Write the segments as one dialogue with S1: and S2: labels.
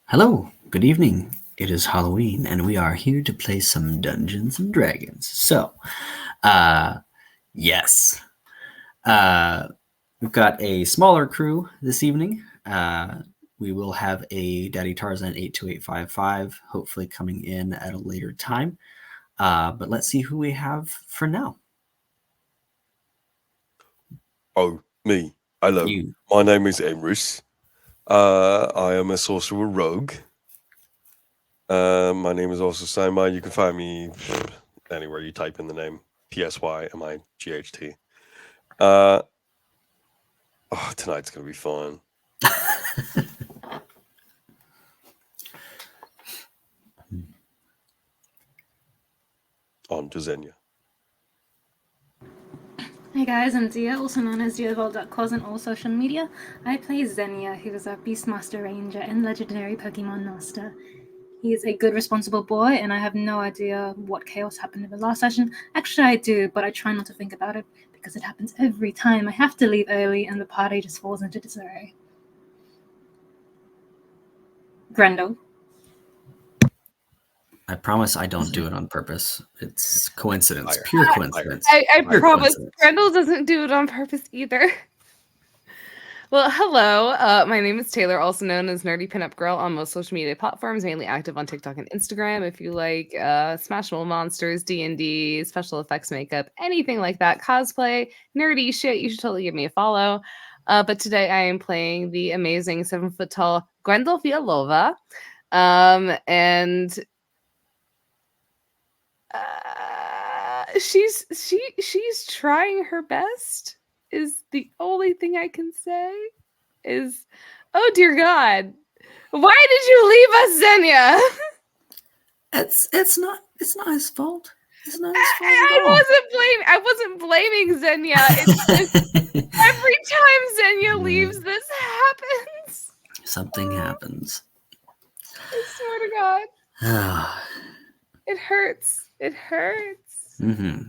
S1: Hello, good evening. It is Halloween, and we are here to play some Dungeons and Dragons. So, uh, yes, we've got a smaller crew this evening. We will have a Daddy Tarzan 82855 hopefully coming in at a later time. But let's see who we have for now.
S2: Oh, me. Hello.
S1: You.
S2: My name is Emrys. I am a sorcerer rogue. My name is also Simon. You can find me anywhere you type in the name. PSYMIGHT. Tonight's going to be fun. On to Xenia.
S3: Hey guys, I'm Zia, also known as ZiaVolt.cos on all social media. I play Xenia, who is a Beastmaster Ranger and legendary Pokemon Master. He is a good, responsible boy, and I have no idea what chaos happened in the last session. Actually, I do, but I try not to think about it because it happens every time. I have to leave early, and the party just falls into disarray. Grendel.
S1: I promise I don't do it on purpose. It's coincidence,
S2: Fire.
S1: pure coincidence.
S4: I
S1: Pure
S4: promise
S1: coincidence.
S4: Grendel doesn't do it on purpose either. Well, hello. My name is Taylor, also known as Nerdy Pinup Girl on most social media platforms, mainly active on TikTok and Instagram. If you like Smashable Monsters, D&D, special effects makeup, anything like that, cosplay, nerdy shit, you should totally give me a follow. But today I am playing the amazing 7-foot-tall Grendel Villalova. And she's trying her best is the only thing I can say. Is oh dear God, why did you leave us, Xenia?
S1: It's not his fault. It's not his fault.
S4: I wasn't blaming Xenia. It's just every time Xenia leaves, this happens.
S1: Something happens.
S4: I swear to God. It hurts. It hurts.
S1: Mm-hmm.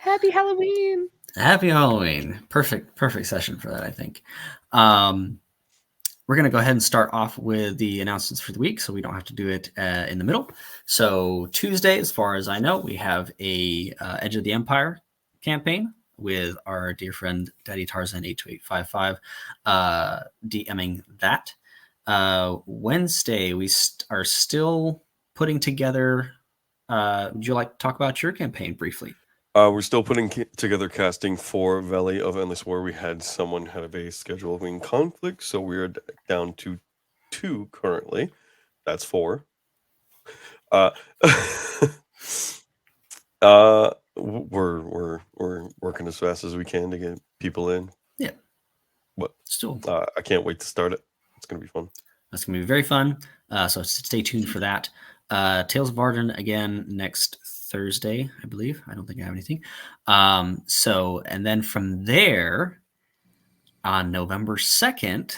S4: Happy Halloween.
S1: Happy Halloween. Perfect session for that, I think. We're going to go ahead and start off with the announcements for the week so we don't have to do it in the middle. So Tuesday, as far as I know, we have a Edge of the Empire campaign with our dear friend Daddy Tarzan 82855 DMing that. Wednesday, we are still putting together. Would you like to talk about your campaign briefly?
S2: We're still putting together casting for Valley of Endless War. We had someone have a scheduling conflict, so we're down to 2 currently. That's 4. We're working as fast as we can to get people in.
S1: Yeah.
S2: But
S1: still,
S2: I can't wait to start it. It's gonna be fun.
S1: That's gonna be very fun. So stay tuned for that. Tales of Vardin again next Thursday, I believe. I don't think I have anything. And then from there, on November 2nd,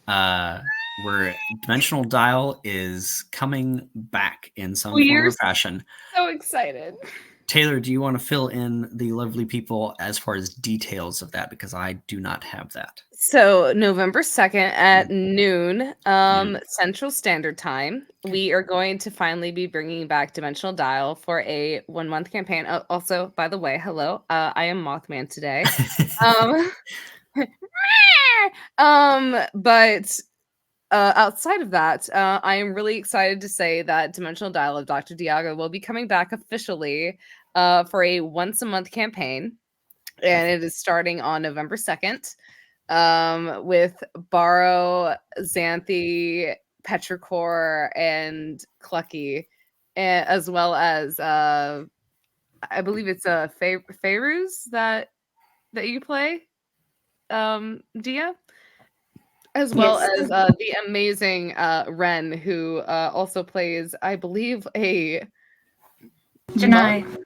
S1: where Dimensional Dial is coming back in some form or fashion.
S4: So excited.
S1: Taylor, do you want to fill in the lovely people as far as details of that? Because I do not have that.
S4: So November 2nd at noon Central Standard Time, we are going to finally be bringing back Dimensional Dial for a 1-month campaign. Also, by the way, hello, I am Mothman today. But outside of that, I am really excited to say that Dimensional Dial of Dr. Diago will be coming back officially for a once-a-month campaign, and it is starting on November 2nd. With Borrow, Xanthi, Petrichor, and Clucky, as well as I believe it's Fairuz that you play, Dia, as well as the amazing Ren, who also plays, I believe, a
S3: Janai.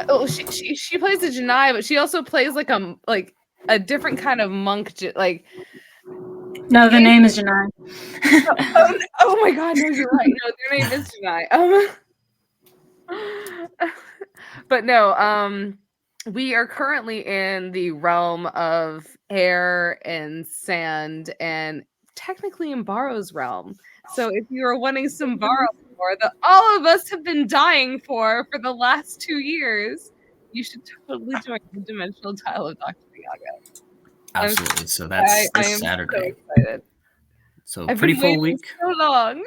S4: Oh, she plays a Janai, but she also plays like a different kind of monk,
S3: No, the name is Janai.
S4: oh my God, no, you're right. No, their name is Janai. But no, we are currently in the realm of air and sand, and technically in Borrow's realm. So if you are wanting some Borrow lore that all of us have been dying for the last 2 years, you should totally join the Dimensional Dial of Dr. Diago.
S1: Absolutely. So that's this Saturday.
S4: So excited.
S1: So
S4: I've
S1: pretty
S4: been
S1: full week.
S4: so long.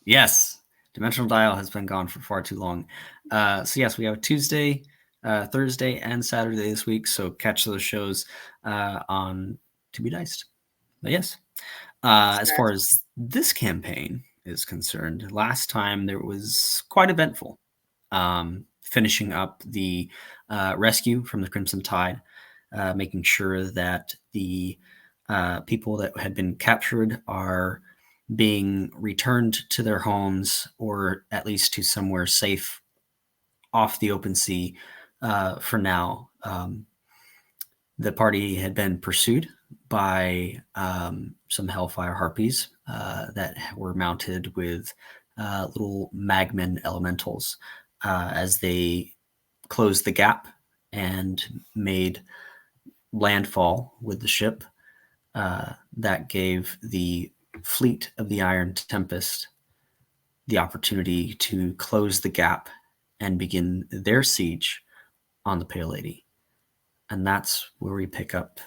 S1: Yes. Dimensional Dial has been gone for far too long. So yes, we have Tuesday, Thursday, and Saturday this week. So catch those shows on To Be Diced. But yes, as far as this campaign is concerned, last time there was quite eventful. Finishing up the rescue from the Crimson Tide, making sure that the people that had been captured are being returned to their homes, or at least to somewhere safe off the open sea for now. The party had been pursued by some Hellfire Harpies that were mounted with little magman elementals as they closed the gap and made landfall with the ship. That gave the fleet of the Iron Tempest the opportunity to close the gap and begin their siege on the Pale Lady. And that's where we pick up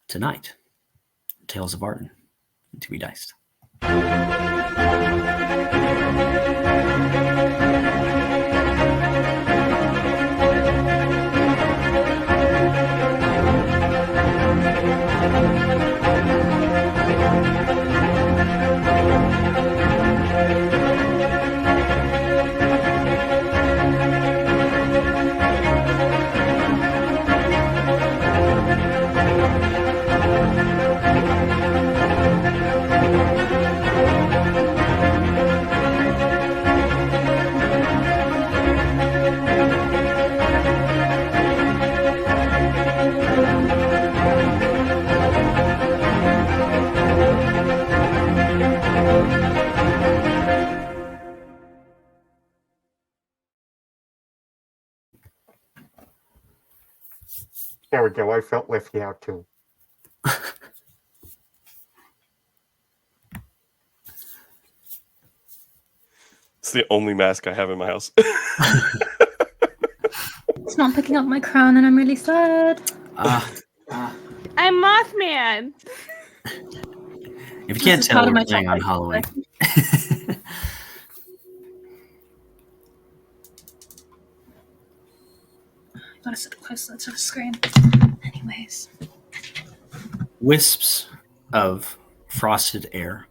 S1: tonight. Tales of Vardin, to be diced.
S5: There we go. I felt left out too.
S2: It's the only mask I have in my house.
S3: It's not picking up my crown, and I'm really sad.
S4: I'm Mothman.
S1: If you can't
S3: is
S1: tell,
S3: part of
S1: we're
S3: my
S1: playing on
S3: chocolate
S1: Halloween.
S3: Gotta sit closer to the screen. Anyways.
S1: Wisps of frosted air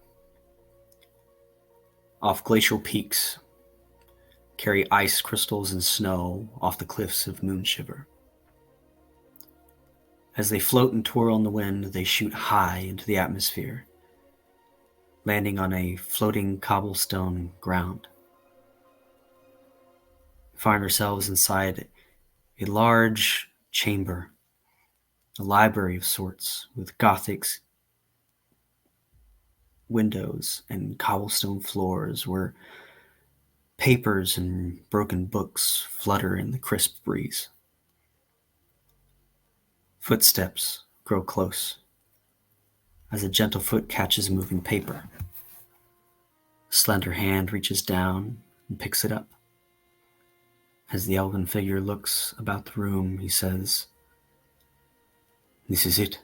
S1: off glacial peaks carry ice crystals and snow off the cliffs of Moonshiver. As they float and twirl in the wind, they shoot high into the atmosphere, landing on a floating cobblestone ground. We find ourselves inside a large chamber, a library of sorts, with Gothic windows and cobblestone floors where papers and broken books flutter in the crisp breeze. Footsteps grow close as a gentle foot catches moving paper. A slender hand reaches down and picks it up. As the elven figure looks about the room, he says, "This is it.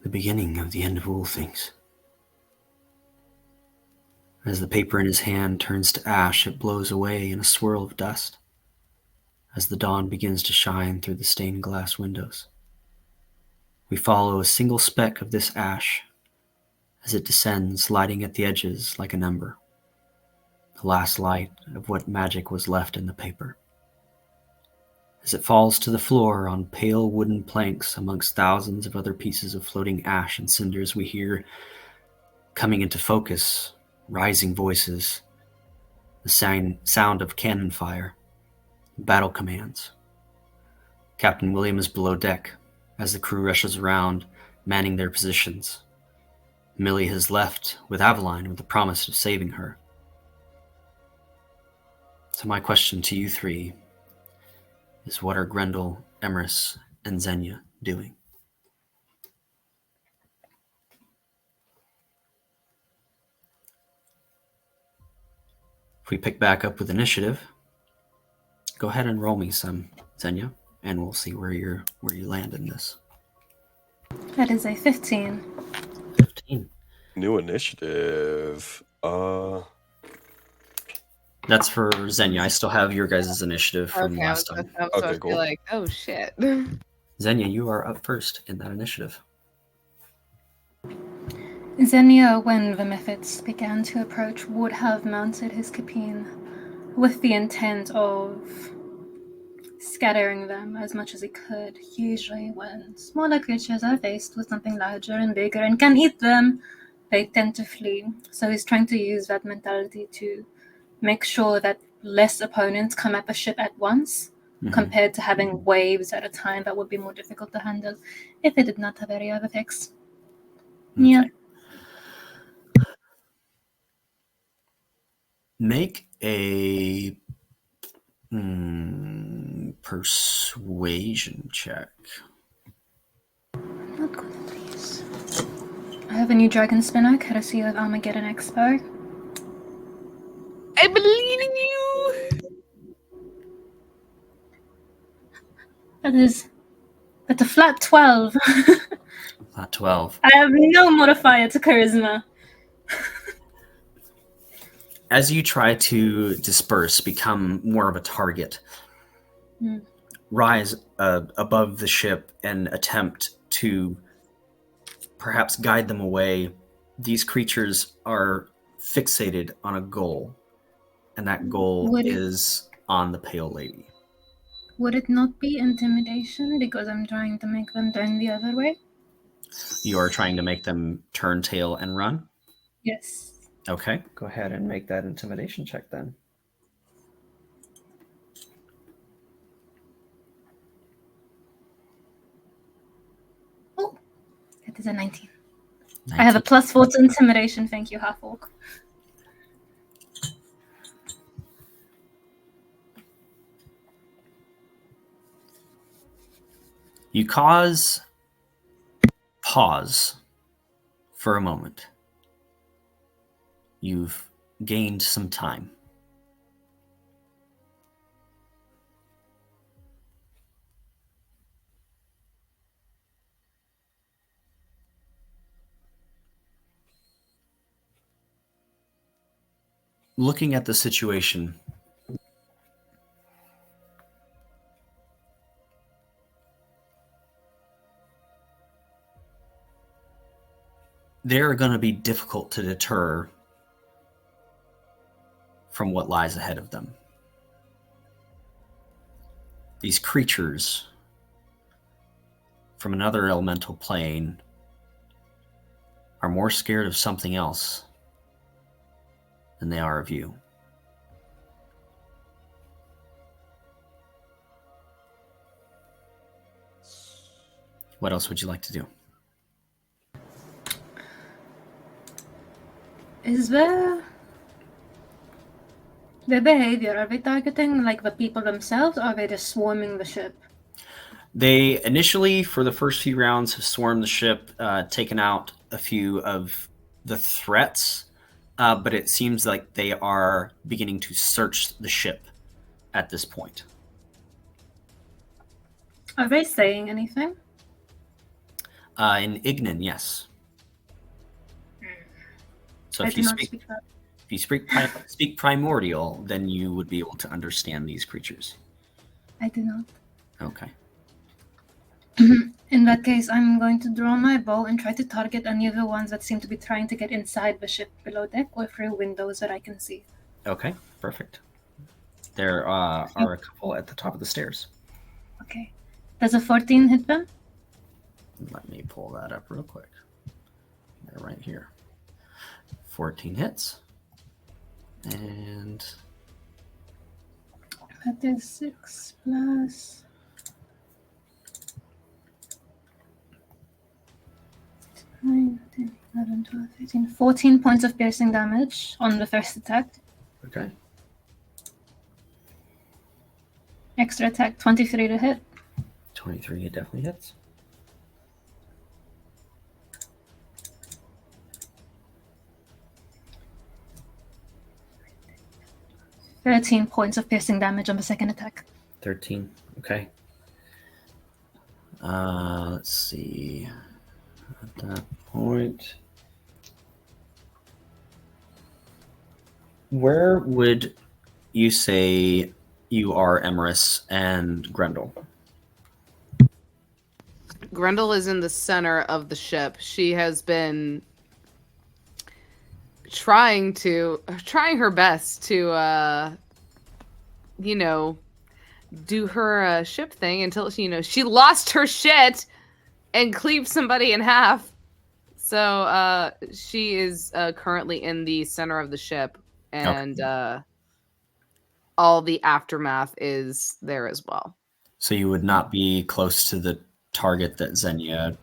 S1: The beginning of the end of all things." As the paper in his hand turns to ash, it blows away in a swirl of dust as the dawn begins to shine through the stained glass windows. We follow a single speck of this ash as it descends, lighting at the edges like an ember, the last light of what magic was left in the paper. As it falls to the floor on pale wooden planks amongst thousands of other pieces of floating ash and cinders, we hear, coming into focus, rising voices, the sound of cannon fire, battle commands. Captain William is below deck as the crew rushes around, manning their positions. Millie has left with Aveline with the promise of saving her. So my question to you three is, what are Grendel, Emrys, and Xenia doing? If we pick back up with initiative, go ahead and roll me some, Xenia, and we'll see where you land in this.
S3: That is a 15.
S1: 15.
S2: New initiative.
S1: That's for Xenia. I still have your guys' initiative from last time.
S4: I was
S2: Okay,
S4: supposed to be
S2: cool.
S4: like, oh shit.
S1: Xenia, you are up first in that initiative.
S3: Xenia, when the Mephits began to approach, would have mounted his Capine with the intent of scattering them as much as he could. Usually when smaller creatures are faced with something larger and bigger and can eat them, they tend to flee. So he's trying to use that mentality to make sure that less opponents come at the ship at once, compared to having waves at a time that would be more difficult to handle if it did not have area of effects.
S1: Okay.
S3: Yeah.
S1: Make a persuasion check.
S3: Not good at these. I have a new dragon spinner, courtesy of Armageddon Expo.
S4: I believe in you.
S3: That's a flat 12.
S1: Flat 12.
S3: I have no modifier to charisma.
S1: As you try to disperse, become more of a target, rise above the ship and attempt to perhaps guide them away, these creatures are fixated on a goal, and that goal is on the Pale Lady.
S3: Would it not be intimidation because I'm trying to make them turn the other way?
S1: You are trying to make them turn tail and run?
S3: Yes.
S1: Okay, go ahead and make that intimidation check then.
S3: Oh, that is a 19. I have a +4 to intimidation. Thank you, half-orc.
S1: You cause pause for a moment. You've gained some time. Looking at the situation, they're going to be difficult to deter from what lies ahead of them. These creatures from another elemental plane are more scared of something else than they are of you. What else would you like to do?
S3: Is their behavior, are they targeting like the people themselves, or are they just swarming the ship?
S1: They initially, for the first few rounds, have swarmed the ship, taken out a few of the threats, but it seems like they are beginning to search the ship at this point.
S3: Are they saying anything?
S1: In Ignan, yes. So
S3: I
S1: if
S3: do
S1: you
S3: not
S1: speak,
S3: speak that.
S1: if you speak primordial, then you would be able to understand these creatures.
S3: I do not.
S1: Okay.
S3: In that case, I'm going to draw my bow and try to target any of the ones that seem to be trying to get inside the ship below deck or through windows that I can see.
S1: Okay, perfect. There are a couple at the top of the stairs.
S3: Okay. Does a 14 hit them?
S1: Let me pull that up real quick. They're right here. 14 hits. And
S3: That is 6 plus 9, 10, 11, 12, 13, 14 points of piercing damage on the first attack.
S1: okay.
S3: Extra attack, 23 to hit.
S1: 23, it definitely hits.
S3: $13 points of piercing damage on the second attack.
S1: 13, okay. Let's see. At that point, where would you say you are, Emerus and Grendel?
S4: Grendel is in the center of the ship. She has been trying her best to do her ship thing until she lost her shit and cleaved somebody in half. So she is currently in the center of the ship, and all the aftermath is there as well.
S1: So you would not be close to the target that Xenia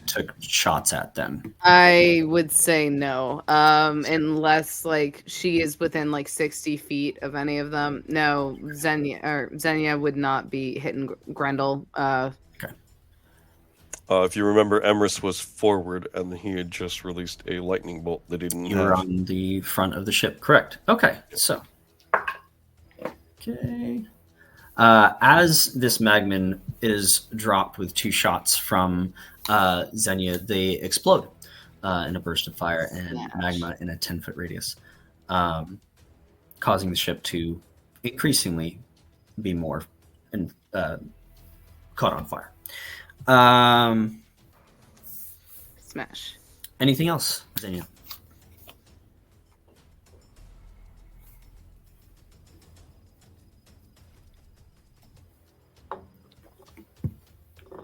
S1: took shots at them.
S4: I would say no. Unless like she is within like 60 feet of any of them. No, Xenia would not be hitting Grendel.
S2: If you remember, Emrys was forward, and he had just released a lightning bolt that he didn't
S1: You were
S2: have.
S1: on the front of the ship, correct? Okay, so okay. As this magman is dropped with 2 shots from Xenia, they explode in a burst of fire and magma in a 10-foot radius, causing the ship to increasingly be more caught on fire.
S4: Smash.
S1: Anything else, Xenia?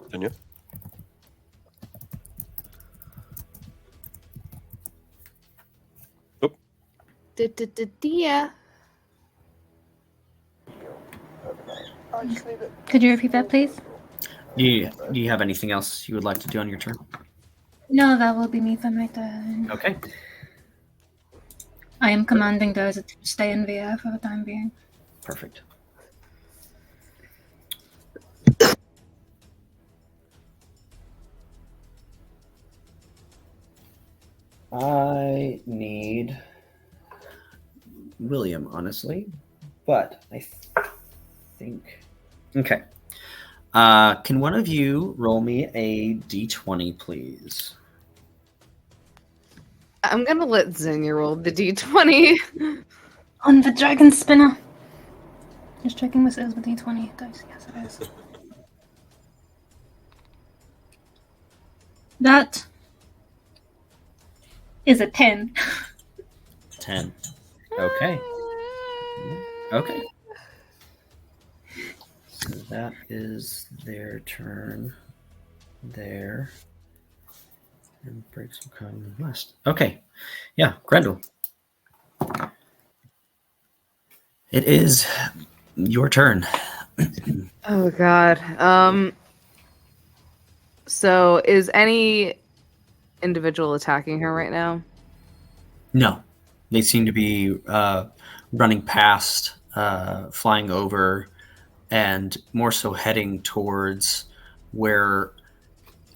S2: Xenia? Oh.
S4: Yeah.
S3: Could you repeat that, please?
S1: Do you have anything else you would like to do on your turn?
S3: No, that will be me for my turn.
S1: Okay.
S3: I am commanding those to stay in the air for the time being.
S1: Perfect. I need William, honestly, but I think... Okay. Can one of you roll me a d20, please?
S4: I'm gonna let Xenia roll the d20.
S3: On the dragon spinner. Just checking this is with D20 dice. Yes, it is. That is a 10.
S1: 10. Okay. Okay. So that is their turn there. And breaks will come last. Okay. Yeah, Grendel. It is your turn.
S4: Oh god. So is any individual attacking her right now?
S1: No. They seem to be running past, flying over, and more so heading towards where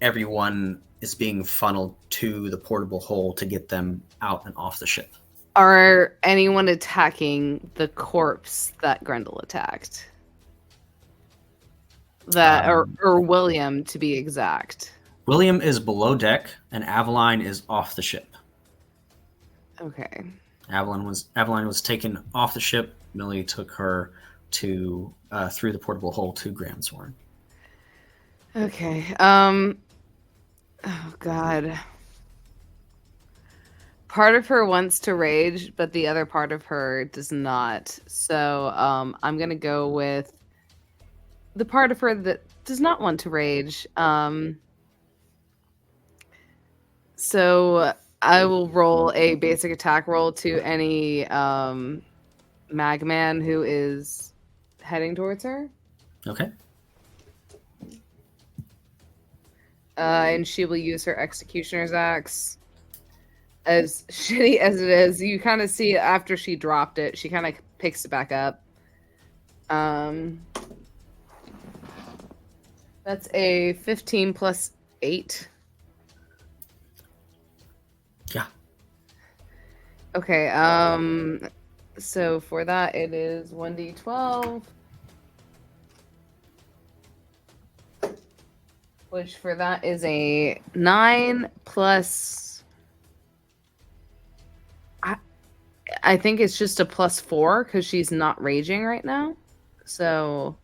S1: everyone is being funneled to the portable hole to get them out and off the ship.
S4: Are anyone attacking the corpse that Grendel attacked? Or William, to be exact.
S1: William is below deck, and Aveline is off the ship.
S4: Okay.
S1: Aveline was taken off the ship. Millie took her to through the portable hole to Grandsworn.
S4: Okay. Oh god. Part of her wants to rage, but the other part of her does not. So I'm gonna go with the part of her that does not want to rage. So I will roll a basic attack roll to any Magman who is heading towards her.
S1: Okay.
S4: And she will use her Executioner's Axe. As shitty as it is, you kind of see after she dropped it, she kind of picks it back up. That's a 15 plus 8.
S1: Yeah.
S4: Okay, so for that it is 1d12. Which for that is a 9 plus... I think it's just a plus 4 because she's not raging right now. So...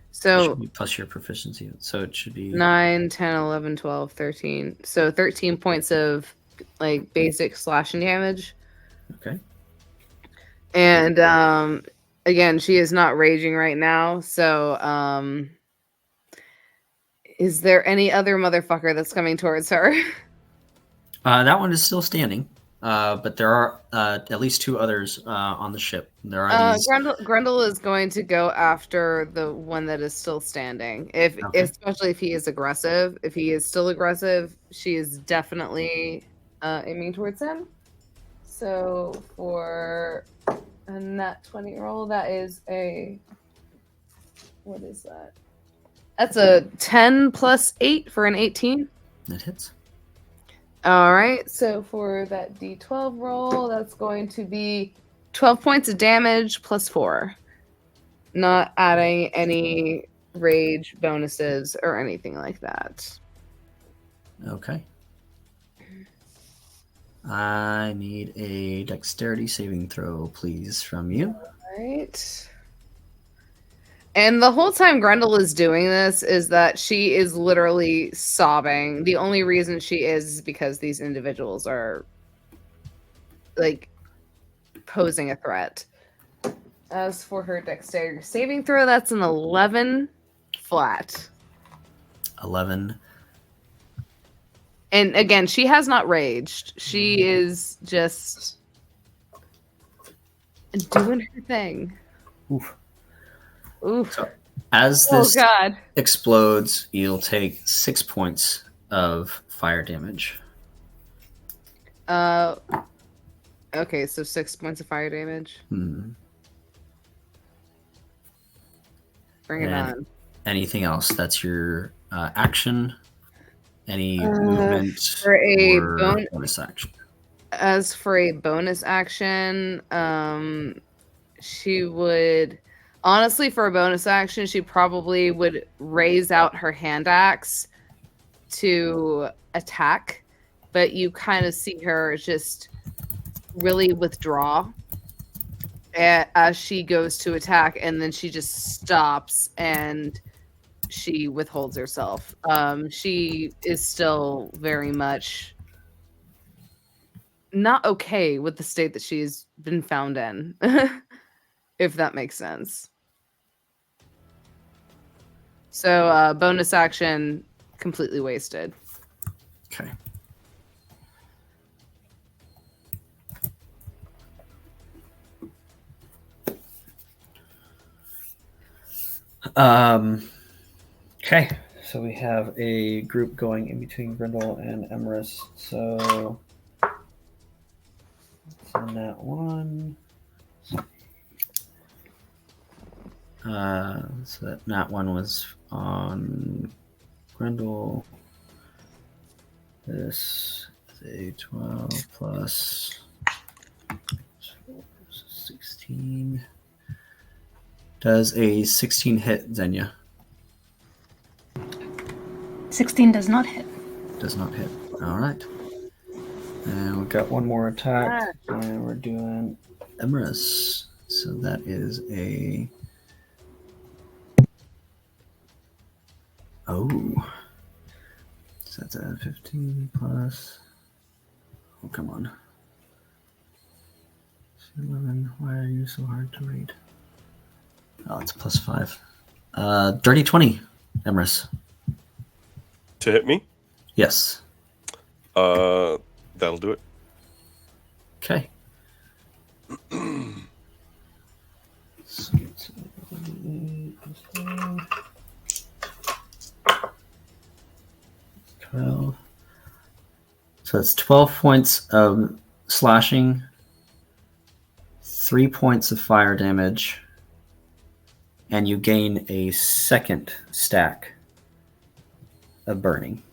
S4: So
S1: plus your proficiency, so it should be
S4: 9, 10, 11, 12, 13. So 13 points of like basic slashing damage.
S1: Okay.
S4: And again, she is not raging right now. So is there any other motherfucker that's coming towards her?
S1: That one is still standing. but there are at least 2 others on the ship. There are these.
S4: Grendel is going to go after the one that is still standing. Especially if he is aggressive. If he is still aggressive, she is definitely aiming towards him. So for a nat 20 roll, that is a what is that? That's a 10 plus 8 for an 18.
S1: That hits.
S4: All right, so for that d12 roll, that's going to be 12 points of damage plus 4. Not adding any rage bonuses or anything like that.
S1: Okay. I need a dexterity saving throw, please, from you.
S4: All right. And the whole time Grendel is doing this is that she is literally sobbing. The only reason she is because these individuals are like posing a threat. As for her dexterity saving throw, that's an 11 flat.
S1: 11.
S4: And again, she has not raged. She is just doing her thing.
S1: Oof.
S4: Oof.
S1: So, as
S4: Oh
S1: this
S4: god.
S1: explodes, you'll take 6 points of fire damage.
S4: Okay, so 6 points of fire damage.
S1: Hmm.
S4: Bring it on.
S1: Anything else? That's your action. Any movement
S4: for a
S1: or bonus action?
S4: As for a bonus action, she would honestly, for a bonus action, she probably would raise out her hand axe to attack, but you kind of see her just really withdraw as she goes to attack, and then she just stops and she withholds herself. She is still very much not okay with the state that she's been found in, if that makes sense. So bonus action completely wasted.
S1: Okay. Okay, so we have a group going in between Grindel and Emrys. So on that one. So that one was on Grindel. This is a 12 plus 16. Does a 16 hit, Xenia?
S3: 16 does not hit.
S1: Does not hit. All right. And we've got one more attack. And we're doing Emrys. So that is a... Oh. So that's a 15 plus... Oh, come on. 11. Why are you so hard to read? Oh, it's plus 5. Dirty 20, Emrys.
S2: To hit me?
S1: Yes.
S2: That'll do it.
S1: Okay. So, 12. So that's 12 points of slashing, 3 points of fire damage, and you gain a second stack of burning.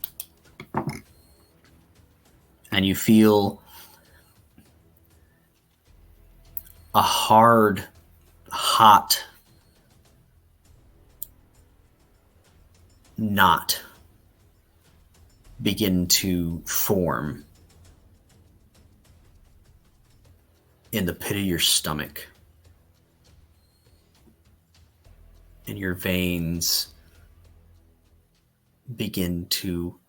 S1: And you feel a hard, hot knot begin to form in the pit of your stomach. And your veins begin to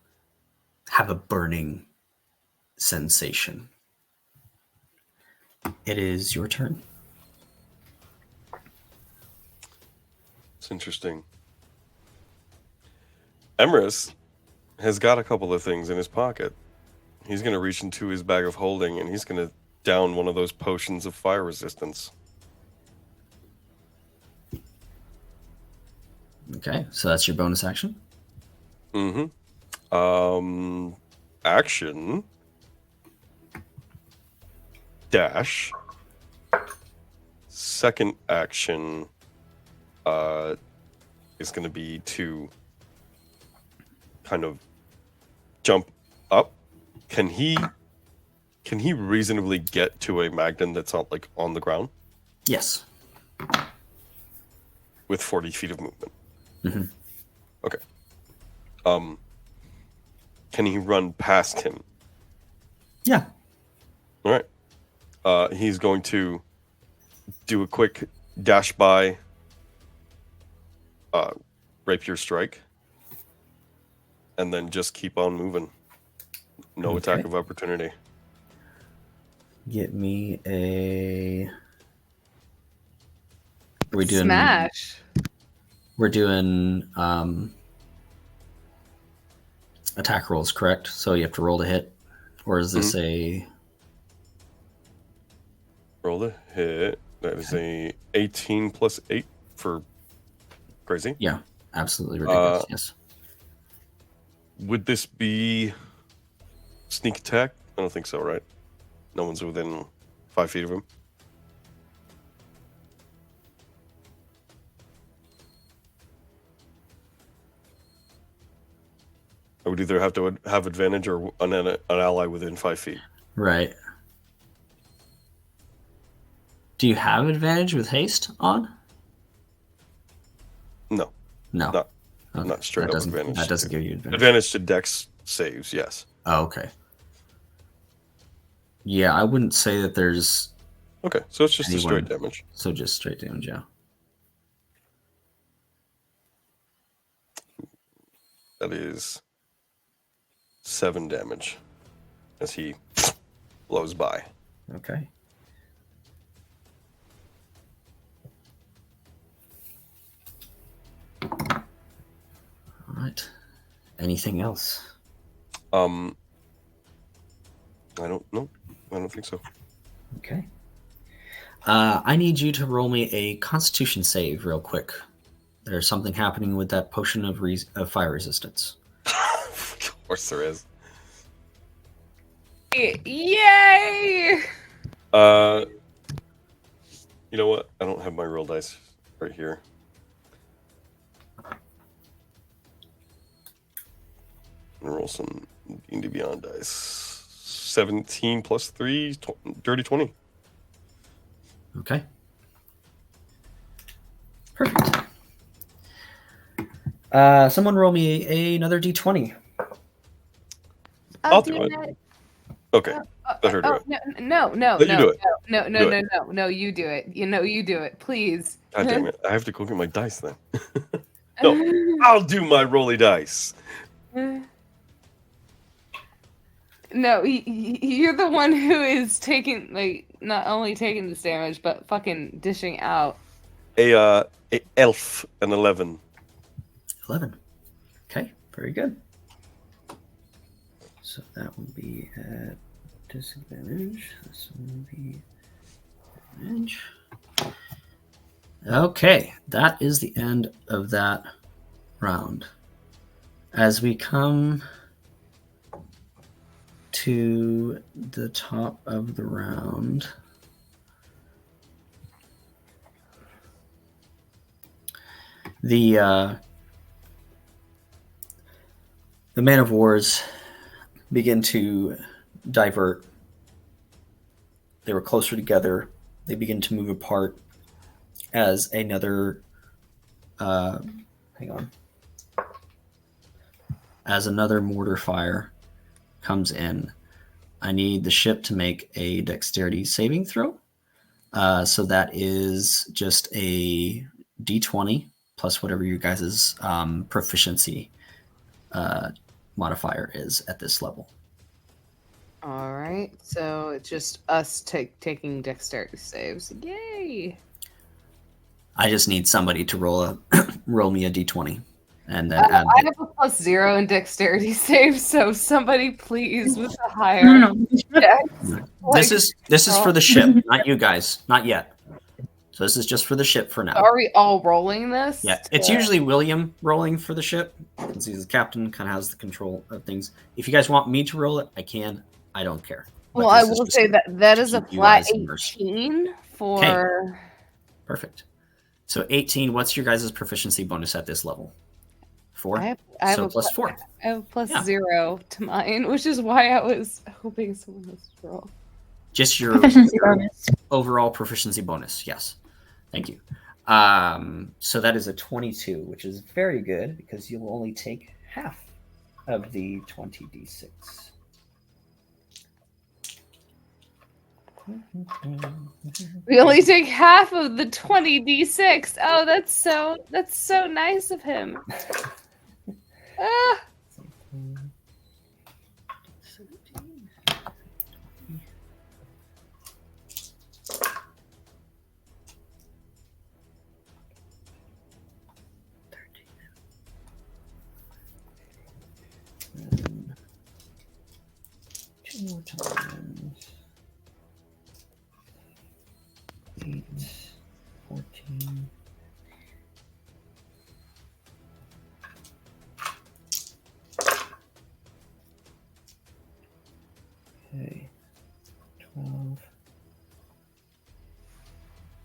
S1: have a burning sensation. It is your turn.
S2: It's interesting. Emrys has got a couple of things in his pocket. He's going to reach into his bag of holding and he's going to down one of those potions of fire resistance.
S1: Okay, so that's your bonus action.
S2: Action. Dash. Second action is going to be to kind of jump up. Can he reasonably get to a Magnon that's not like on the ground
S1: Yes.
S2: with 40 feet of movement?
S1: Mm-hmm.
S2: Okay. Can he run past him?
S1: Yeah.
S2: All right. He's going to do a quick dash by rapier strike and then just keep on moving. No attack of opportunity.
S1: Get me a... Are we doing...
S4: Smash.
S1: We're doing attack rolls, correct? So you have to roll to hit? Or is this a...
S2: Roll to hit. That is a 18 plus 8 for crazy.
S1: Yeah, absolutely ridiculous, yes.
S2: Would this be sneak attack? I don't think so, right? No one's within 5 feet of him. I would either have to have advantage or an ally within 5 feet.
S1: Right. Do you have advantage with haste on?
S2: No.
S1: No.
S2: Not straight up advantage.
S1: That doesn't give you advantage.
S2: Advantage to dex saves, yes.
S1: Oh, okay. Yeah, I wouldn't say that there's...
S2: Okay, so it's just a straight damage.
S1: So just straight damage, yeah.
S2: That is 7 damage as he blows by.
S1: Okay. All right. Anything else?
S2: I don't know. I don't think so.
S1: Okay. I need you to roll me a Constitution save real quick. There's something happening with that potion of fire resistance.
S2: Of course there is.
S4: Yay!
S2: You know what? I don't have my roll dice right here. I'm gonna roll some D&D Beyond dice. 17 plus 3, dirty 20.
S1: Okay. Perfect. Someone roll me another D20.
S2: I'll do it. Okay. Let her do it.
S4: No,
S2: Let you do it.
S4: No, you do it. You do it, please.
S2: God damn it. I have to go get my dice then. No, I'll do my rolly dice.
S4: No, you're the one who is taking, like, not only taking this damage, but fucking dishing out.
S2: A elf, an 11.
S1: 11. Okay, very good. So that will be at disadvantage. This will be advantage. Okay, that is the end of that round. As we come to the top of the round, the man of wars begin to divert. They were closer together. They begin to move apart as another as another mortar fire comes in. I need the ship to make a dexterity saving throw. So that is just a D20 plus whatever your guys' proficiency modifier is at this level.
S4: All right, so it's just us taking dexterity saves. Yay!
S1: I just need somebody to roll me a D20 and then add
S4: I have a +0 in dexterity save, so somebody please with a higher.
S3: No.
S1: This is for the ship, not you guys, not yet. So this is just for the ship for now.
S4: Are we all rolling this?
S1: Yeah, it's usually William rolling for the ship, since he's the captain, kind of has the control of things. If you guys want me to roll it, I can. I don't care. But
S4: Well, I
S1: this is
S4: will
S1: just
S4: say that
S1: to
S4: is a
S1: keep you
S4: flat
S1: guys immersed.
S4: 18 for.
S1: Perfect. So 18. What's your guys' proficiency bonus at this level? 4.
S4: I have
S1: So
S4: a
S1: plus 4.
S4: I have a
S1: Yeah.
S4: +0 to mine, which is why I was hoping someone else would roll.
S1: Just your
S3: Proficiency bonus.
S1: overall proficiency bonus. Yes. Thank you. So that is a 22, which is very good because you'll only take half of the 20d6.
S4: We only take half of the 20d6. Oh, that's so nice of him. Ah.
S1: And 2 more times. 8, 14. Okay. 12,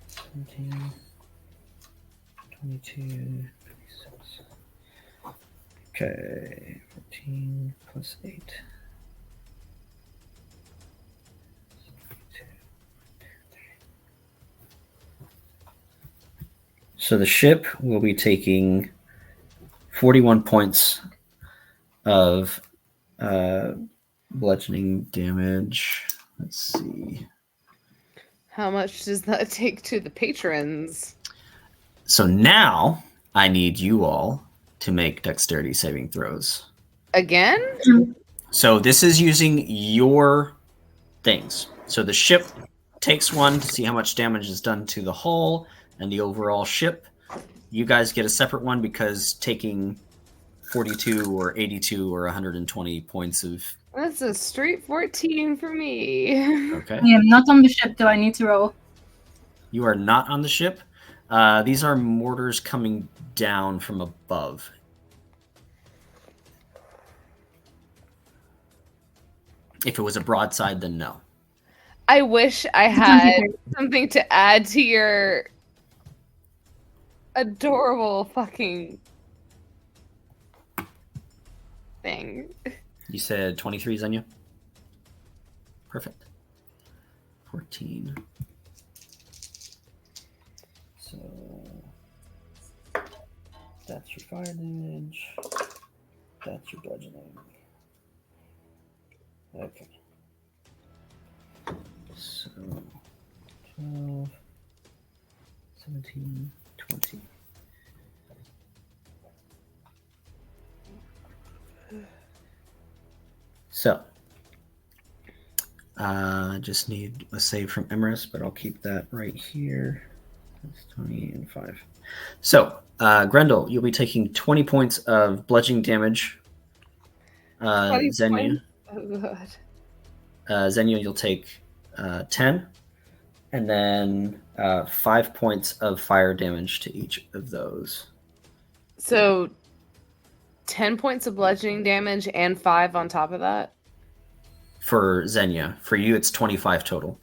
S1: 17, 22, 26. Okay, 14 plus 8. So the ship will be taking 41 points of bludgeoning damage. Let's see.
S4: How much does that take to the patrons?
S1: So now I need you all to make dexterity saving throws.
S4: Again?
S1: So this is using your things. So the ship takes one to see how much damage is done to the hull and the overall ship. You guys get a separate one because taking 42 or 82 or 120 points of...
S4: That's a straight 14 for me.
S1: Okay.
S3: I am not on the ship. Do I need to roll?
S1: You are not on the ship. These are mortars coming down from above. If it was a broadside, then no.
S4: I wish I had something to add to your adorable fucking thing.
S1: You said 23, Xenia? Perfect. 14. So that's your fire damage. That's your bludgeoning. Okay. So 12, 17, 20. So, just need a save from Emerus, but I'll keep that right here. That's 20 and 5. So, Grendel, you'll be taking 20 points of bludgeoning damage.
S4: 20
S1: Xenia,
S4: points? Oh god.
S1: Xenia, you'll take 10, and then 5 points of fire damage to each of those.
S4: So 10 points of bludgeoning damage and 5 on top of that?
S1: For Xenia. For you, it's 25 total.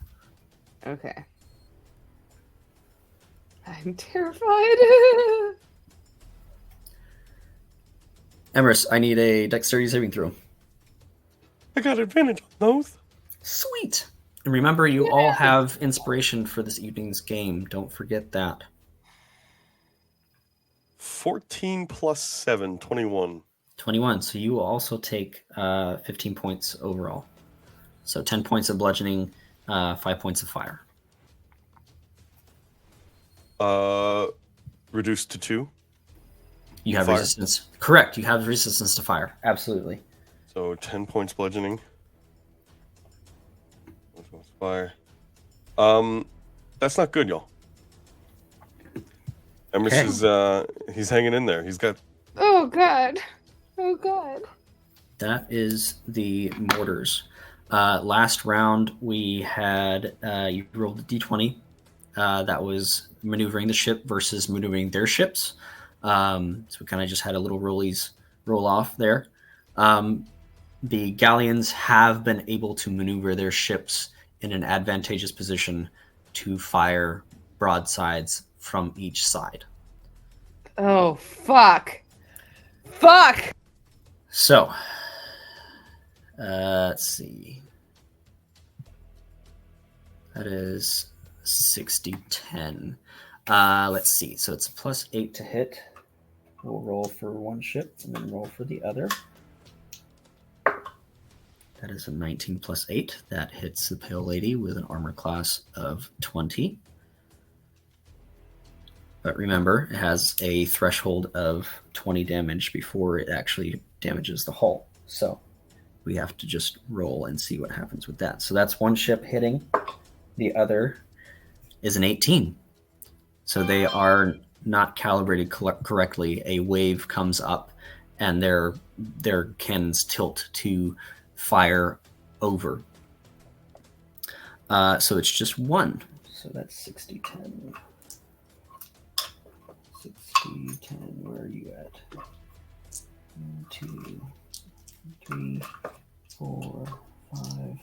S4: Okay. I'm terrified.
S1: Emerus, I need a dexterity saving throw.
S2: I got advantage on those.
S1: Sweet. And remember, you all have inspiration for this evening's game. Don't forget that.
S2: 14 plus 7, 21.
S1: 21. So you will also take 15 points overall. So 10 points of bludgeoning, 5 points of fire.
S2: Reduced to 2.
S1: You have
S2: Fire?
S1: resistance. Correct. You have resistance to fire. Absolutely.
S2: So 10 points bludgeoning. Fire. That's not good, y'all. Emerson is he's hanging in there. He's got
S4: Oh God. Oh, God.
S1: That is the mortars. Last round, we had you rolled a d20. That was maneuvering the ship versus maneuvering their ships. So we kind of just had a little roll off there. The galleons have been able to maneuver their ships in an advantageous position to fire broadsides from each side.
S4: Oh, fuck. Fuck!
S1: So, let's see. That is 60-10. Let's see. So it's +8 to hit. We'll roll for one ship and then roll for the other. That is a 19 + 8. That hits the Pale Lady with an armor class of 20. But remember, it has a threshold of 20 damage before it actually damages the hull. So we have to just roll and see what happens with that. So that's one ship hitting. The other is an 18. So they are not calibrated correctly. A wave comes up and their cannons tilt to fire over. So it's just one. So that's 60-10. 60-10. Where are you at? 1, 2, 3, 4, 5.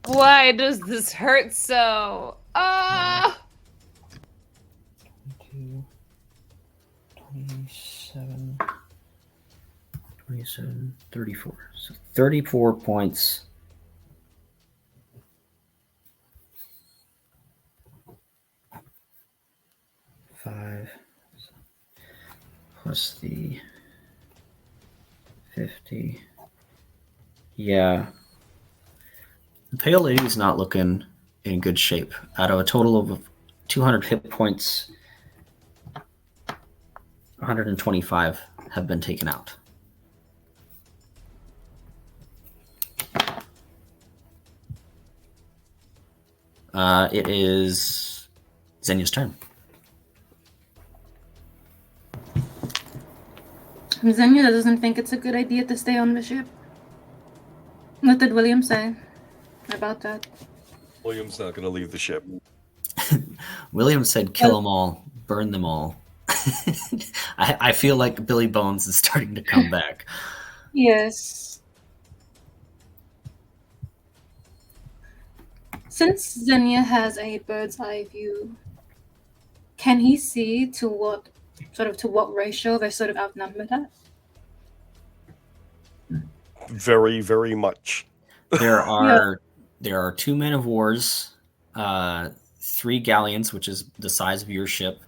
S4: Why does this hurt so? Ah!
S1: 22, 27, 27, 34. So 34 points. Five plus the 50. Yeah. The Pale Lady's not looking in good shape. Out of a total of 200 hit points, 125 have been taken out. It is Xenia's turn.
S3: Xenia doesn't think it's a good idea to stay on the ship. What did William say about that?
S2: William's not going to leave the ship.
S1: William said, kill them all, burn them all. I feel like Billy Bones is starting to come back.
S3: Yes. Since Xenia has a bird's eye view, can he see to what ratio they're sort of outnumbered at?
S2: Very, very much.
S1: There are 2 men of wars, 3 galleons, which is the size of your ship,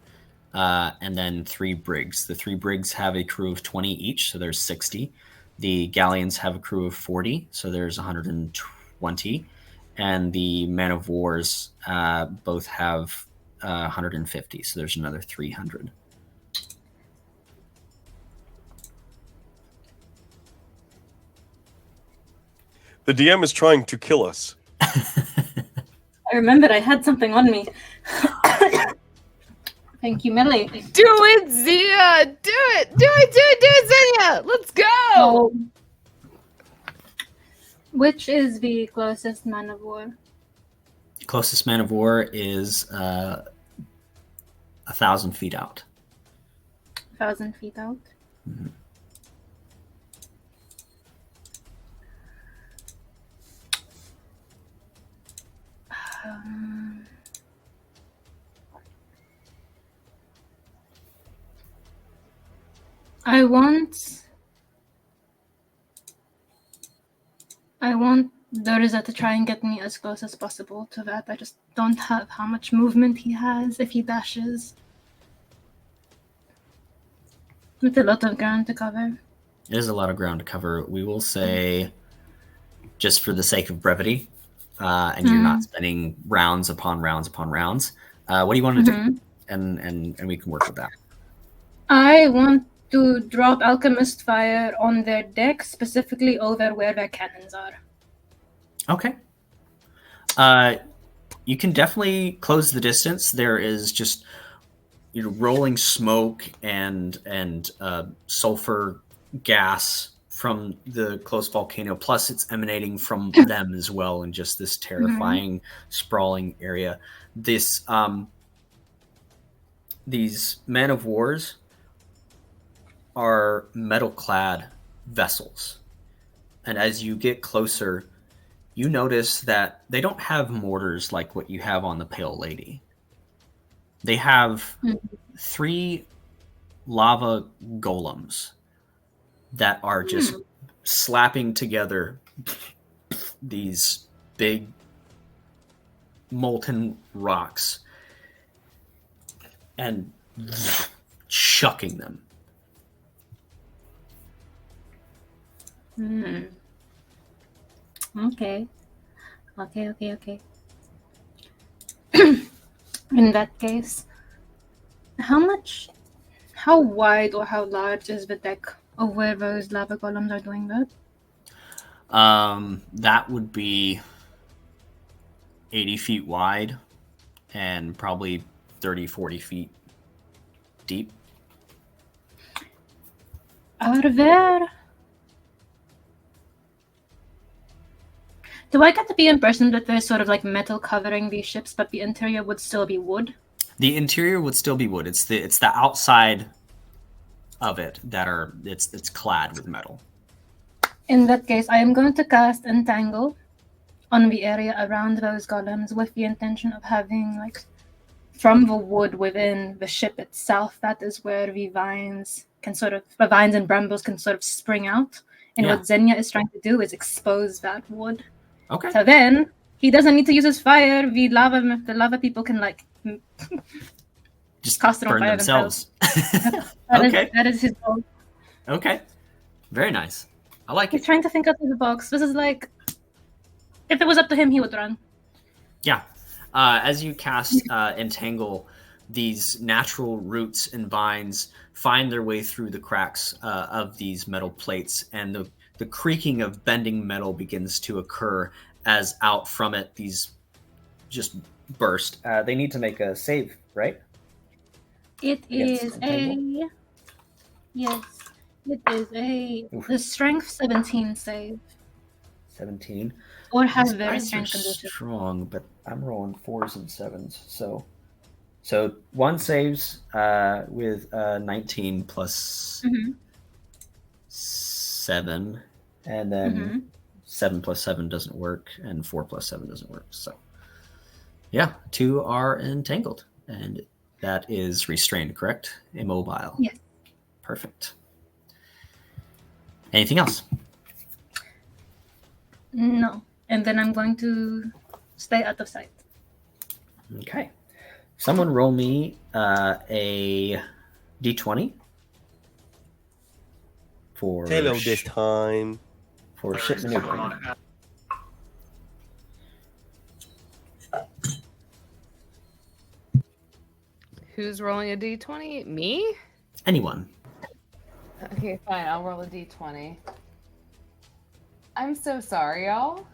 S1: and then 3 brigs. The 3 brigs have a crew of 20 each, so there's 60. The galleons have a crew of 40, so there's 120. And the men of wars both have 150, so there's another 300.
S2: The DM is trying to kill us.
S3: I remembered I had something on me. Thank you, Millie.
S4: Do it, Zia! Do it, Zia! Let's go!
S3: Oh. Which is the closest man of war?
S1: Closest man of war is 1,000 feet out.
S3: 1,000 feet out?
S1: Mm-hmm.
S3: I want Durza to try and get me as close as possible to that. I just don't have how much movement he has if he dashes. With a lot of ground to cover.
S1: It is a lot of ground to cover. We will say, just for the sake of brevity, and you're not spending rounds upon rounds upon rounds, what do you want to do? And we can work with that.
S3: I want to drop Alchemist Fire on their deck, specifically over where their cannons are.
S1: Okay. You can definitely close the distance. There is just rolling smoke and sulfur gas from the close volcano. Plus, it's emanating from them as well in just this terrifying, sprawling area. These men of wars are metal-clad vessels, and as you get closer, you notice that they don't have mortars like what you have on the Pale Lady. They have 3 lava golems that are just slapping together these big molten rocks and chucking them.
S3: Okay. In that case, how wide or how large is the deck of where those lava golems are doing that?
S1: That would be 80 feet wide and probably 30, 40 feet deep.
S3: Are there... Do I get the impression that there's sort of like metal covering these ships, but the interior would still be wood?
S1: The interior would still be wood. It's the outside of it that it's clad with metal.
S3: In that case, I am going to cast Entangle on the area around those golems with the intention of having, like, from the wood within the ship itself, that is where the vines and brambles can sort of spring out. And what Xenia is trying to do is expose that wood.
S1: Okay.
S3: So then he doesn't need to use his fire. The lava people can
S1: just
S3: cast it on
S1: burn
S3: fire
S1: themselves.
S3: That is his goal.
S1: Okay. Very nice. I like
S3: He's
S1: it.
S3: trying to think out of the box. This is like, if it was up to him, he would run.
S1: Yeah. As you cast Entangle, these natural roots and vines find their way through the cracks of these metal plates, and the creaking of bending metal begins to occur as out from it these just burst. They need to make a save, right?
S3: It is the strength 17 save.
S1: 17.
S3: Or have
S1: These
S3: very
S1: guys
S3: strong
S1: are
S3: condition.
S1: strong, but I'm rolling 4s and 7s. So one saves with 19 plus 7, and then 7 plus 7 doesn't work, and 4 plus 7 doesn't work. So yeah, 2 are entangled, and that is restrained, correct? Immobile.
S3: Yes.
S1: Perfect. Anything else?
S3: No. And then I'm going to stay out of sight.
S1: Okay. Someone roll me a d20 for
S2: Hello this time.
S1: For ship maneuvering.
S4: Who's rolling a d20? Me?
S1: Anyone.
S4: Okay, fine. I'll roll a d20. I'm so sorry, y'all.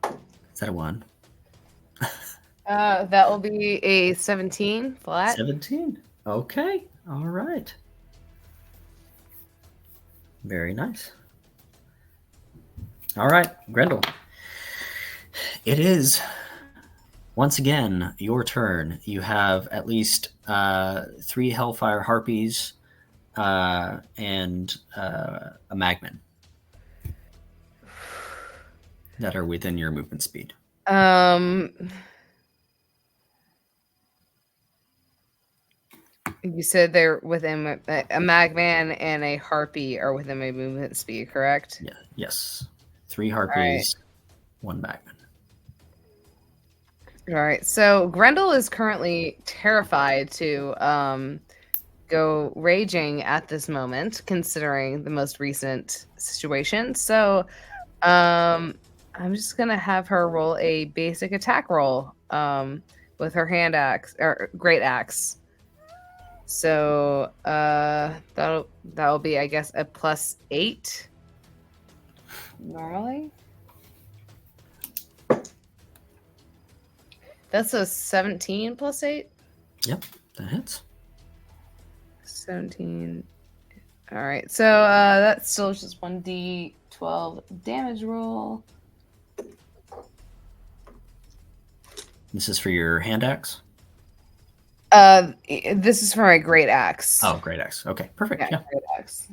S1: Is that a 1?
S4: That will be a 17 flat.
S1: 17. Okay. All right. Very nice. All right, Grendel. It is once again your turn. You have at least 3 Hellfire Harpies and a Magman that are within your movement speed.
S4: You said they're within a Magman and a Harpy are within my movement speed, correct?
S1: Yeah. Yes. 3 Harpies, 1 Magman.
S4: All right. So Grendel is currently terrified to go raging at this moment, considering the most recent situation. So I'm just gonna have her roll a basic attack roll with her hand axe or great axe. So that'll be, I guess, a +8 normally. That's a 17 +8.
S1: Yep. That hits.
S4: 17. All right, so that's still just 1d12 damage roll.
S1: This is for your hand axe?
S4: This is for my great axe.
S1: Oh, great axe. Okay, perfect. Yeah.
S4: Great axe.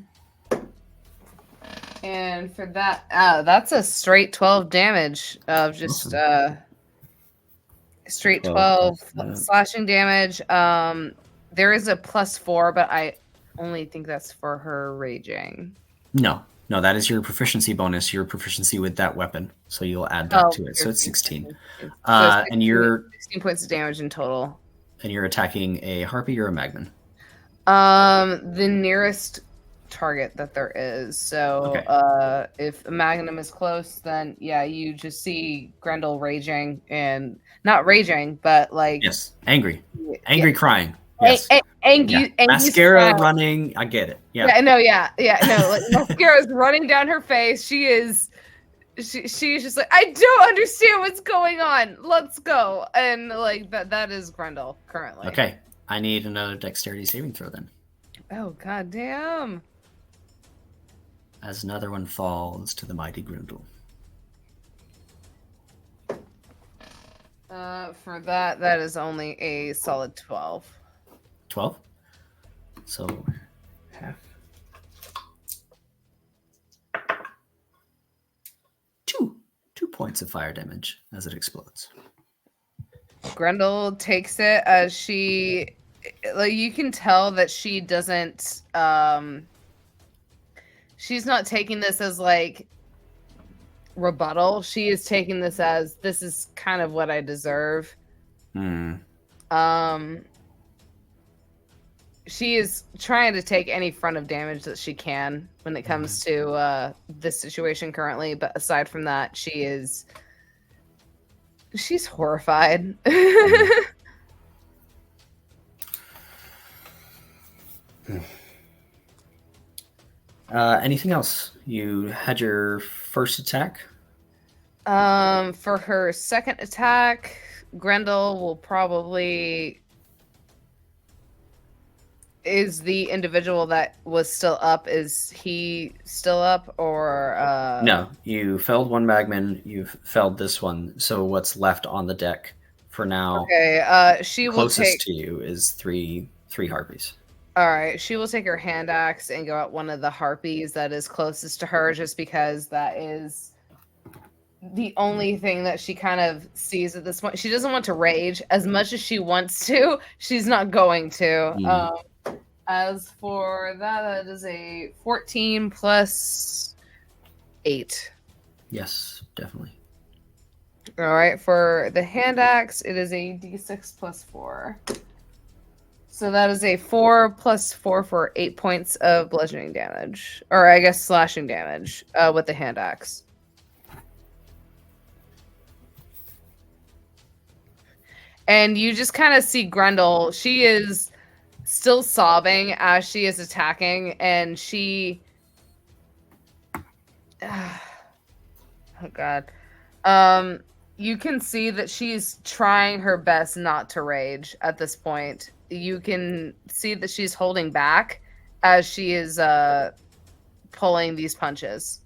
S4: And for that, that's a straight 12 damage of just straight 12 slashing damage. There is a +4, but I only think that's for her raging.
S1: No, that is your proficiency bonus, your proficiency with that weapon. So you'll add that to it. So it's 16. And you're
S4: 16 points of damage in total.
S1: And you're attacking a harpy or a magman?
S4: The nearest target that there is. So if a magnum is close, then yeah, you just see Grendel raging, and not raging, but like
S1: angry crying. Yes.
S4: Angry
S1: mascara running. I get it. Yeah.
S4: Like mascara is running down her face. She's just like, I don't understand what's going on. Let's go. And like that is Grendel currently.
S1: Okay. I need another dexterity saving throw then.
S4: Oh god damn.
S1: As another one falls to the mighty Grendel.
S4: For that is only a solid 12.
S1: 12? So half. 2 points of fire damage as it explodes.
S4: Grendel takes it as she, like, you can tell that she doesn't, she's not taking this as like rebuttal. She is taking this as, this is kind of what I deserve. She is trying to take any front of damage that she can when it comes to this situation currently, but aside from that, she's horrified.
S1: Anything else? You had your first attack?
S4: For her second attack, Grendel will probably... Is the individual that was still up, is he still up, or
S1: No, you felled one magman, you've felled this one, so what's left on the deck for now?
S4: Okay, she will
S1: closest
S4: take...
S1: to you is three harpies.
S4: All right, she will take her hand axe and go at one of the harpies that is closest to her, just because that is the only thing that she kind of sees at this point. She doesn't want to rage as much as she wants to. She's not going to. As for that is a 14 plus 8.
S1: Yes, definitely.
S4: All right, for the hand axe, it is a d6 plus 4. So that is a 4 plus 4 for 8 points of bludgeoning damage. Or I guess slashing damage with the hand axe. And you just kind of see Grendel. She is still sobbing as she is attacking, and she... oh, God. You can see that she's trying her best not to rage at this point. You can see that she's holding back as she is pulling these punches.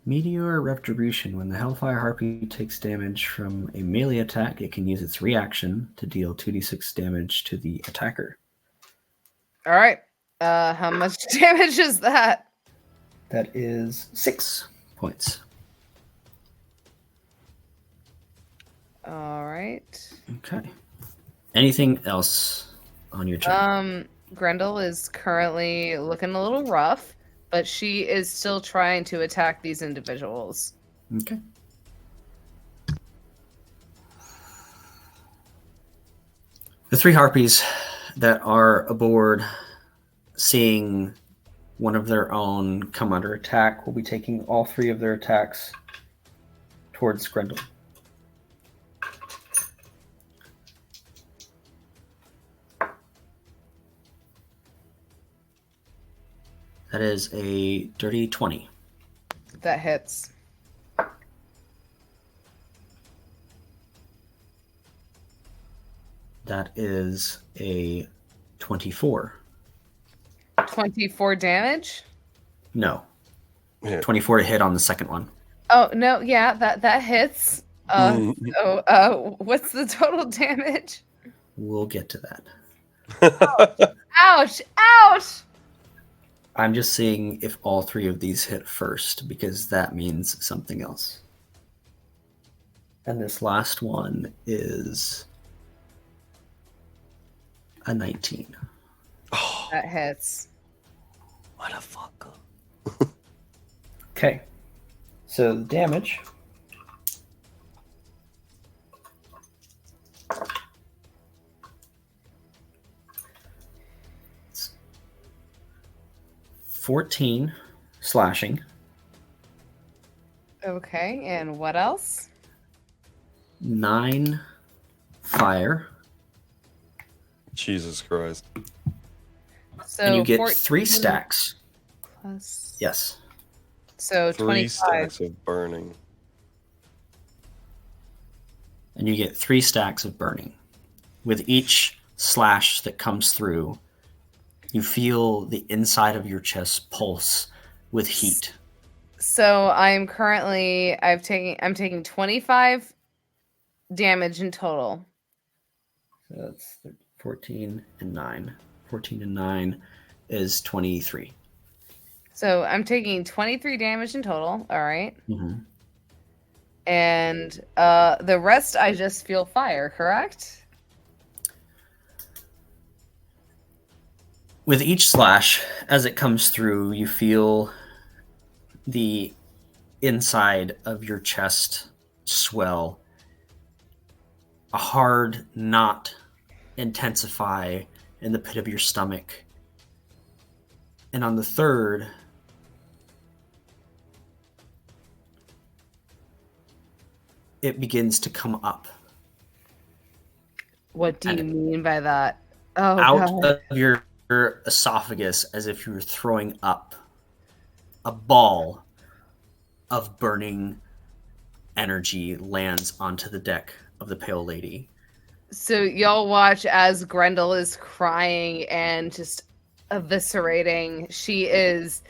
S1: Meteor Retribution. When the Hellfire Harpy takes damage from a melee attack, it can use its reaction to deal 2d6 damage to the attacker.
S4: All right. How much damage is that?
S1: That is 6 points.
S4: All right.
S1: Okay. Anything else on your turn?
S4: Grendel is currently looking a little rough, but she is still trying to attack these individuals.
S1: Okay. The 3 harpies that are aboard, seeing one of their own come under attack, will be taking all 3 of their attacks towards Grendel. That is a dirty 20.
S4: That hits.
S1: That is a 24.
S4: 24 damage.
S1: No,
S2: Hit.
S1: 24 to hit on the second one.
S4: Oh no, yeah, that hits.
S2: Mm.
S4: So what's the total damage?
S1: We'll get to that.
S4: Ouch! Ouch!
S1: I'm just seeing if all three of these hit first, because that means something else. And this last one is a 19.
S2: Oh,
S4: That hits.
S2: what a fucker.
S1: Okay. So the damage. It's 14 slashing,
S4: Okay, and what else?
S1: 9 fire,
S2: Jesus Christ.
S4: So
S1: and you get
S4: 14
S1: 3 stacks.
S4: plus.
S1: Yes.
S4: So
S2: 3
S4: 25.
S2: stacks of burning.
S1: And you get 3 stacks of burning. With each slash that comes through, you feel the inside of your chest pulse with heat.
S4: So I'm taking 25 damage in total.
S1: So that's 14 and 9. 14 and 9 is 23.
S4: So I'm taking 23 damage in total. All right.
S1: Mm-hmm.
S4: And the rest I just feel fire, correct?
S1: With each slash, as it comes through, you feel the inside of your chest swell. A hard knot intensify in the pit of your stomach. And on the third, it begins to come up.
S4: What do you mean by that? Oh,
S1: out
S4: God.
S1: of your esophagus, as if you were throwing up a ball of burning energy lands onto the deck of the Pale Lady.
S4: So y'all watch as Grendel is crying and just eviscerating. She is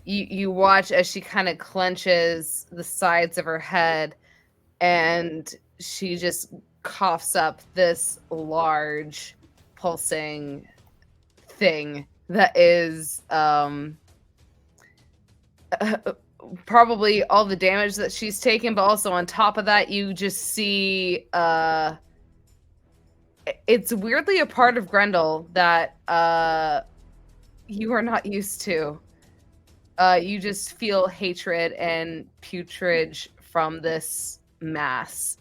S4: you watch as she kind of clenches the sides of her head and she just coughs up this large pulsing thing that is probably all the damage that she's taken, but also on top of that you just see it's weirdly a part of Grendel that you are not used to. You just feel hatred and putrid from this mass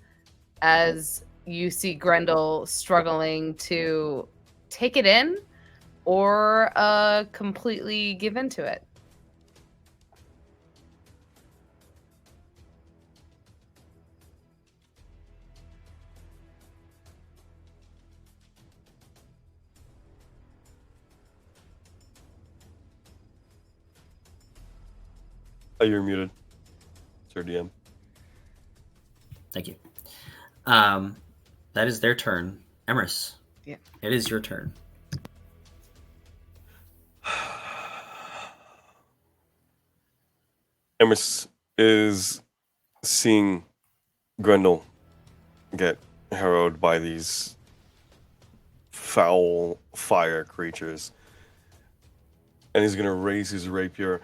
S4: as you see Grendel struggling to take it in or completely give into it.
S2: Oh, you're muted, Sir DM.
S1: Thank you. That is their turn. Emerus.
S4: Yeah.
S1: It is your turn.
S2: Emerus is seeing Grendel get harrowed by these foul fire creatures. And he's going to raise his rapier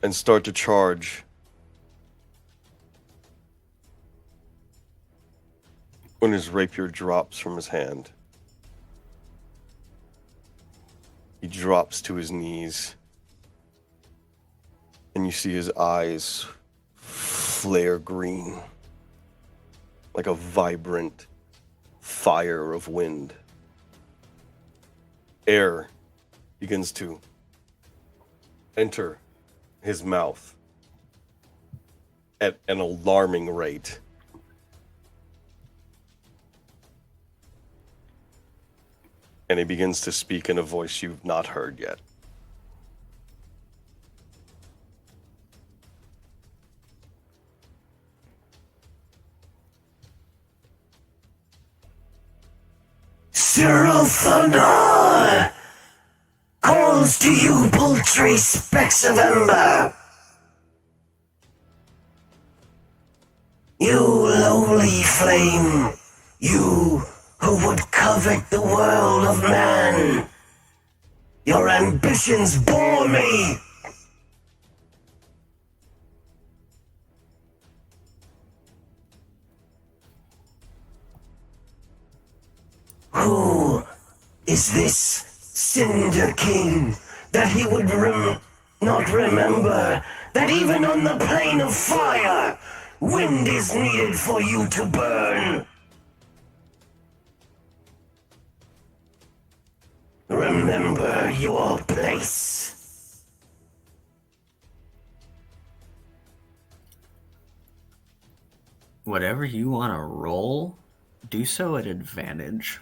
S2: and start to charge. When his rapier drops from his hand, he drops to his knees. And you see his eyes flare green, like a vibrant fire of wind. Air begins to enter his mouth at an alarming rate. And he begins to speak in a voice you've not heard yet.
S6: Cyril Thunder calls to you, paltry specks of ember. You lowly flame, you who would covet the world of man. Your ambitions bore me. Who is this Cinder King that he would not remember that even on the plane of fire, wind is needed for you to burn? Remember your place.
S1: Whatever you want to roll, do so at advantage.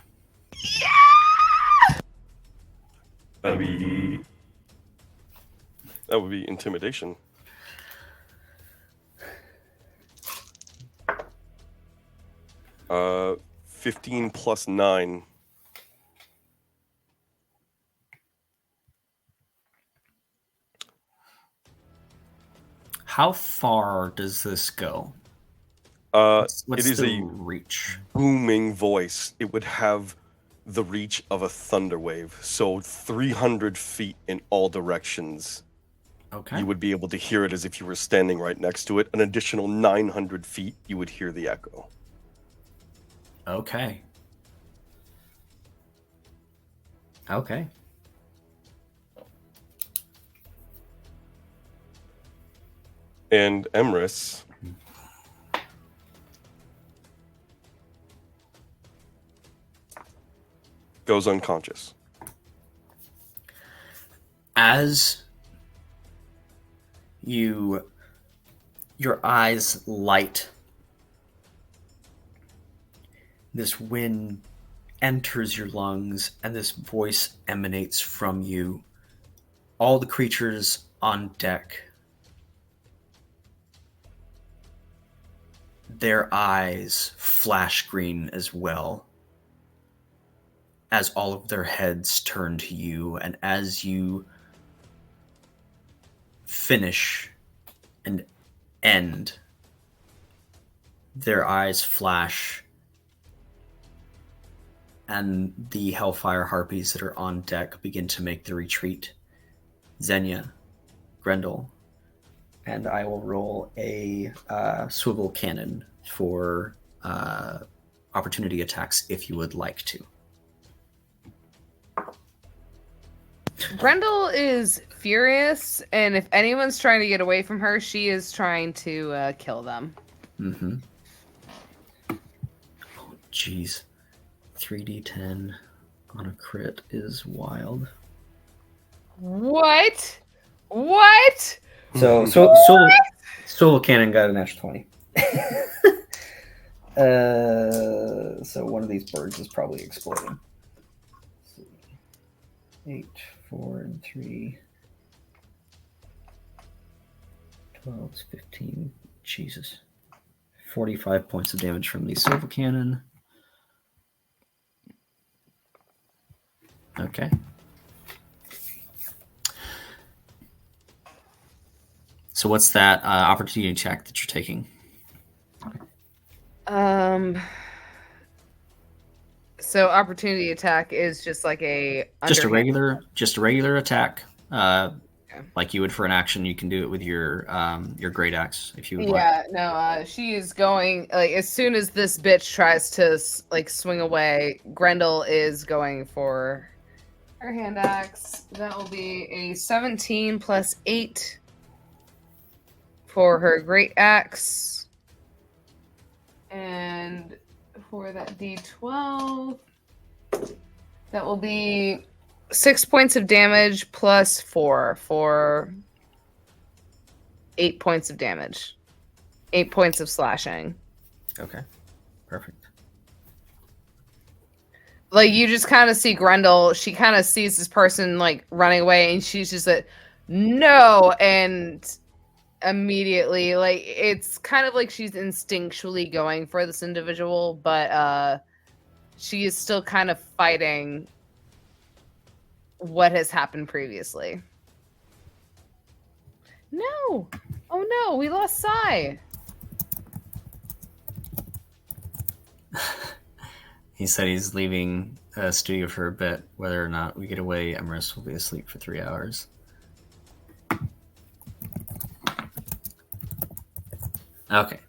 S2: That would be intimidation. Uh, 15 plus 9.
S1: How far does this go?
S2: It
S1: What's
S2: is
S1: the
S2: a
S1: reach?
S2: booming voice. It would have the reach of a thunder wave, so 300 feet in all directions.
S1: Okay.
S2: You would be able to hear it as if you were standing right next to it. An additional 900 feet, you would hear the echo.
S1: Okay. Okay.
S2: And Emrys goes unconscious.
S1: As your eyes light, this wind enters your lungs and this voice emanates from you. All the creatures on deck, their eyes flash green as well, as all of their heads turn to you, and as you finish and end, their eyes flash, and the Hellfire Harpies that are on deck begin to make the retreat. Xenia, Grendel, and I will roll a swivel cannon for opportunity attacks if you would like to.
S4: Grendel is furious, and if anyone's trying to get away from her, she is trying to kill them.
S1: Mm-hmm. Oh, jeez. 3d10 on a crit is wild.
S4: What? What?
S1: So Swivel Cannon got an natural 20. So one of these birds is probably exploding. 8, 4, and 3. 12, 15. Jesus. 45 points of damage from the Swivel Cannon. Okay. So what's that opportunity check that you're taking?
S4: So opportunity attack is just like
S1: just a regular attack. Like you would for an action, you can do it with your great axe if you would like.
S4: Yeah, no, she is going like as soon as this bitch tries to like swing away, Grendel is going for her hand axe. That will be a 17 plus 8 for her great axe. And for that D12, that will be 6 points of damage plus 4 for 8 points of damage. 8 points of slashing.
S1: Okay. Perfect.
S4: Like, you just kind of see Grendel, she kind of sees this person, like, running away, and she's just like, no! And immediately, like, it's kind of like she's instinctually going for this individual, but, she is still kind of fighting what has happened previously. No. Oh no, we lost Sai.
S1: He said he's leaving studio for a bit. Whether or not we get away, Emrys will be asleep for 3 hours. Okay.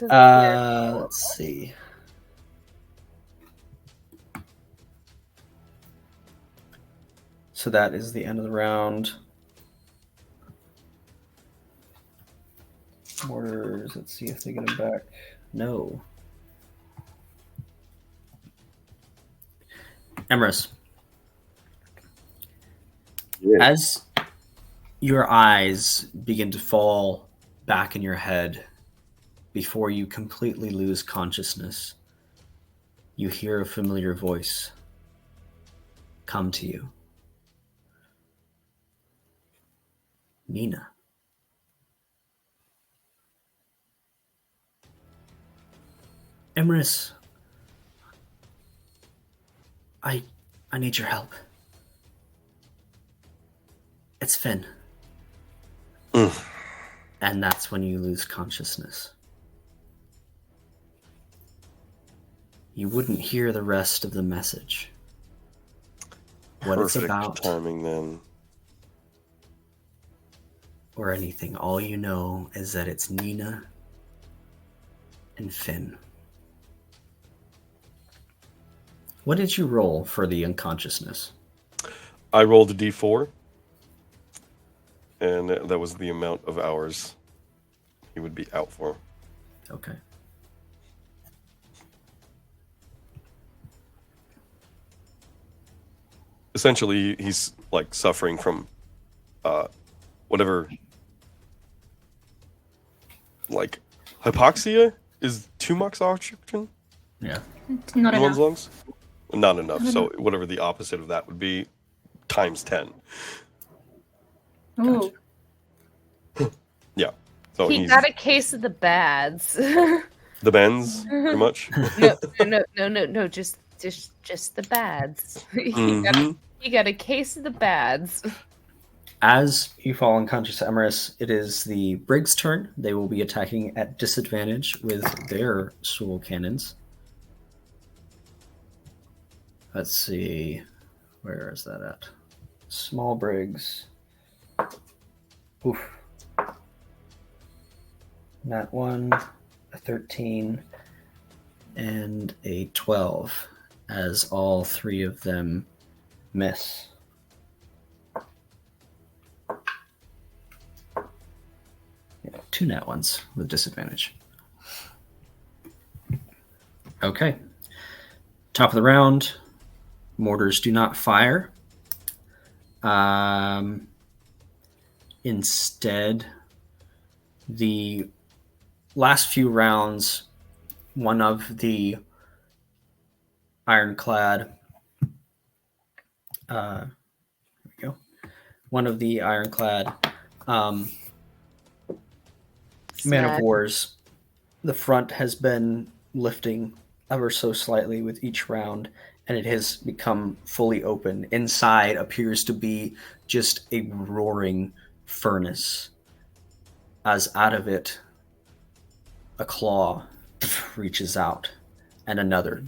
S1: Let's see. So that is the end of the round. Mortars, let's see if they get him back. No. Emrys.
S2: Yeah.
S1: As your eyes begin to fall back in your head before you completely lose consciousness, you hear a familiar voice come to you. Nina. Emrys, I need your help. It's Finn. And that's when you lose consciousness. You wouldn't hear the rest of the message. What it's
S2: Perfect
S1: about,
S2: timing then.
S1: or anything. All you know is that it's Nina and Finn. What did you roll for the unconsciousness?
S2: I rolled a d4, and that was the amount of hours he would be out for.
S1: Okay.
S2: Essentially, he's like suffering from whatever, like hypoxia is 2 max oxygen
S1: Yeah.
S3: Not
S2: in one's
S3: enough.
S2: lungs. Not enough. So whatever the opposite of that would be, times 10.
S3: Ooh.
S2: Yeah. So
S4: He
S2: he's
S4: got a case of the bads.
S2: the bends, pretty much.
S4: No. Just the bads. He got a case of the bads.
S1: As you fall unconscious, Emrys, it is the Brig's turn. They will be attacking at disadvantage with their swivel cannons. Let's see. Where is that at? Small Brigs. Oof. Nat 1, a 13, and a 12, as all 3 of them miss. Yeah, 2 nat 1s with disadvantage. Okay. Top of the round. Mortars do not fire. Instead, the last few rounds, one of the ironclad, here we go. One of the ironclad man of wars, the front has been lifting ever so slightly with each round, and it has become fully open. Inside appears to be just a roaring furnace, as out of it a claw reaches out, and another,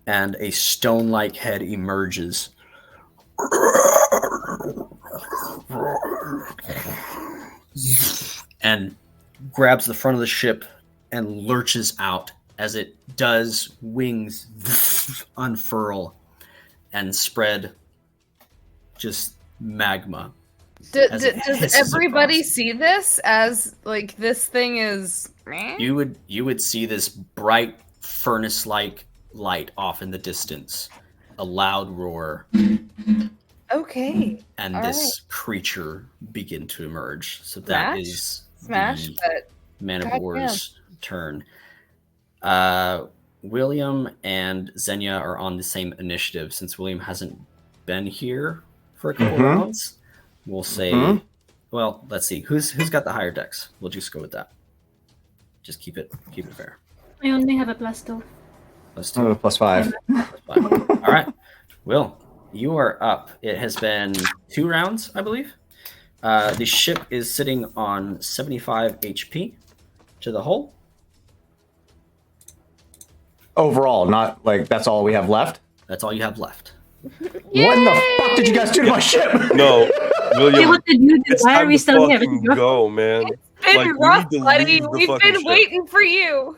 S1: and a stone-like head emerges. And grabs the front of the ship and lurches out. As it does, wings unfurl and spread just magma. as it
S4: Does
S1: hisses
S4: everybody
S1: across.
S4: see this as like this thing is?
S1: You would see this bright furnace-like light off in the distance, a loud roar,
S4: Okay.
S1: and
S4: All
S1: this creature begin to emerge. So that
S4: Smash?
S1: is
S4: Smash,
S1: the
S4: but
S1: Man of
S4: goddamn.
S1: War's turn. William and Xenia are on the same initiative. Since William hasn't been here for a couple rounds, we'll say, well, let's see. Who's got the higher dex? We'll just go with that. Just keep it fair.
S3: I only have a +2.
S1: +2.
S7: Oh, +5.
S1: +5. All right. Will, you are up. It has been 2 rounds, I believe. The ship is sitting on 75 HP to the hull.
S7: Overall, not like that's all we have left.
S1: That's all you have left.
S7: What in the fuck did you guys do to my ship?
S2: No,
S3: Hey,
S2: William,
S3: what did you do?
S2: it's
S3: Why are
S2: time
S3: we
S2: to
S3: still here?
S2: fucking go, man.
S4: It's been
S2: Like, we
S4: rough,
S2: need to
S4: buddy.
S2: leave the
S4: We've
S2: fucking
S4: been
S2: ship.
S4: waiting for you.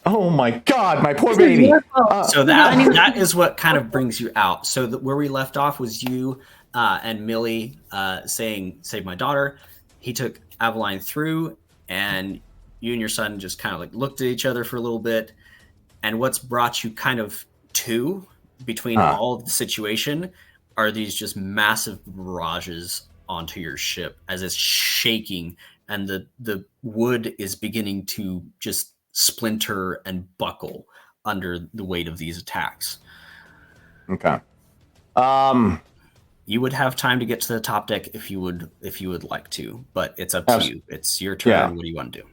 S7: Oh my god, my poor
S3: This is
S7: baby.
S3: your fault.
S1: So
S3: Yeah, I mean-
S1: that is what kind of brings you out. So where we left off was you and Millie saying, "Save my daughter." He took Aveline through, and you and your son just kind of like looked at each other for a little bit. And what's brought you kind of to between all of the situation are these just massive barrages onto your ship as it's shaking, and the wood is beginning to just splinter and buckle under the weight of these attacks.
S7: Okay.
S1: You would have time to get to the top deck if you would like to, but it's up to you. It's your turn.
S7: Yeah.
S1: What do you want to do?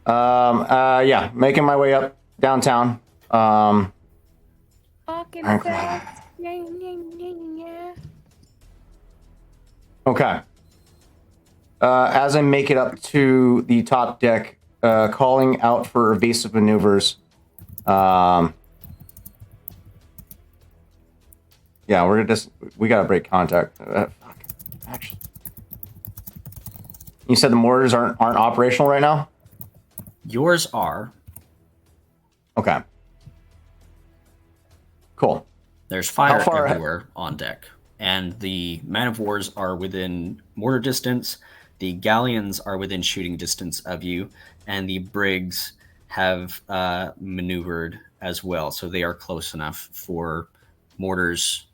S7: Yeah, making my way up downtown.
S4: Fucking
S7: Okay.
S4: fast. Yeah.
S7: Okay. As I make it up to the top deck, calling out for evasive maneuvers. Yeah, we gotta break contact. Fuck. Actually, you said the mortars aren't operational right now?
S1: Yours are.
S7: Okay. Cool.
S1: There's fire
S7: How far
S1: everywhere on deck, and the man of wars are within mortar distance. The galleons are within shooting distance of you, and the brigs have maneuvered as well, so they are close enough for mortars,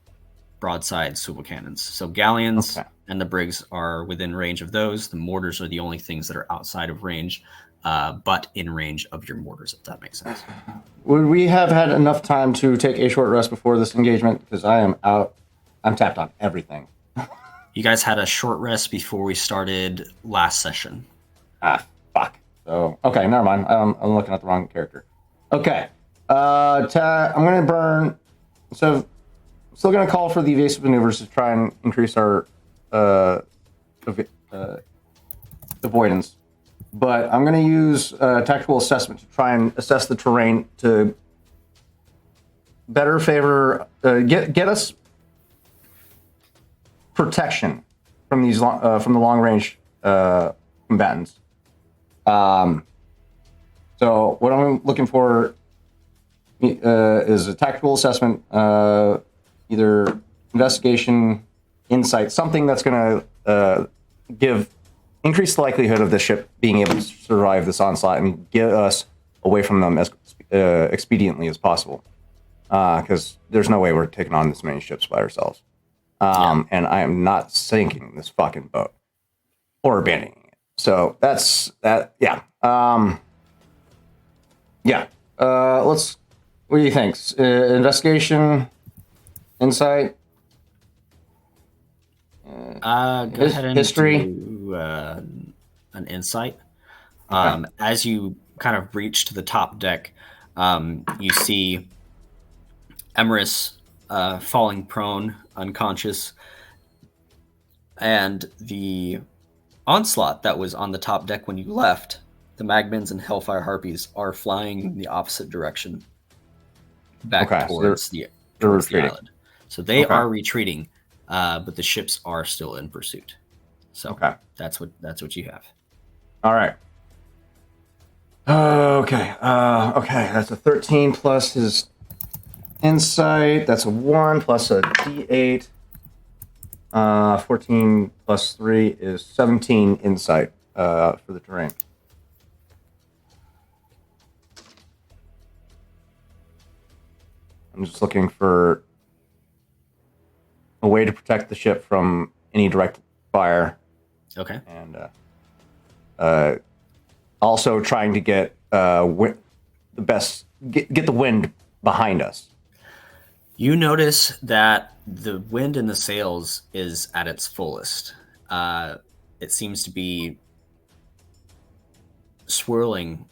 S1: broadsides, swivel cannons. So galleons and the brigs are within range of those. The mortars are the only things that are outside of range, but in range of your mortars, if that makes sense.
S7: Would we have had enough time to take a short rest before this engagement? Because I am out. I'm tapped on everything.
S1: You guys had a short rest before we started last session.
S7: Fuck. So, okay, never mind. I'm looking at the wrong character. Okay. I'm going to burn. So, still going to call for the evasive maneuvers to try and increase our avoidance. But I'm going to use tactical assessment to try and assess the terrain to better favor, get us protection from these from the long range combatants. So what I'm looking for is a tactical assessment, either investigation, insight, something that's going to increase the likelihood of the ship being able to survive this onslaught and get us away from them as expediently as possible. Because there's no way we're taking on this many ships by ourselves. And I am not sinking this fucking boat or abandoning it. So that's that. Yeah. Let's. What do you think? Investigation, insight.
S1: Go ahead and
S7: history.
S1: do an insight. As you kind of reach to the top deck, you see Emerus falling prone, unconscious, and the onslaught that was on the top deck when you left, the Magmans and Hellfire Harpies are flying in the opposite direction, back towards the island. So they are retreating, but the ships are still in pursuit. So that's what you have.
S7: All right. Okay. That's a 13 plus his insight. That's a 1 plus a d8. 14 plus 3 is 17 insight for the terrain. I'm just looking for a way to protect the ship from any direct fire.
S1: Okay.
S7: And also trying to get get the wind behind us.
S1: You notice that the wind in the sails is at its fullest. It seems to be swirling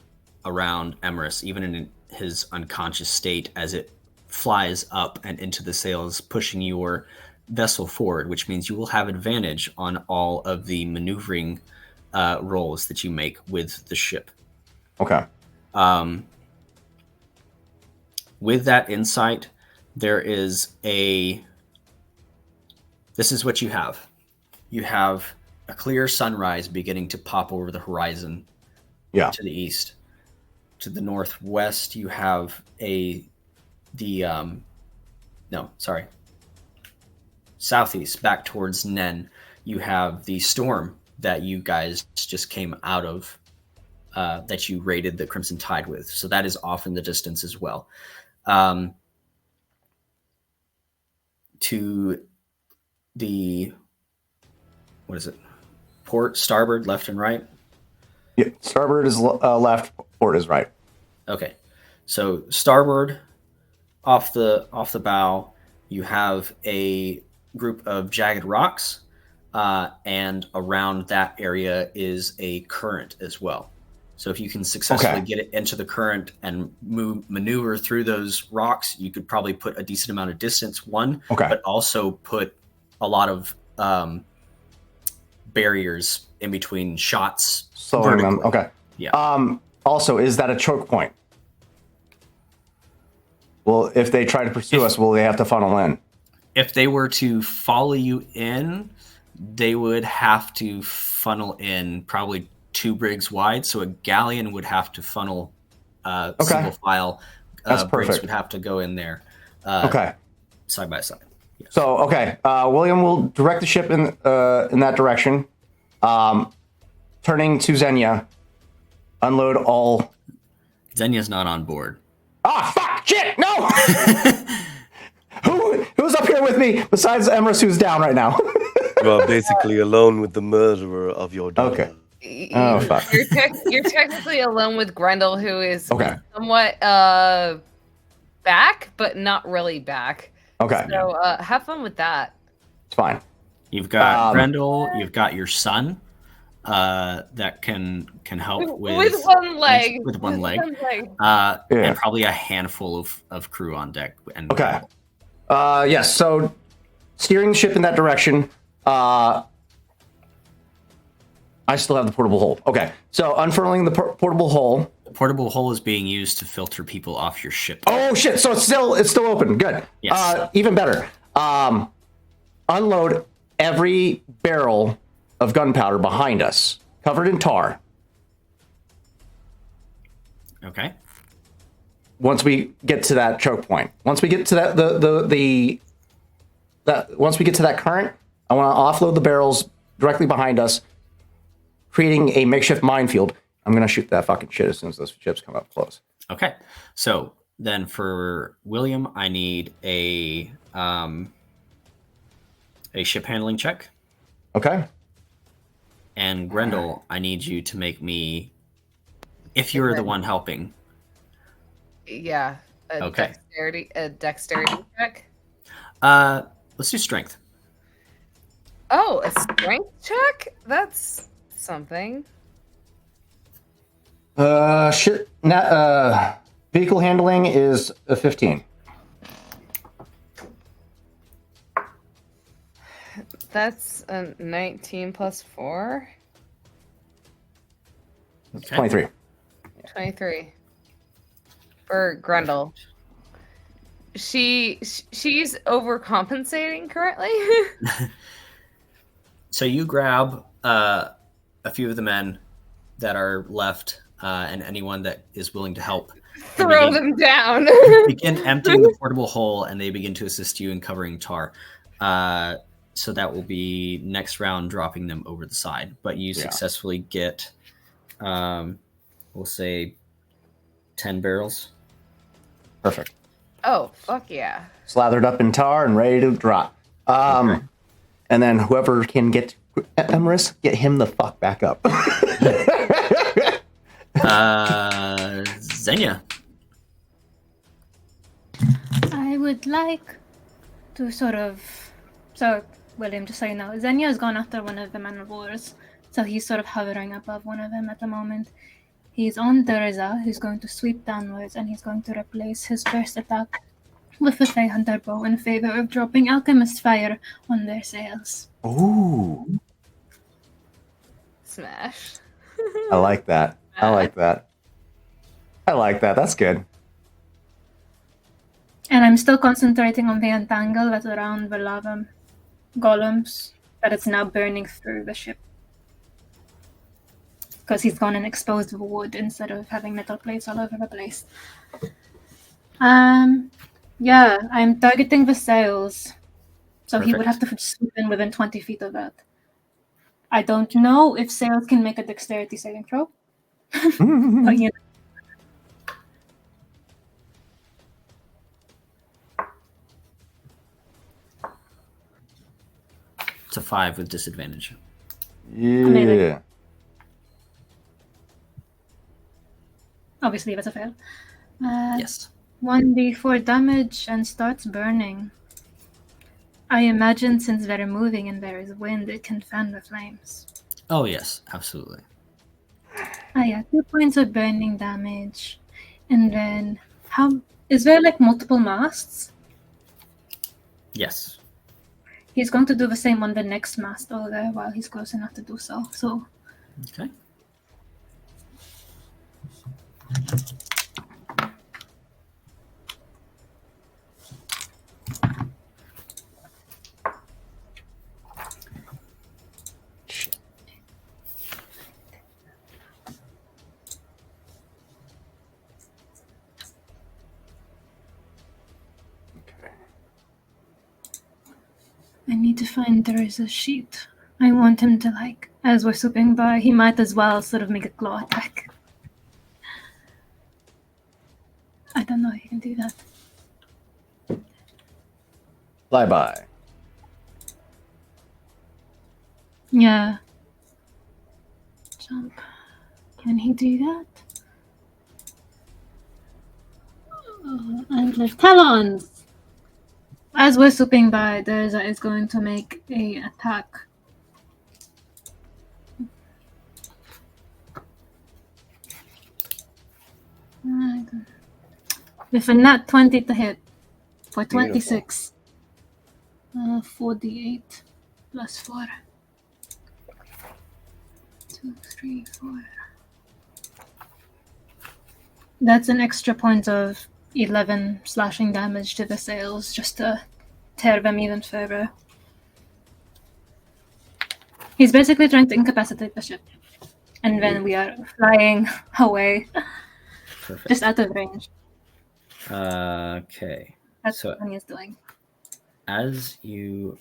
S1: around Emerus, even in his unconscious state, as it flies up and into the sails, pushing your vessel forward, which means you will have advantage on all of the maneuvering rolls that you make with the ship.
S7: Okay.
S1: With that insight, there is this is what you have. You have a clear sunrise beginning to pop over the horizon to the east. To the northwest, you have southeast, back towards Nen, you have the storm that you guys just came out of, that you raided the Crimson Tide with. So that is off in the distance as well. To the, what is it? Port, starboard, left and right?
S7: Yeah, starboard is left, port is right.
S1: Okay. So starboard, off the bow, you have a group of jagged rocks, and around that area is a current as well. So if you can successfully get it into the current and maneuver through those rocks, you could probably put a decent amount of distance, but also put a lot of barriers in between shots.
S7: Slowing them. Okay.
S1: Yeah.
S7: Also, is that a choke point? Well, if they try to pursue us, will they have to funnel in?
S1: If they were to follow you in, they would have to funnel in probably 2 brigs wide. So a galleon would have to funnel single file.
S7: That's
S1: brigs
S7: perfect.
S1: would have to go in there. Side by side. Yes.
S7: So, William will direct the ship in that direction. Turning to Xenia, unload all.
S1: Xenia's not on board.
S7: Ah, fuck! Shit! No! Who's up here with me besides Emrys, who's down right now?
S2: You are basically alone with the murderer of your daughter.
S7: Okay. Oh, fuck.
S4: You're technically alone with Grendel, who is somewhat back, but not really back.
S7: Okay.
S4: So have fun with that.
S7: It's fine.
S1: You've got Grendel, you've got your son that can help with
S4: one leg.
S1: With one leg. And probably a handful of crew on deck. And
S7: yes, so steering the ship in that direction. I still have the portable hull. Okay, so unfurling the portable hull.
S1: The portable hull is being used to filter people off your ship.
S7: Oh shit! So it's still open. Good.
S1: Yes.
S7: Even better. Unload every barrel of gunpowder behind us, covered in tar.
S1: Okay.
S7: Once we get to that choke point, once we get to once we get to that current, I want to offload the barrels directly behind us, creating a makeshift minefield. I'm gonna shoot that fucking shit as soon as those ships come up close.
S1: Okay. So then for William, I need a ship handling check.
S7: Okay.
S1: And Grendel, I need you to make me, if you're the one helping.
S4: Yeah. A dexterity check.
S1: Let's do strength.
S4: Oh, a strength check? That's something.
S7: Vehicle handling is a 15.
S4: That's a 19 plus 4.
S7: That's 23.
S4: 23. For Grendel. She's overcompensating currently.
S1: So you grab a few of the men that are left, and anyone that is willing to help.
S4: Throw them down.
S1: Begin emptying the portable hull, and they begin to assist you in covering tar. So that will be next round, dropping them over the side. But you successfully get, we'll say, 10 barrels.
S7: Perfect.
S4: Oh, fuck yeah.
S7: Slathered up in tar and ready to drop. And then whoever can get Emrys, get him the fuck back up.
S1: Xenia.
S3: I would like to so William, just so you know, Xenia has gone after one of the men of wars, so he's sort of hovering above one of them at the moment. He's on Durza, who's going to sweep downwards, and he's going to replace his first attack with a Fey Hunter bow in favor of dropping Alchemist Fire on their sails.
S7: Ooh,
S4: Smash.
S7: I like that. I like that. I like that. That's good.
S3: And I'm still concentrating on the entangle that's around the lava golems, but it's now burning through the ship. Because he's gone and exposed the wood instead of having metal plates all over the place. Yeah, I'm targeting the sails. So he would have to swoop in within 20 feet of that. I don't know if sails can make a dexterity saving throw. But you know.
S1: It's a 5 with disadvantage.
S7: Yeah.
S3: Obviously, that's a fail.
S1: Yes.
S3: 1d4 damage and starts burning. I imagine since they're moving and there is wind, it can fan the flames.
S1: Oh, yes, absolutely.
S3: Yeah, 2 points of burning damage. And then, how is there like multiple masts?
S1: Yes.
S3: He's going to do the same on the next mast over while he's close enough to do so. So,
S1: Okay.
S3: I need to find there is a sheet. I want him to, like, as we're swooping by, he might as well sort of make a claw attack. I don't know if he can do that.
S7: Flyby.
S3: Yeah. Jump. Can he do that? And lift talons! As we're swooping by, Durza is going to make a attack. With a nat 20 to hit for 26. 4d8 plus 4. 2, 3, 4. That's an extra point of 11 slashing damage to the sails just to tear them even further. He's basically trying to incapacitate the ship. And then we are flying away.
S1: Perfect.
S3: Just out of range.
S1: Okay.
S3: That's
S1: So-
S3: what he's doing.
S1: As you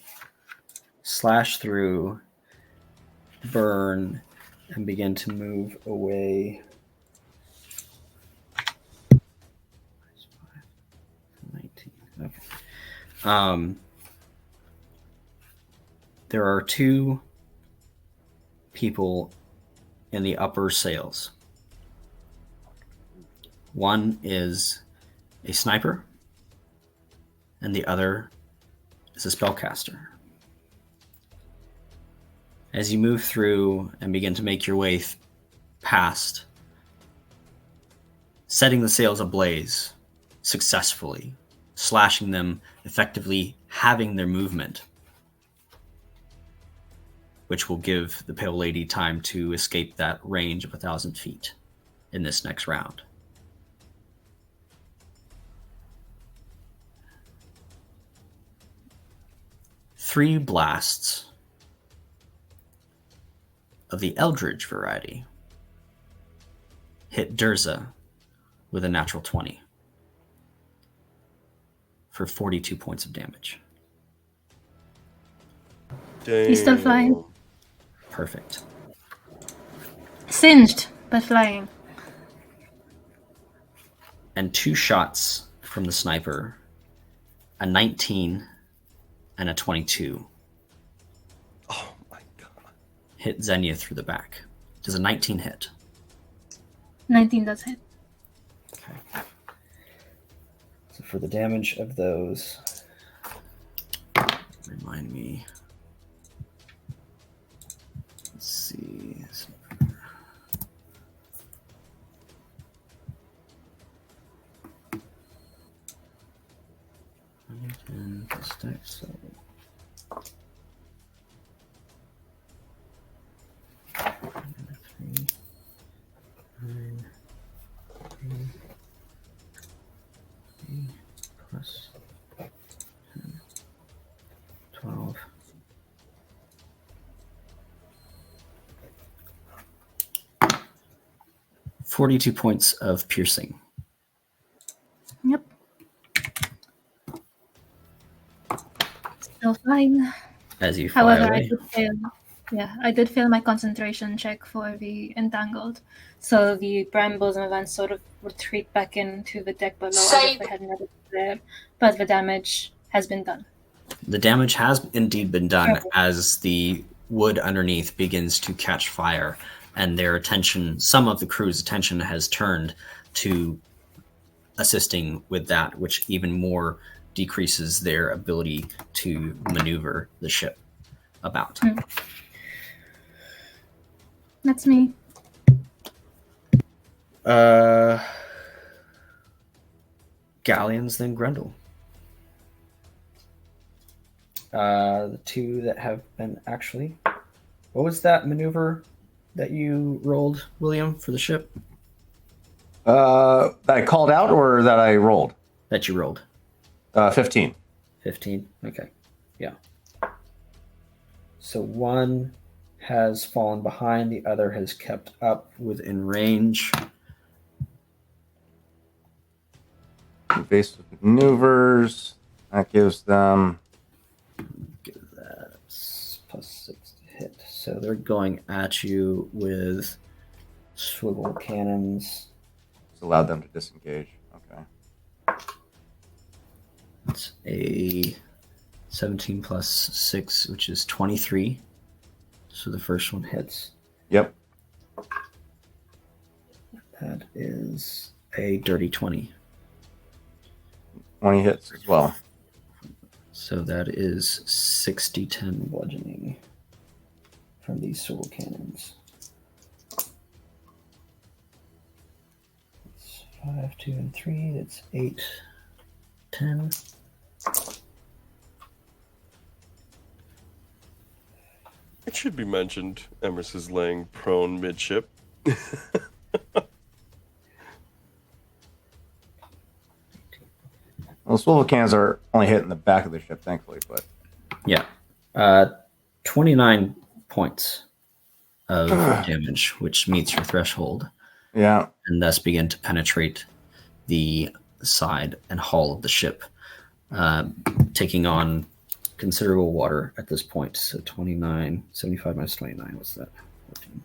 S1: slash through, burn, and begin to move away. 19. Okay. There are 2 people in the upper sails. One is a sniper, and the other is a spellcaster. As you move through and begin to make your way past, setting the sails ablaze successfully, slashing them, effectively having their movement, which will give the Pale Lady time to escape that range of 1,000 feet in this next round. Three blasts of the Eldritch variety hit Durza with a natural 20 for 42 points of damage.
S2: Damn.
S3: He's still flying.
S1: Perfect.
S3: Singed, but flying.
S1: And 2 shots from the sniper, a 19 and a 22,
S2: Oh my god.
S1: hit Xenia through the back. Does a 19 hit?
S3: 19 does hit.
S1: Okay. So for the damage of those, remind me. Let's see. And the stack, so. Three, 9, 3 plus 10, 12. $42 points of piercing.
S3: Yep. Still fine.
S1: As you fly
S3: However,
S1: away.
S3: I did fail my concentration check for the entangled. So the brambles and vents sort of retreat back into the deck below as if they had never been there. But the damage has been done.
S1: The damage has indeed been done
S3: Sure.
S1: as the wood underneath begins to catch fire, and their attention, some of the crew's attention, has turned to assisting with that, which even more decreases their ability to maneuver the ship about.
S3: That's me.
S1: Galleons, then Grendel. The two that have been actually. What was that maneuver that you rolled, William, for the ship?
S7: That I called out or that I rolled?
S1: That you rolled.
S7: 15.
S1: 15? Okay. Yeah. So one has fallen behind, the other has kept up within range.
S7: Evasive maneuvers. That gives them.
S1: Give that +6 to hit. So they're going at you with swivel cannons.
S7: It's allowed them to disengage. Okay.
S1: It's a 17 plus 6, which is 23. So the first one hits.
S7: Yep.
S1: That is a dirty 20.
S7: 20 hits as well.
S1: So that is 60-10 bludgeoning from these swivel cannons. It's 5, 2, and 3. That's 8, 10.
S2: It should be mentioned, Emrys is laying prone midship.
S7: Well, the swivel cannons are only hitting the back of the ship, thankfully, but
S1: Yeah. 29 points of damage, which meets your threshold,
S7: yeah.
S1: and thus begin to penetrate the side and hull of the ship, taking on considerable water at this point. So 29, 75 minus 29, what's that? 14.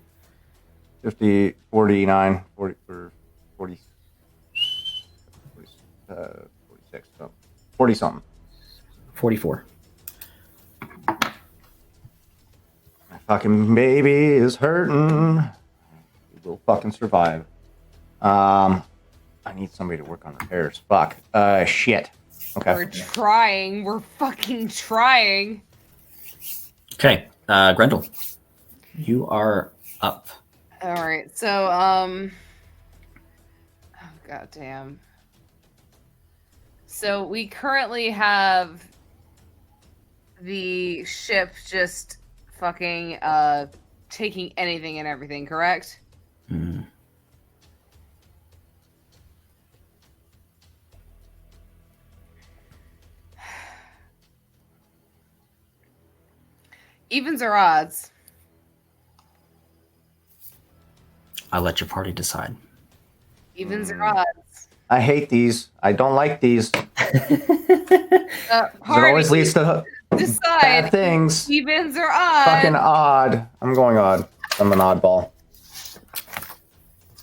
S7: 50, 49, 40, or 40, 46, so 40 something.
S1: 44.
S7: My fucking baby is hurting. We will fucking survive. I need somebody to work on repairs. Fuck. Shit. Okay.
S4: We're trying. We're fucking trying.
S1: Okay, Grendel, you are up.
S4: All right. So, oh goddamn. So we currently have the ship just fucking taking anything and everything, correct?
S1: Mm.
S4: Evens or odds?
S1: I'll let your party decide.
S4: Evens or odds?
S7: I hate these. I don't like these. It
S4: Party,
S7: always leads to
S4: decide
S7: bad things.
S4: evens or odds.
S7: Fucking odd. I'm going odd. I'm an oddball.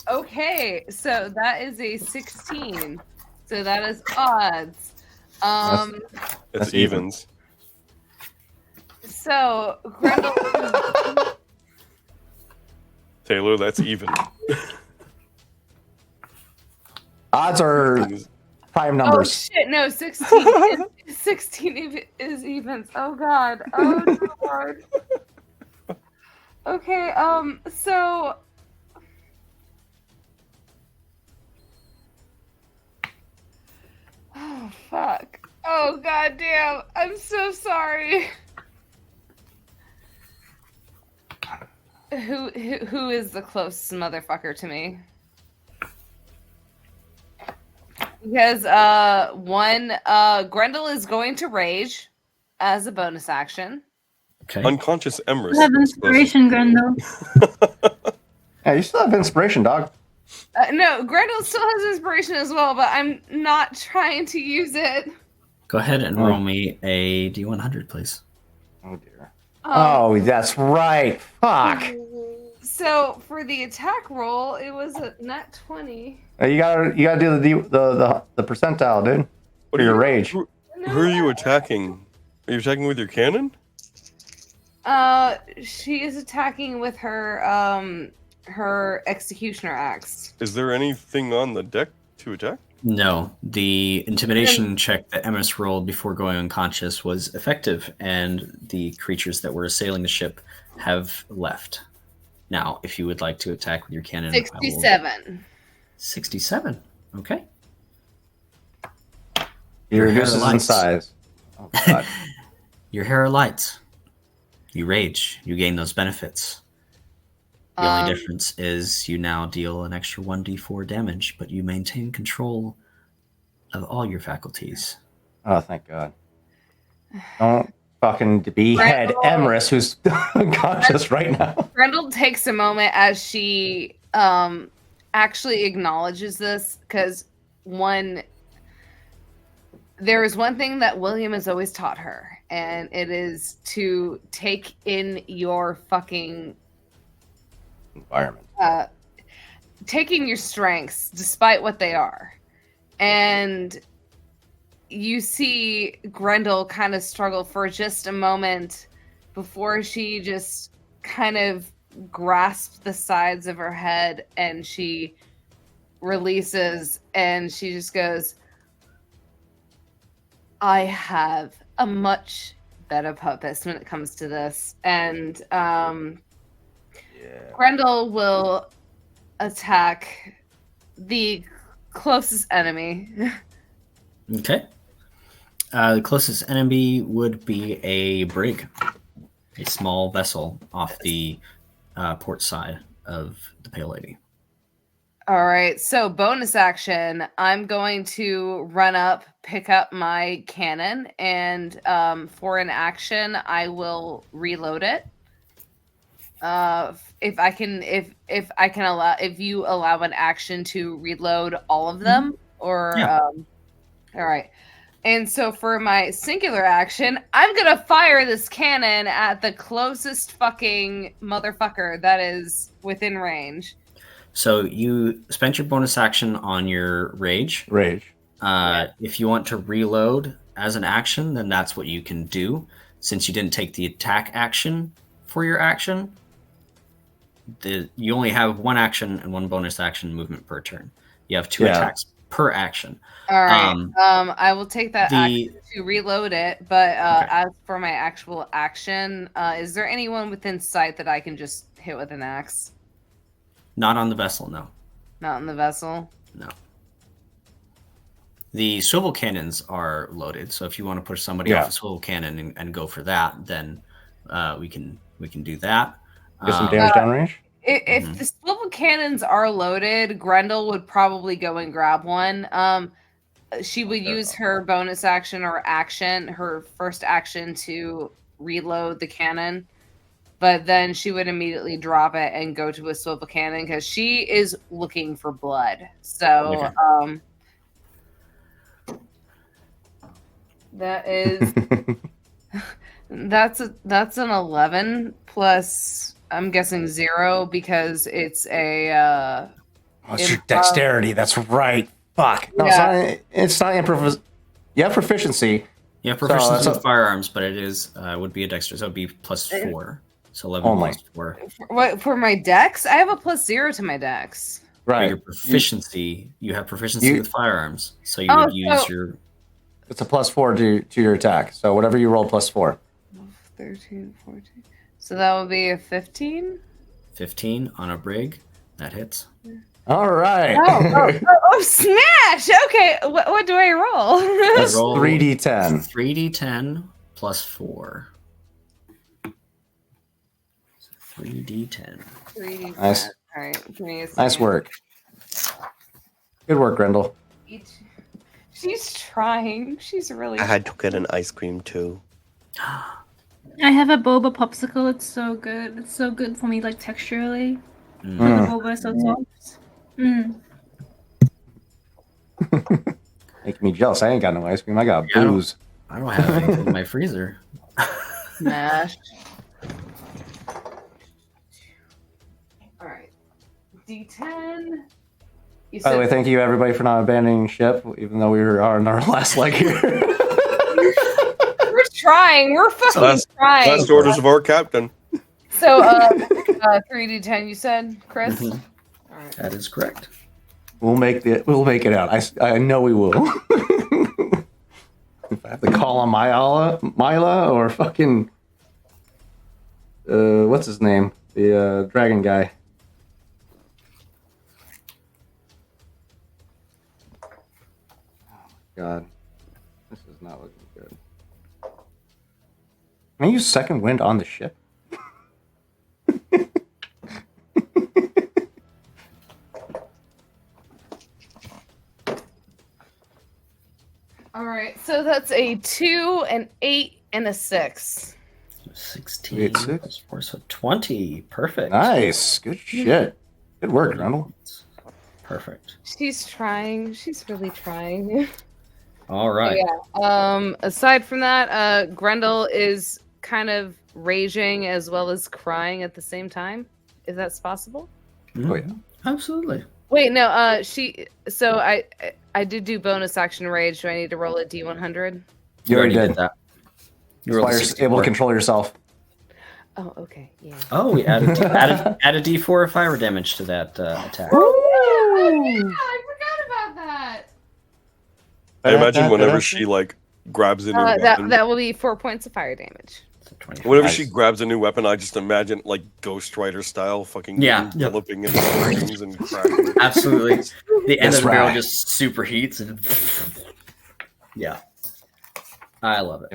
S4: Okay, so that is a 16. So that is odds.
S2: It's
S7: even.
S2: evens.
S4: So Grendel,
S2: Taylor, that's even.
S7: Odds are prime
S4: oh
S7: numbers.
S4: shit, no, 16. 16 is evens. Oh god. Oh no, Lord. Okay, so oh fuck. Oh Oh goddamn! I'm so sorry. Who is the closest motherfucker to me? Because Grendel is going to rage as a bonus action.
S1: Okay.
S2: Unconscious Emrys.
S3: You have inspiration, Grendel.
S7: Yeah, you still have inspiration, dog.
S4: No, Grendel still has inspiration as well, but I'm not trying to use it.
S1: Go ahead and roll me a D100, please.
S7: Oh dear.
S4: Um,
S7: Oh, that's right. Fuck.
S4: So for the attack roll, it was a nat 20.
S7: You gotta do the percentile, dude. For your rage.
S2: Who are you attacking? Are you attacking with your cannon?
S4: She is attacking with her her executioner axe.
S2: Is there anything on the deck to attack?
S1: No, the intimidation check that Emrys rolled before going unconscious was effective, and the creatures that were assailing the ship have left. Now, if you would like to attack with your cannon,
S4: 67.
S1: 67. Okay.
S7: It reduces in size. Oh, God.
S1: Your hair lights. You rage. You gain those benefits. The only difference is you now deal an extra 1d4 damage, but you maintain control of all your faculties.
S7: Oh, thank God. Don't fucking behead Emrys, who's unconscious right now.
S4: Grendel takes a moment as she actually acknowledges this, because there is one thing that William has always taught her, and it is to take in your fucking
S7: environment.
S4: Taking your strengths, despite what they are. And you see Grendel kind of struggle for just a moment before she just kind of grasps the sides of her head, and she releases, and she just goes, I have a much better purpose when it comes to this. And Grendel will attack the closest enemy.
S1: Okay. The closest enemy would be a brig, a small vessel off the port side of the Pale Lady.
S4: All right, so bonus action. I'm going to run up, pick up my cannon, and for an action, I will reload it. If you allow an action to reload all of them, or
S1: Yeah.
S4: all right. And so for my singular action, I'm gonna fire this cannon at the closest fucking motherfucker that is within range.
S1: So you spent your bonus action on your rage. If you want to reload as an action, then that's what you can do. Since you didn't take the attack action for your action, you only have one action and one bonus action movement per turn. You have two attacks per action.
S4: All right. I will take that action to reload it. But as for my actual action, is there anyone within sight that I can just hit with an axe?
S1: Not on the vessel, no.
S4: Not on the vessel?
S1: No. The swivel cannons are loaded, so if you want to push somebody off a swivel cannon and go for that, then we can do that.
S7: Get some damage downrange?
S4: If the swivel cannons are loaded, Grendel would probably go and grab one. She would use her bonus action or action, her first action, to reload the cannon. But then she would immediately drop it and go to a swivel cannon because she is looking for blood. So that is that's an 11 plus, I'm guessing 0, because it's a
S7: it's your dexterity. That's right. Fuck. No, it's not improv. You have proficiency.
S1: You have proficiency with firearms, but it is would be a dexterity, so it would be plus 4. So 11 plus 4.
S4: For my dex? I have a plus 0 to my dex.
S1: Right. But your proficiency, you have proficiency with firearms, so you would use your...
S7: It's a plus 4 to your attack, so whatever you roll, plus 4.
S4: 13, 14. So that would be a 15?
S1: 15 on a brig. That hits.
S7: All right.
S4: Oh, smash! Okay, what do I roll?
S7: That's
S1: Roll
S7: 3d10.
S1: 3d10 plus 4. 3d10.
S4: 3d10.
S7: Nice.
S4: All right, give me a
S7: Nice
S4: second.
S7: work. Good work, Grendel.
S4: She's trying. She's really.
S2: I had to get an ice cream too.
S3: I have a boba popsicle. It's so good. It's so good for me, like texturally. The boba is so soft.
S7: Making me jealous. I ain't got no ice cream. I got
S1: Yeah, I don't-
S7: booze.
S1: I don't have anything in my freezer.
S4: Smash. All right. D10. You
S7: By the way, thank you everybody for not abandoning ship, even though we are on our last leg here.
S4: We're trying. We're fucking trying.
S2: Last orders of our captain.
S4: So, 3d10, you said, Chris?
S1: Mhm.
S4: All right.
S1: That is correct.
S7: We'll make it out. I know we will. If I have to call on Mila or fucking what's his name? The dragon guy. Oh my god. This is not looking good. Can I use second wind on the ship?
S4: All right. So that's a 2, an 8, and a 6.
S1: 16
S7: Wait, 6?
S1: plus 4, so 20. Perfect.
S7: Nice. Good shit. Good work, Randall.
S1: Perfect.
S4: She's trying. She's really trying.
S1: All right.
S4: Yeah. Aside from that, Grendel is kind of raging as well as crying at the same time. If that's possible.
S7: Oh yeah.
S1: Absolutely.
S4: Wait, no. So I did do bonus action rage. Do I need to roll a d100?
S7: You already did.
S1: that. You
S7: That's
S1: rolled
S7: why
S1: a
S7: you're
S1: 64.
S7: able to control yourself.
S4: Oh, okay. Yeah.
S1: Oh, we added add a D4 of fire damage to that attack.
S4: Oh, yeah, I forgot about that.
S2: I imagine whenever she like grabs a new weapon,
S4: That will be 4 points of fire damage.
S1: So 25.
S2: whenever she grabs a new weapon, I just imagine like Ghost Rider style, fucking
S1: Yeah.
S2: enveloping into flames and cracking.
S1: Absolutely. The end
S7: That's
S1: of the barrel
S7: right.
S1: just superheats and yeah. I love it.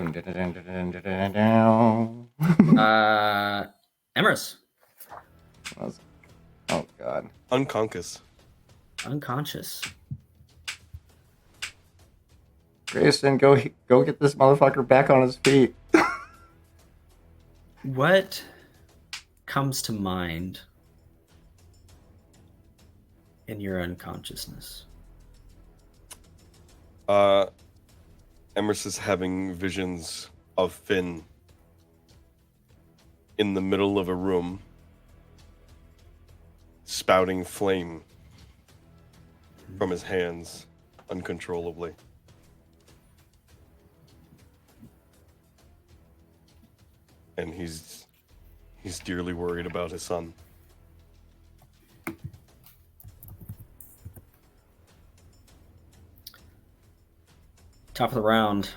S1: Emrys,
S7: Oh god.
S2: Unconscious.
S1: unconscious.
S7: Grayson, go get this motherfucker back on his feet.
S1: What comes to mind in your unconsciousness?
S2: Emerson is having visions of Finn in the middle of a room, spouting flame from his hands uncontrollably. And he's dearly worried about his son.
S1: Top of the round.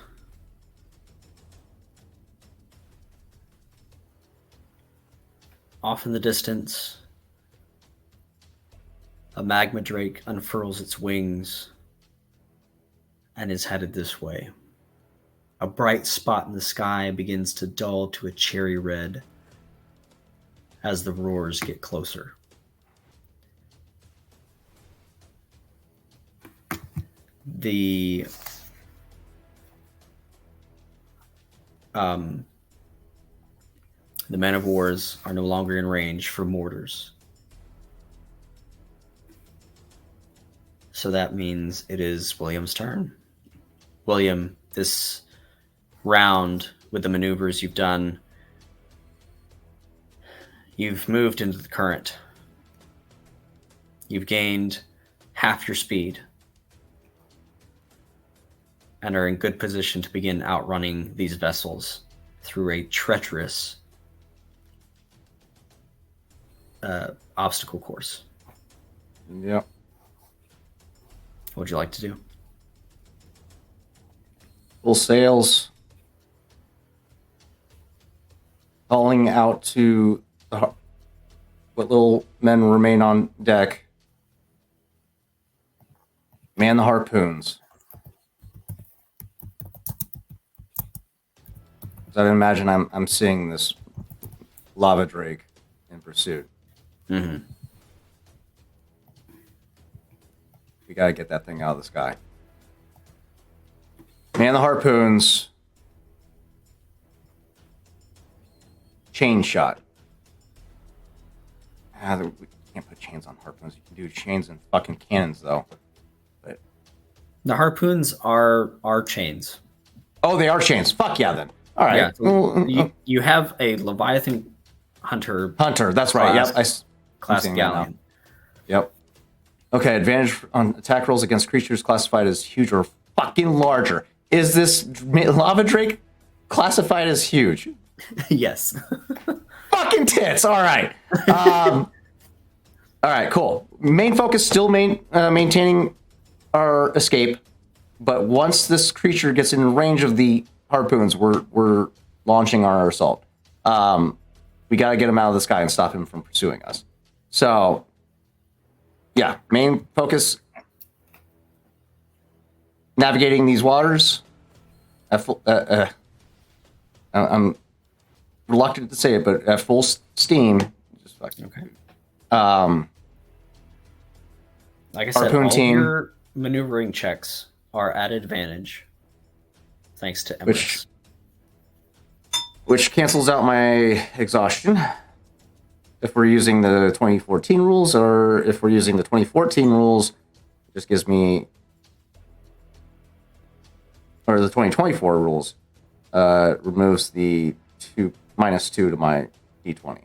S1: Off in the distance, a magma drake unfurls its wings and is headed this way. A bright spot in the sky begins to dull to a cherry red as the roars get closer. The men of wars are no longer in range for mortars. So that means it is William's turn. William, this round with the maneuvers you've done, you've moved into the current. You've gained half your speed and are in good position to begin outrunning these vessels through a treacherous obstacle course.
S7: Yep.
S1: What would you like to do?
S7: Full sails. Calling out to what little men remain on deck. Man the harpoons. So I imagine I'm seeing this lava drake in pursuit.
S1: Mm-hmm.
S7: We gotta get that thing out of the sky. Man the harpoons. Chain shot. We can't put chains on harpoons. You can do chains and fucking cannons, though. But
S1: The harpoons are chains.
S7: oh, they are chains. Fuck yeah, then. All right.
S1: Yeah, so you have a Leviathan Hunter.
S7: That's right. Yep.
S1: Class
S7: seeing that now.
S1: galleon.
S7: Yep. Okay, advantage on attack rolls against creatures classified as huge or fucking larger. Is this lava drake classified as huge?
S1: Yes.
S7: Fucking tits. All right. All right, cool. Main focus still maintaining our escape, but once this creature gets in range of the harpoons, we're launching our assault. We got to get him out of the sky and stop him from pursuing us. So, yeah, main focus navigating these waters. I'm reluctant to say it, but at full steam. Just fucking,
S1: Okay.
S7: Um,
S1: Like I said,
S7: Harpoon
S1: all
S7: team.
S1: your maneuvering checks are at advantage, thanks to Emirates.
S7: which cancels out my exhaustion if we're using the 2014 rules, or if we're using the 2014 rules, it just gives me, or the 2024 rules, removes the -2 to my d20.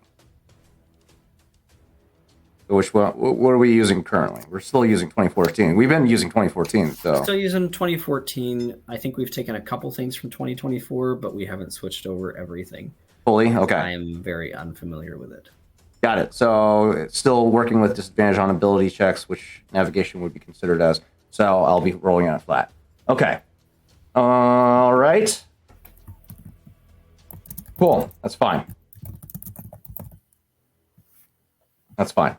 S7: Which one? What are we using currently? We're still using 2014. We've been using 2014, so
S1: Still using 2014. I think we've taken a couple things from 2024, but we haven't switched over everything.
S7: fully okay.
S1: I am very unfamiliar with it.
S7: Got it. So it's still working with disadvantage on ability checks, which navigation would be considered as. So I'll be rolling on it flat. Okay. All right. Cool. That's fine. That's fine.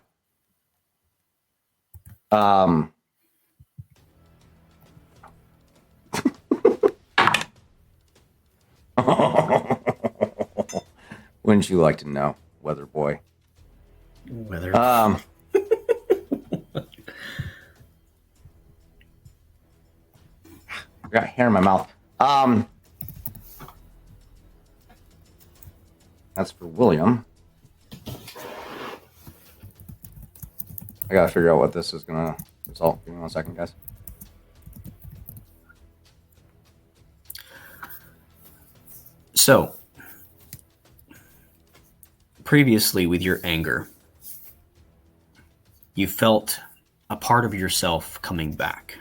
S7: Wouldn't you like to know, Weather Boy?
S1: Whether
S7: I got hair in my mouth. That's for William. I gotta figure out what this is gonna result. Give me 1 second, guys.
S1: So, previously with your anger, you felt a part of yourself coming back,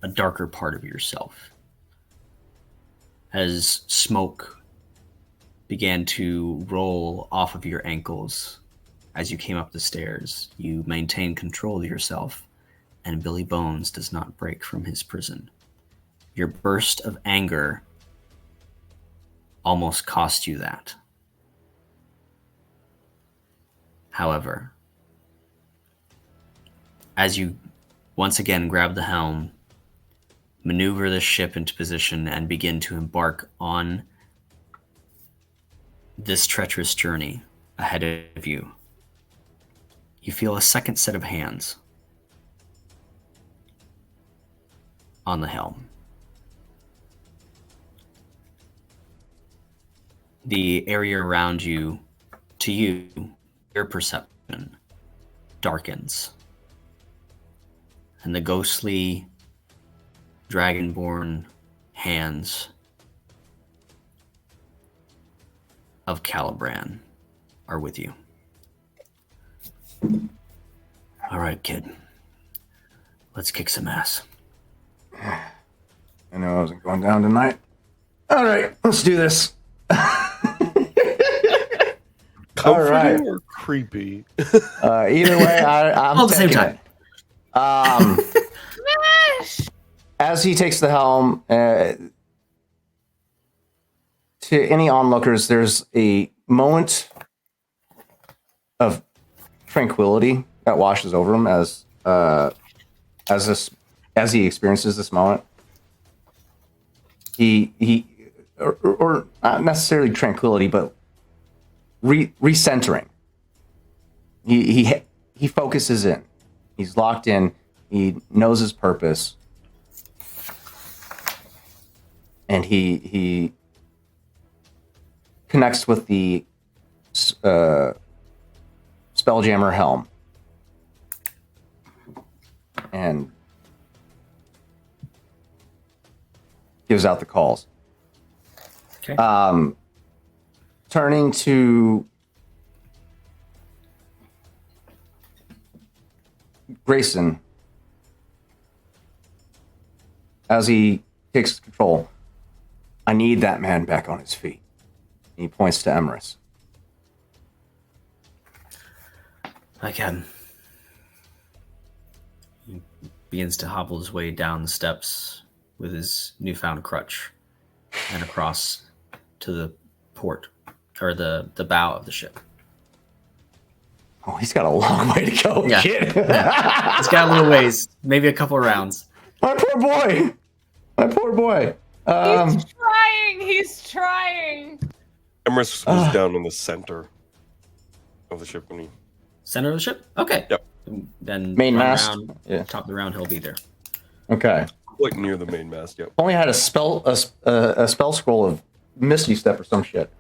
S1: a darker part of yourself. As smoke began to roll off of your ankles as you came up the stairs, you maintained control of yourself, and Billy Bones does not break from his prison. Your burst of anger almost cost you that. However, as you once again grab the helm, maneuver the ship into position, and begin to embark on this treacherous journey ahead of you, you feel a second set of hands on the helm. The area around you, to you, your perception darkens, and the ghostly dragonborn hands of Calibran are with you. All right, kid. Let's kick some ass.
S7: I know I wasn't going down tonight. All right, let's do this. All right.
S2: Or creepy?
S7: Either way, I'm
S1: All at the same
S7: taking
S1: time.
S7: it. As he takes the helm, to any onlookers, there's a moment of tranquility that washes over him as as he experiences this moment, or not necessarily tranquility, but recentering. He focuses in. He's locked in. He knows his purpose, and he connects with the Spelljammer helm, and gives out the calls.
S1: Okay.
S7: Turning to Grayson as he takes control. I need that man back on his feet. He points to Emerus.
S1: I can. He begins to hobble his way down the steps with his newfound crutch and across to the port, or the bow of the ship.
S7: Oh, he's got a long way to go,
S1: Yeah.
S7: kid.
S1: It's got a little ways, maybe a couple of rounds.
S7: My poor boy. My poor boy.
S4: He's trying. He's trying.
S2: Emerus was down in the center of the ship when he.
S1: Center of the ship? Okay.
S2: Yep.
S1: Then
S7: Main
S1: run
S7: mast?
S1: around,
S7: Yeah.
S1: top of the round, he'll be there.
S7: Okay.
S2: Like near the main mast, yep.
S7: Only had a spell scroll of Misty Step or some shit.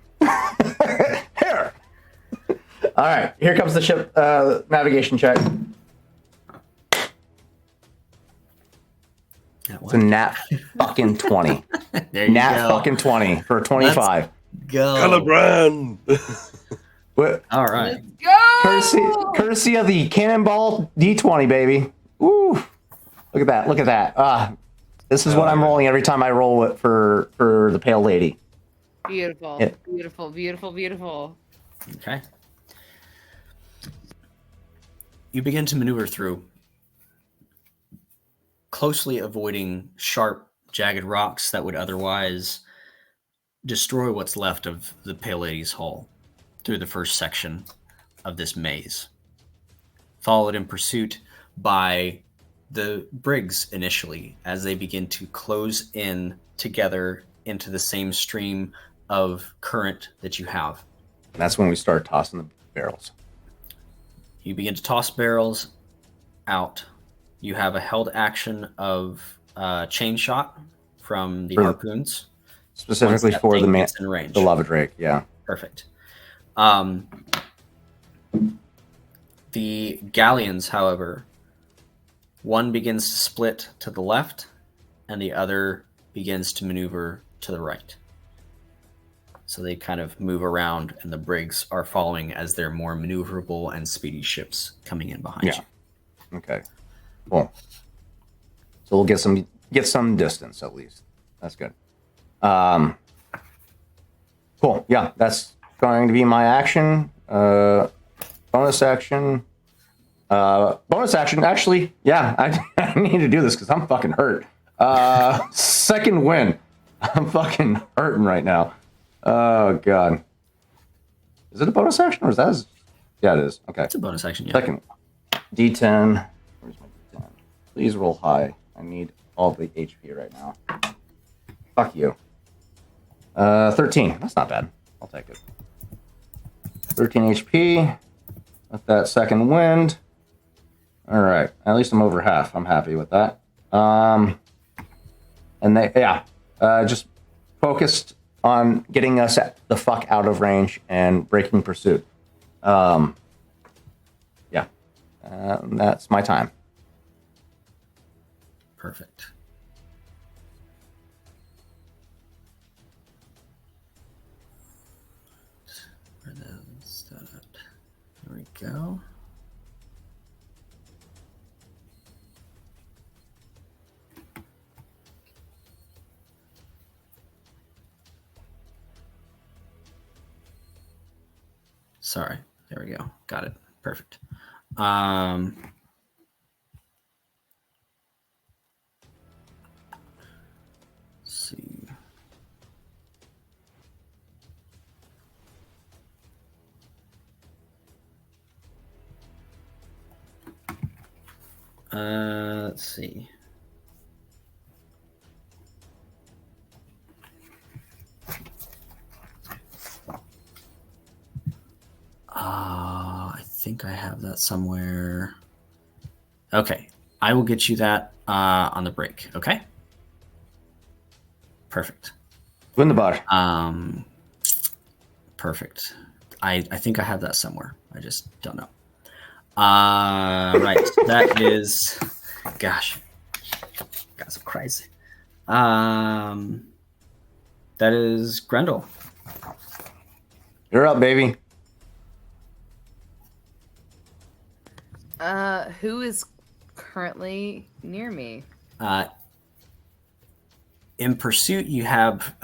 S7: Here. All right, here comes the ship navigation check. It's a nat fucking 20.
S1: There you
S7: Nat
S1: go.
S7: fucking 20 for a 25.
S1: Go.
S2: Calibran!
S7: What?
S1: All right.
S4: Go!
S7: Courtesy of the Cannonball D20, baby. Ooh. Look at that. Look at that. This is what I'm rolling every time I roll it for the Pale Lady.
S4: Beautiful.
S7: Yeah.
S4: Beautiful. Beautiful. Beautiful.
S1: Okay. You begin to maneuver through, closely avoiding sharp, jagged rocks that would otherwise destroy what's left of the Pale Lady's hull through the first section of this maze. Followed in pursuit by the brigs initially, as they begin to close in together into the same stream of current that you have.
S7: And that's when we start tossing the barrels.
S1: You begin to toss barrels out. You have a held action of chain shot from the harpoons.
S7: Specifically
S1: Once that
S7: for
S1: thing
S7: the
S1: gets in range.
S7: the lava drake, yeah.
S1: Perfect. The galleons, however, one begins to split to the left, and the other begins to maneuver to the right. So they kind of move around, and the brigs are following as they're more maneuverable and speedy ships coming in behind you.
S7: Okay. Cool. So we'll get some distance at least. That's good. Cool. Yeah, that's going to be my action. Bonus action. Bonus action. Actually, yeah, I need to do this because I'm fucking hurt. Second win. I'm fucking hurting right now. Oh god. Is it a bonus action or is that? Yeah, it is. Okay.
S1: It's a bonus action, yeah.
S7: Second. D10. Where's my D10? Please roll high. I need all the HP right now. Fuck you. 13. That's not bad. I'll take it. 13 HP. With that second wind. All right. At least I'm over half. I'm happy with that. And they, yeah, just focused on getting us the fuck out of range and breaking pursuit. Yeah. That's my time.
S1: Perfect. Where is that? There we go. Sorry. There we go. Got it. Perfect. Let's see. Let's see. think I have that somewhere. Okay, I will get you that on the break. Okay. Perfect.
S7: Wunderbar.
S1: Perfect. I think I have that somewhere. I just don't know. Right. That is, gosh, got some crazy. That is Grendel.
S7: You're up, baby.
S4: Who is currently near me?
S1: In pursuit, you have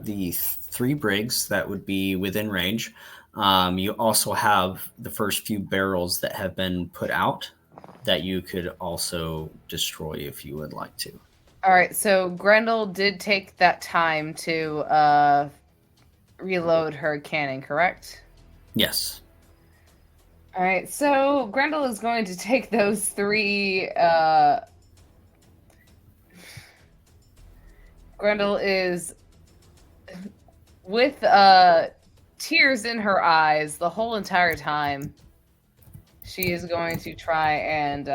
S1: the 3 brigs that would be within range. You also have the first few barrels that have been put out that you could also destroy if you would like to.
S4: All right, so Grendel did take that time to reload her cannon, correct?
S1: Yes.
S4: All right, so Grendel is going to take those 3. Grendel is with tears in her eyes the whole entire time. She is going to try and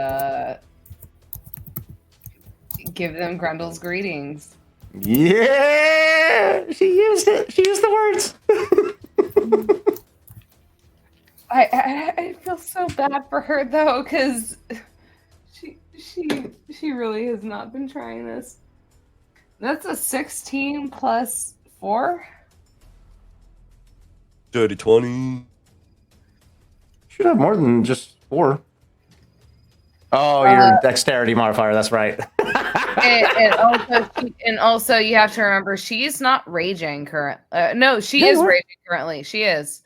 S4: give them Grendel's greetings.
S7: Yeah, she used it. She used the words.
S4: I feel so bad for her though, because she really has not been trying this. That's a 16 plus 4.
S2: Dirty 20.
S7: Should have more than just 4. Oh, your dexterity modifier. That's right.
S4: and also you have to remember she's not raging current. No, she is raging currently. She is.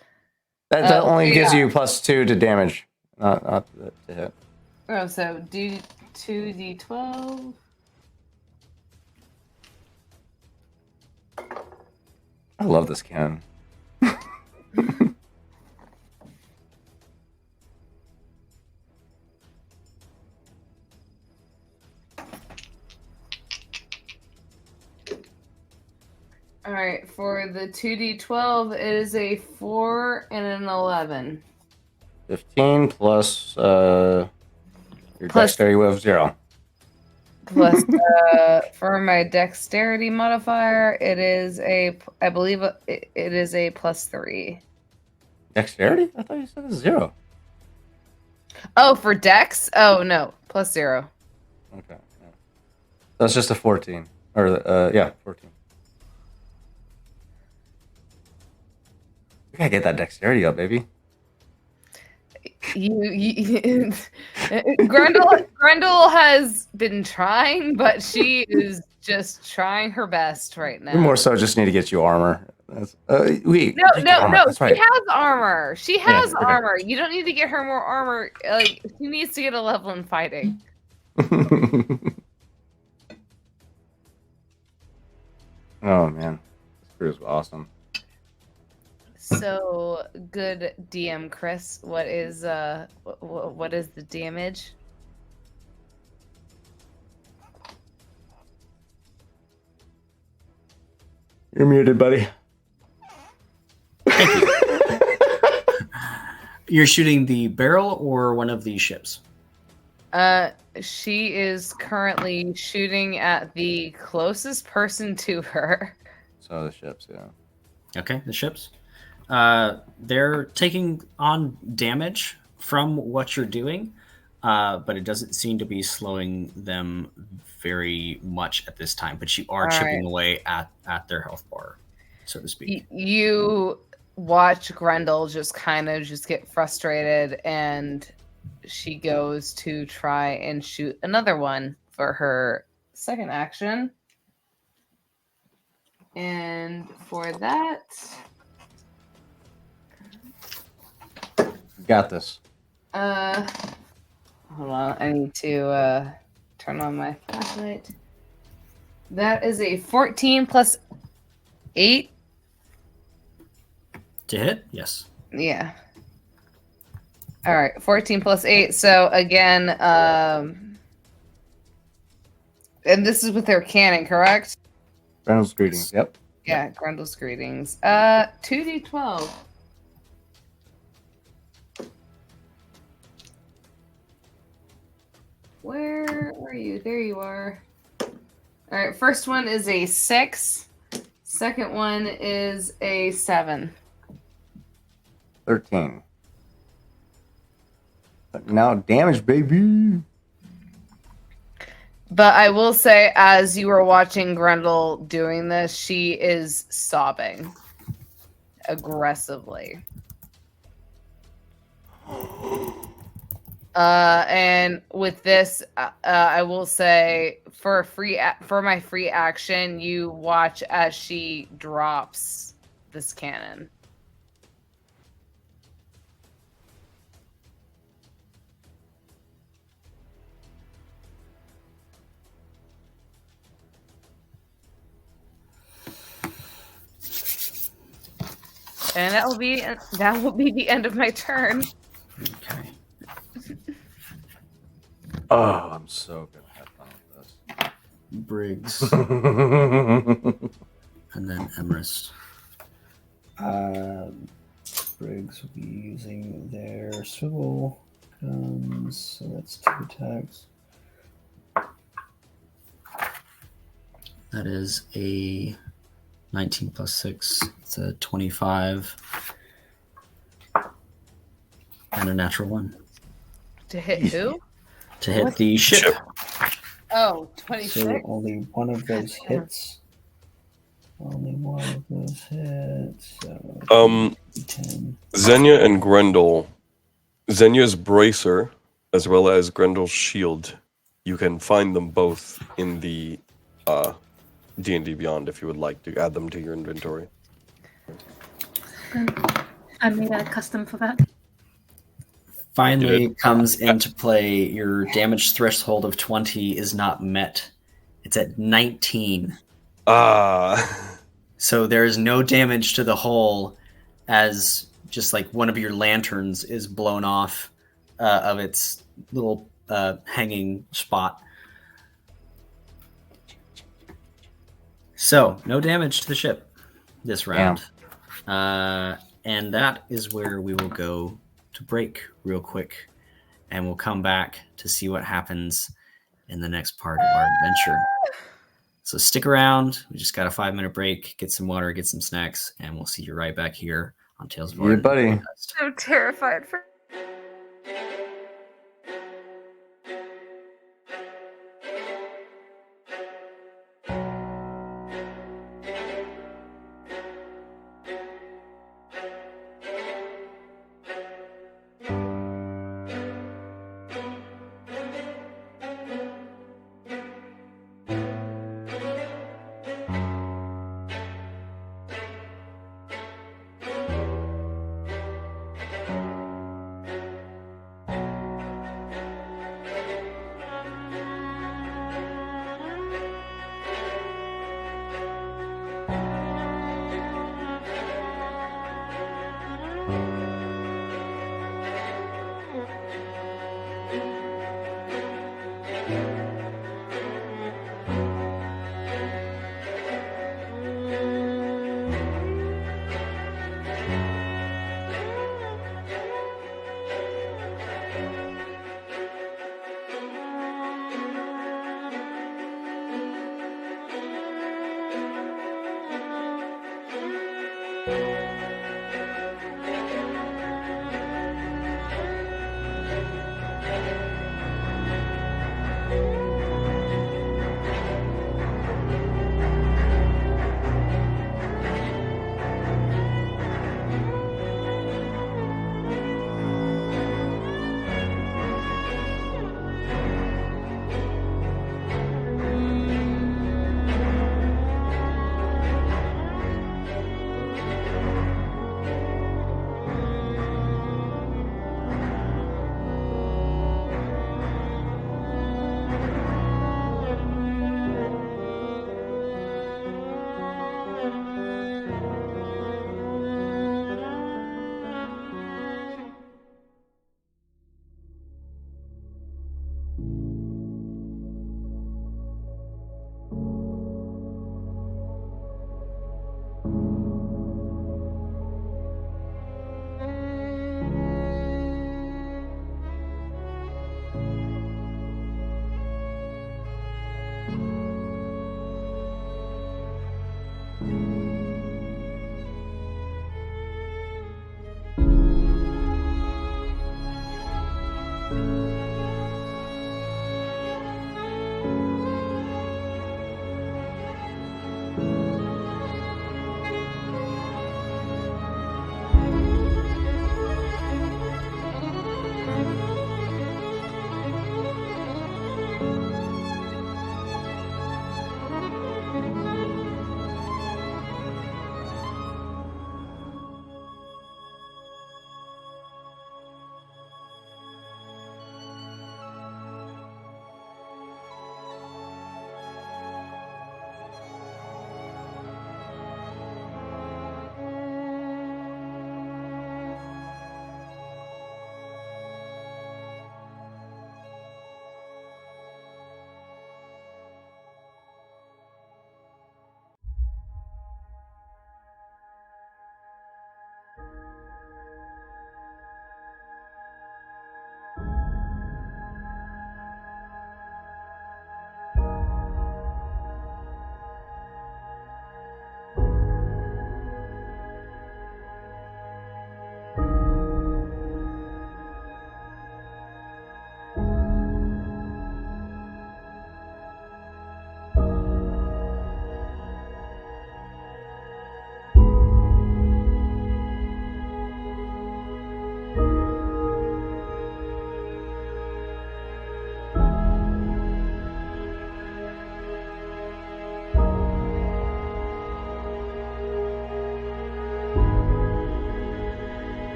S7: That only gives you +2 to damage, not to hit.
S4: Oh, so do 2d12.
S7: I love this cannon.
S4: All right, for the 2d12, it is a 4 and an 11.
S7: 15 plus your dexterity with 0.
S4: Plus, for my dexterity modifier, it is I believe it is a +3.
S7: Dexterity? I thought you said it's 0.
S4: Oh, for dex? Oh, no, +0.
S7: Okay. Yeah. That's just a 14. Or, yeah, 14. We gotta get that dexterity up, baby.
S4: Grendel has been trying, but she is just trying her best right now.
S7: We more so just need to get you armor. That's,
S4: No.
S7: That's right.
S4: She has armor. She has
S7: okay.
S4: armor. You don't need to get her more armor. Like, she needs to get a level in fighting.
S7: Oh man, this crew is awesome.
S4: So good, DM Chris. What is the damage?
S7: You're muted, buddy.
S1: You're shooting the barrel or one of these ships?
S4: She is currently shooting at the closest person to her.
S7: So the ships, yeah.
S1: Okay, the ships. They're taking on damage from what you're doing, but it doesn't seem to be slowing them very much at this time. But you are chipping away at their health bar, so to speak.
S4: You watch Grendel just kind of just get frustrated, and she goes to try and shoot another one for her second action. And for that,
S7: Got this.
S4: hold on, I need to turn on my flashlight. That is a 14 plus 8.
S1: To hit? Yes.
S4: Yeah. All right, 14 plus 8. So again, and this is with their cannon, correct?
S7: Grendel's greetings. Yep.
S4: Yeah, Grendel's greetings. 2d12. Where are you? There you are. All right, first one is a 6. Second one is a 7.
S7: 13. Now damage, baby.
S4: But I will say, as you were watching Grendel doing this, she is sobbing aggressively. And with this, I will say for my free action, you watch as she drops this cannon. And that will be the end of my turn.
S1: Okay.
S7: Oh, I'm so gonna have fun with
S1: Briggs
S7: this.
S1: and then Emrys. Briggs will be using their swivel guns, so that's 2 attacks. That is a 19 plus 6. It's a 25. And a natural 1.
S4: To hit who?
S1: To hit
S4: What?
S1: the ship.
S4: Oh, 26.
S1: So only one of those hits. Only one of those hits. So 10.
S2: Xenia and Grendel. Xenia's bracer, as well as Grendel's shield. You can find them both in the D&D Beyond if you would like to add them to your inventory.
S3: I made a custom for that.
S1: Finally comes into play. Your damage threshold of 20 is not met. It's at 19. So there is no damage to the hull as just like one of your lanterns is blown off of its little hanging spot. So no damage to the ship this round. And that is where we will go to break real quick, and we'll come back to see what happens in the next part of our adventure. So stick around. We just got a 5-minute break, get some water, get some snacks, and we'll see you right back here on Tales of Vardin.
S7: Yeah, buddy.
S4: So terrified for.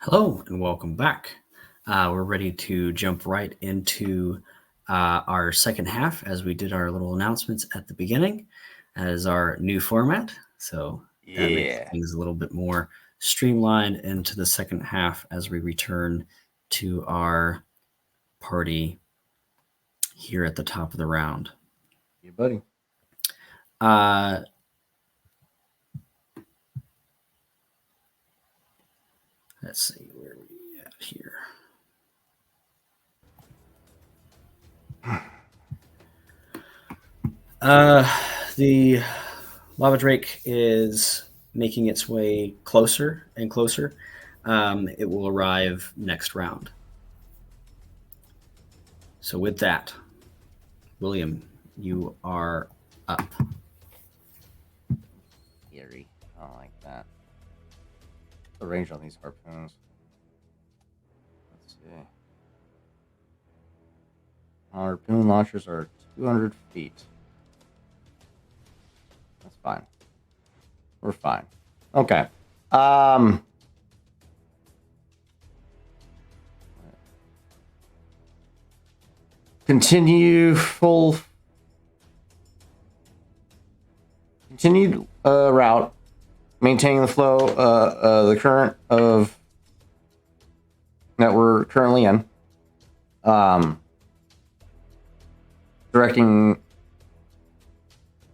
S1: Hello and welcome back. We're ready to jump right into our second half as we did our little announcements at the beginning as our new format. So that makes things a little bit more streamlined into the second half as we return to our party here at the top of the round.
S7: Yeah, buddy.
S1: Let's see where we at here. The lava drake is making its way closer and closer. It will arrive next round. So with that, William, you are up.
S7: Eerie. I don't like that. The range on these harpoons. Let's see. Harpoon launchers are 200 feet. That's fine. We're fine. Okay. Continued route, maintaining the flow, the current of that we're currently in. Directing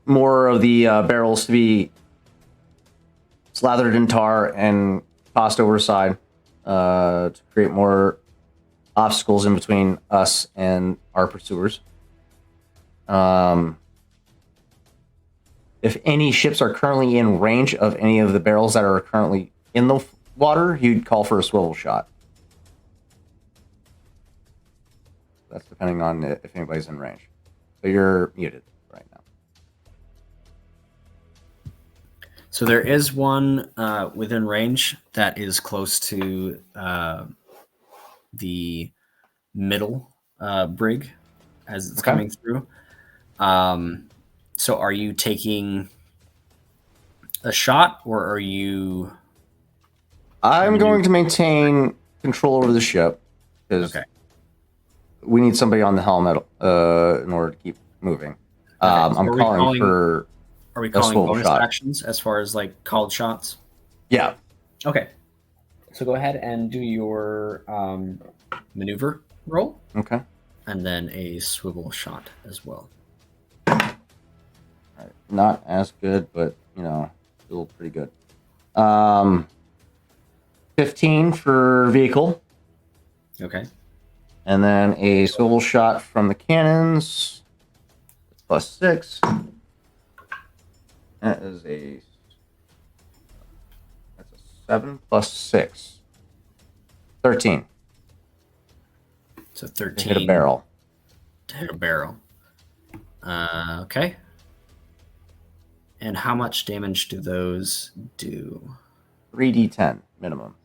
S7: more of the barrels to be slathered in tar and tossed over the side to create more obstacles in between us and our pursuers. If any ships are currently in range of any of the barrels that are currently in the water, you'd call for a swivel shot. That's depending on if anybody's in range. So you're muted right now.
S1: So there is one within range that is close to the middle brig as it's coming through. So are you taking a shot or are you...
S7: I'm going to maintain control over the ship because we need somebody on the helm in order to keep moving. I'm calling for...
S1: Are we calling bonus actions as far as like called shots?
S7: Yeah.
S1: Okay. So go ahead and do your maneuver roll.
S7: Okay.
S1: And then a swivel shot as well.
S7: All right. Not as good, but still pretty good. 15 for vehicle.
S1: Okay.
S7: And then a swivel shot from the cannons. +6. That is that's a 7 + 6. 13.
S1: So 13.
S7: To hit a barrel.
S1: To hit a barrel. Okay. And how much damage do those do?
S7: 3d10 minimum.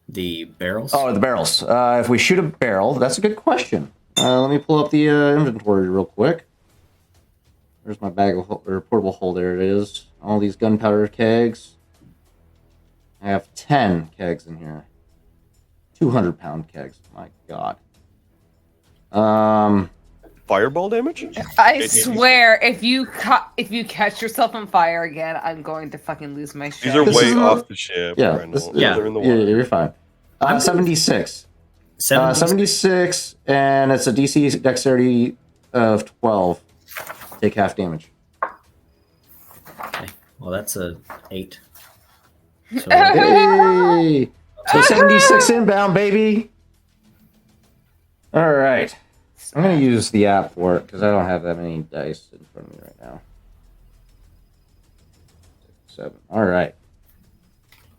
S1: The barrels?
S7: Oh, the barrels. If we shoot a barrel, that's a good question. Let me pull up the inventory real quick. There's my bag of or portable hole. There it is. All these gunpowder kegs. I have 10 kegs in here. 200-pound kegs. My God.
S2: Fireball damage?
S4: I swear, if you catch yourself on fire again, I'm going to fucking lose my shit.
S2: These are way off the ship.
S7: Yeah,
S2: they're in the water.
S7: Yeah, you're fine. 76. 76, and it's a DC dexterity of 12. Take half damage.
S1: Okay. Well, that's a 8. So,
S7: hey! So 76 inbound, baby. All right. I'm going to use the app for it because I don't have that many dice in front of me right now. 7. All right.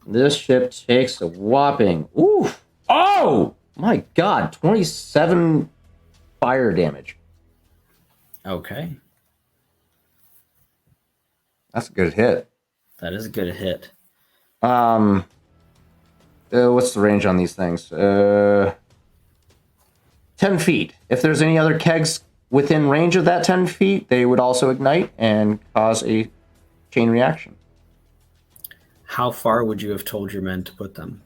S7: This ship takes a whopping... Ooh! Oh! My God. 27 fire damage.
S1: okay.
S7: That's a good hit.
S1: That is a good hit.
S7: What's the range on these things? 10 feet. If there's any other kegs within range of that 10 feet, they would also ignite and cause a chain reaction.
S1: How far would you have told your men to put them?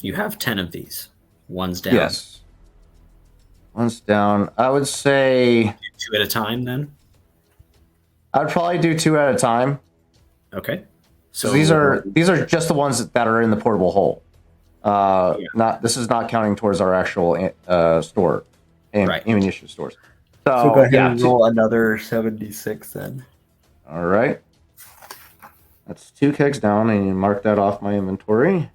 S1: You have 10 of these. One's down.
S7: Yes. One's down. I would say
S1: 2 at a time then?
S7: I'd probably do 2 at a time.
S1: Okay.
S7: So these are just the ones that are in the portable hole. This is not counting towards our actual store,
S1: Right.
S7: ammunition stores.
S8: So go ahead and roll another 76 then.
S7: All right. That's 2 kegs down, and you mark that off my inventory.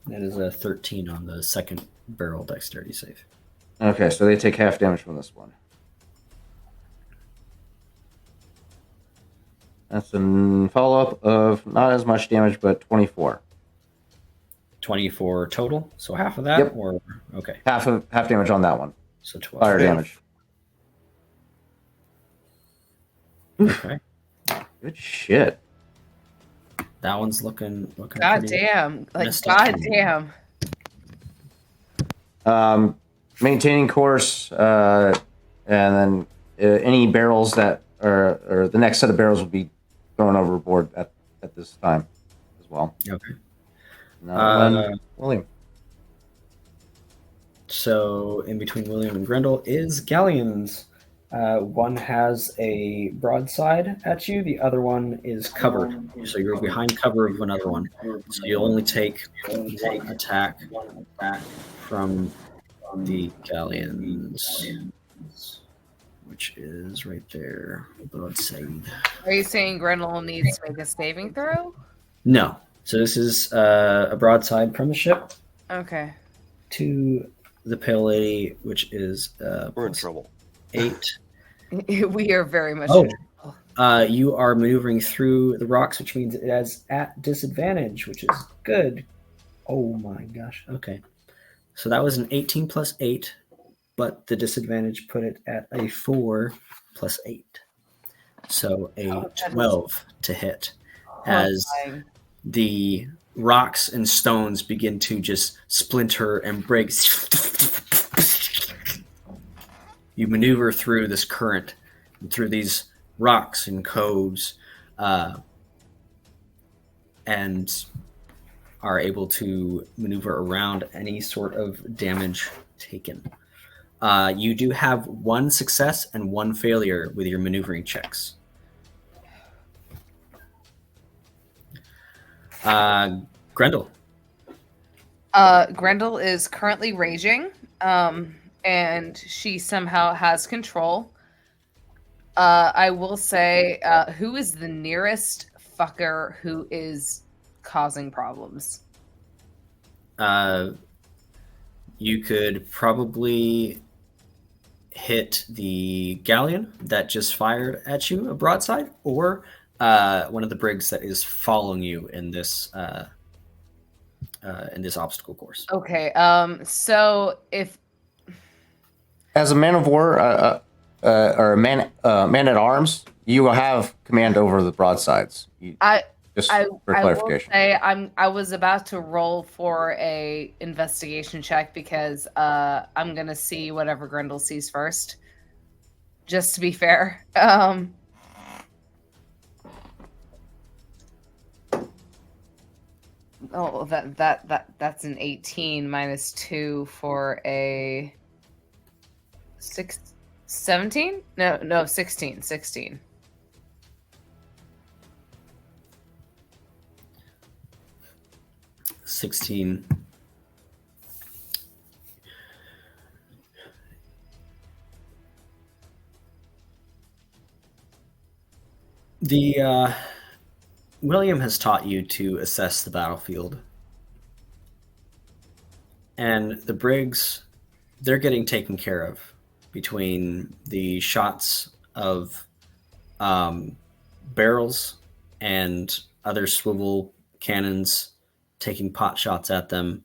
S1: That is a 13 on the second barrel dexterity save.
S7: Okay, so they take half damage from this one. That's a follow-up of not as much damage, but 24.
S1: 24 total, so half of that?
S7: Yep.
S1: Or okay.
S7: Half damage on that one.
S1: So 12.
S7: Fire damage.
S1: Okay.
S7: Good shit.
S1: That one's looking
S4: God
S1: pretty
S4: damn. Like,
S1: messed up.
S4: god damn.
S7: Maintaining course, and then any barrels that or the next set of barrels will be thrown overboard at this time as well.
S1: Okay.
S7: William.
S1: So in between William and Grendel is Galleons. One has a broadside at you. The other one is covered. So you're behind cover of another one. So you'll only take one attack from the Galleons, which is right there. Broadside.
S4: Are you saying Grendel needs to make a saving throw?
S1: No. So this is a broadside from the ship
S4: Okay.
S1: to the Pale Lady, which is
S2: We're in trouble.
S1: 8.
S4: We are very much
S1: Oh.
S4: in trouble.
S1: You are maneuvering through the rocks, which means it is at disadvantage, which is good. Oh my gosh. Okay. So that was an 18 plus 8, but the disadvantage put it at a 4 plus 8. So a 12 to hit as
S4: Horrifying.
S1: the rocks and stones begin to just splinter and break. You maneuver through this current, through these rocks and coves, and are able to maneuver around any sort of damage taken. You do have 1 success and 1 failure with your maneuvering checks. Grendel.
S4: Grendel is currently raging, and she somehow has control. I will say, who is the nearest fucker who is causing problems?
S1: You could probably hit the galleon that just fired at you a broadside, or one of the brigs that is following you in this obstacle course.
S4: Okay. So if
S7: As a man of war or a man at arms, you will have command over the broadsides. Just for clarification.
S4: will say I was about to roll for a investigation check because I'm gonna see whatever Grendel sees first, just to be fair. Oh, that's an 18 minus 2 for a 17? No, 16.
S1: 16. The William has taught you to assess the battlefield, and the brigs, they're getting taken care of between the shots of barrels and other swivel cannons taking pot shots at them.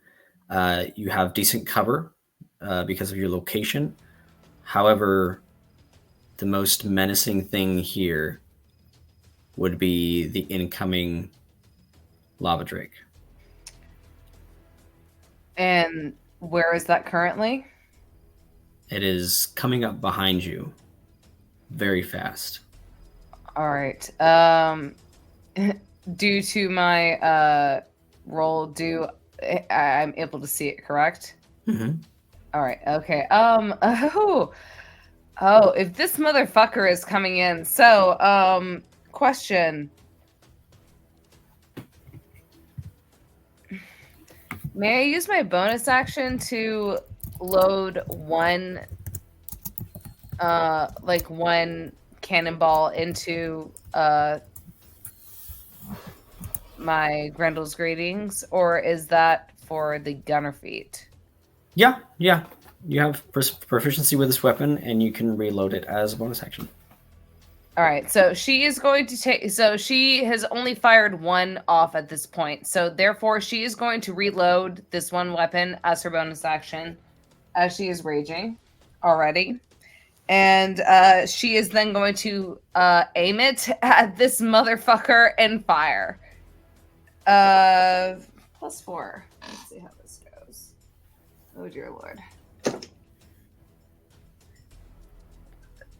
S1: You have decent cover because of your location. However, the most menacing thing here would be the incoming lava drake.
S4: And where is that currently?
S1: It is coming up behind you very fast.
S4: All right. Due to my role, I'm able to see it, correct?
S1: Mm-hmm.
S4: All right. Okay. If this motherfucker is coming in. So, question. May I use my bonus action to load one cannonball into my Grendel's Greetings, or is that for the gunner feat?
S1: Yeah. You have proficiency with this weapon, and you can reload it as a bonus action.
S4: All right, so she is going to take. So she has only fired one off at this point. So therefore, she is going to reload this one weapon as her bonus action, as she is raging already, and she is then going to aim it at this motherfucker and fire. +4. Let's see how this goes. Oh dear lord.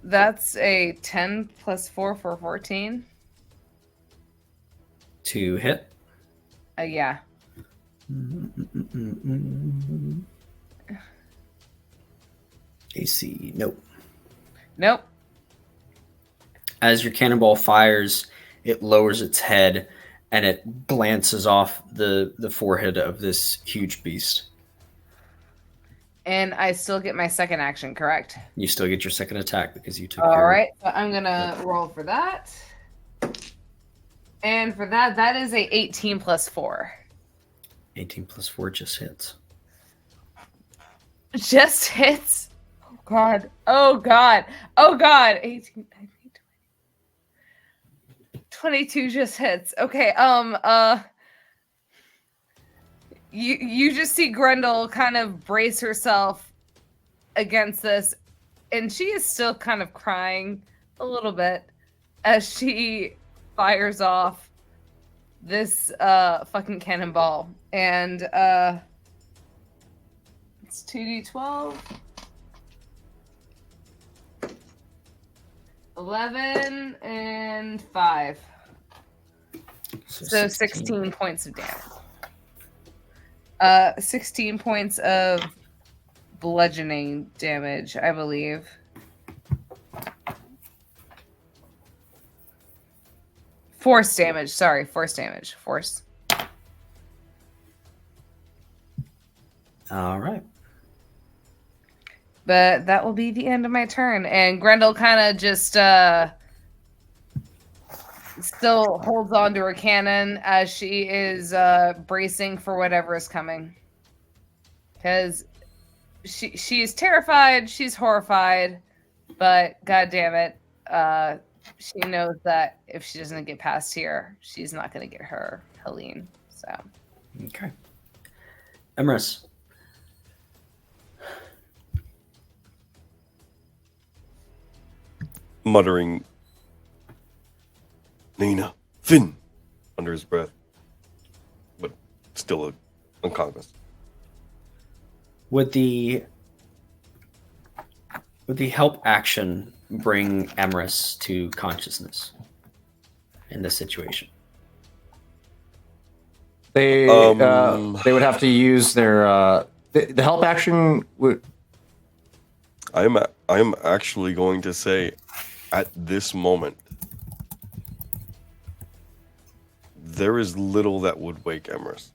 S4: That's a 10 + 4 for 14.
S1: To hit.
S4: Yeah.
S1: AC, nope.
S4: Nope.
S1: As your cannonball fires, it lowers its head and it glances off the forehead of this huge beast.
S4: And I still get my second action, correct?
S1: You still get your second attack because you took
S4: All
S1: your...
S4: right, so I'm going to roll for that. And for that, that is a 18 + 4.
S1: 18 + 4 just hits.
S4: Just hits? Oh, God. Oh, God. Oh, God. 18, 19, 20. 22 just hits. Okay, You just see Grendel kind of brace herself against this, and she is still kind of crying a little bit as she fires off this fucking cannonball. And it's 2d12. 11 and 5. So 16 points of damage. 16 points of bludgeoning damage, I believe. Force damage. Sorry, force damage. Force.
S1: All right.
S4: But that will be the end of my turn. And Grendel kind of just still holds on to her cannon as she is bracing for whatever is coming. Because she is terrified, she's horrified, but god damn it, she knows that if she doesn't get past here, she's not going to get her Helene. So
S1: okay. Emrys.
S2: Muttering, Nina, Finn, under his breath, but still unconscious.
S1: Would the help action bring Emrys to consciousness in this situation?
S7: They would have to use their the help action would.
S2: I am actually going to say, at this moment, there is little that would wake Emrys.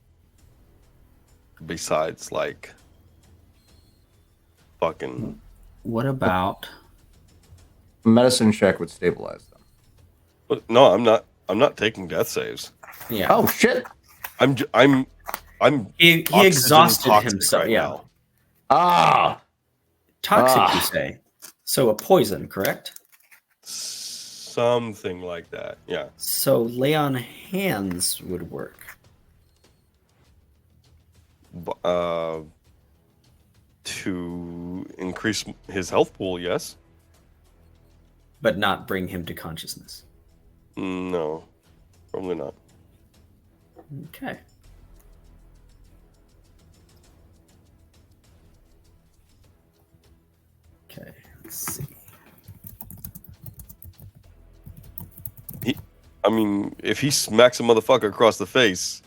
S2: Besides, like, fucking.
S1: What about
S7: medicine check would stabilize them?
S2: But no, I'm not. I'm not taking death saves.
S1: Yeah.
S7: Oh shit!
S2: I'm.
S1: He exhausted himself.
S2: Right
S1: yeah.
S2: now.
S7: Ah.
S1: Toxic, you say? So a poison, correct?
S2: Something like that. Yeah.
S1: So lay on hands would work.
S2: To increase his health pool, yes.
S1: But not bring him to consciousness.
S2: No, probably not.
S1: Okay. Okay, let's see.
S2: I mean, if he smacks a motherfucker across the face,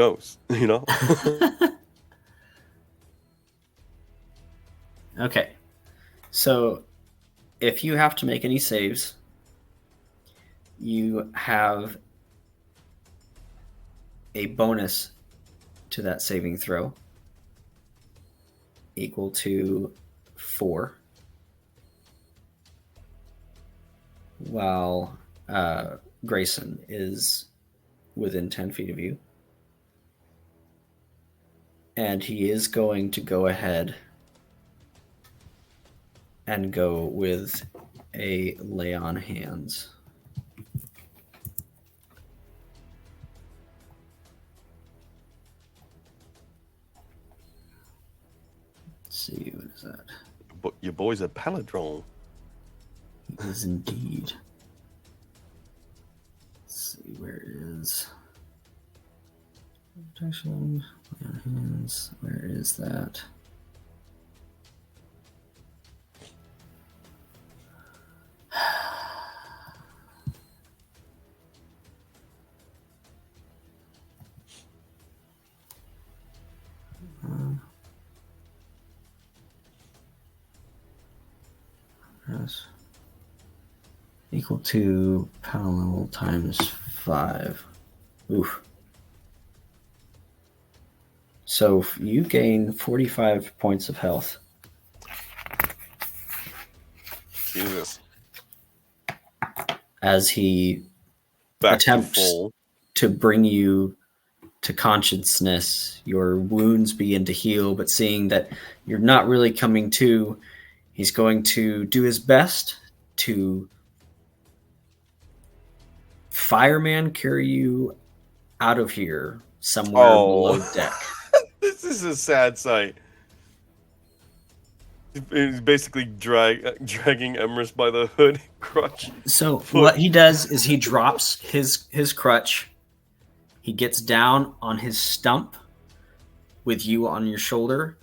S2: knows? You know.
S1: Okay. So if you have to make any saves, you have a bonus to that saving throw equal to 4, while Grayson is within 10 feet of you. And he is going to go ahead and go with a lay on hands. Let's see, what is that?
S2: But your boy's a paladrone.
S1: He is indeed. Let's see, where is protection? Lay on hands. Where is that? Yes. Equal to power level times 5. Oof. So you gain 45 points of health.
S2: Jesus.
S1: As he
S2: Back
S1: attempts
S2: to full.
S1: to bring you to consciousness, your wounds begin to heal, but seeing that you're not really coming to, he's going to do his best to fireman carry you out of here somewhere below deck.
S2: This is a sad sight. He's basically dragging Emrys by the hood crutch.
S1: So what he does is he drops his crutch. He gets down on his stump with you on your shoulder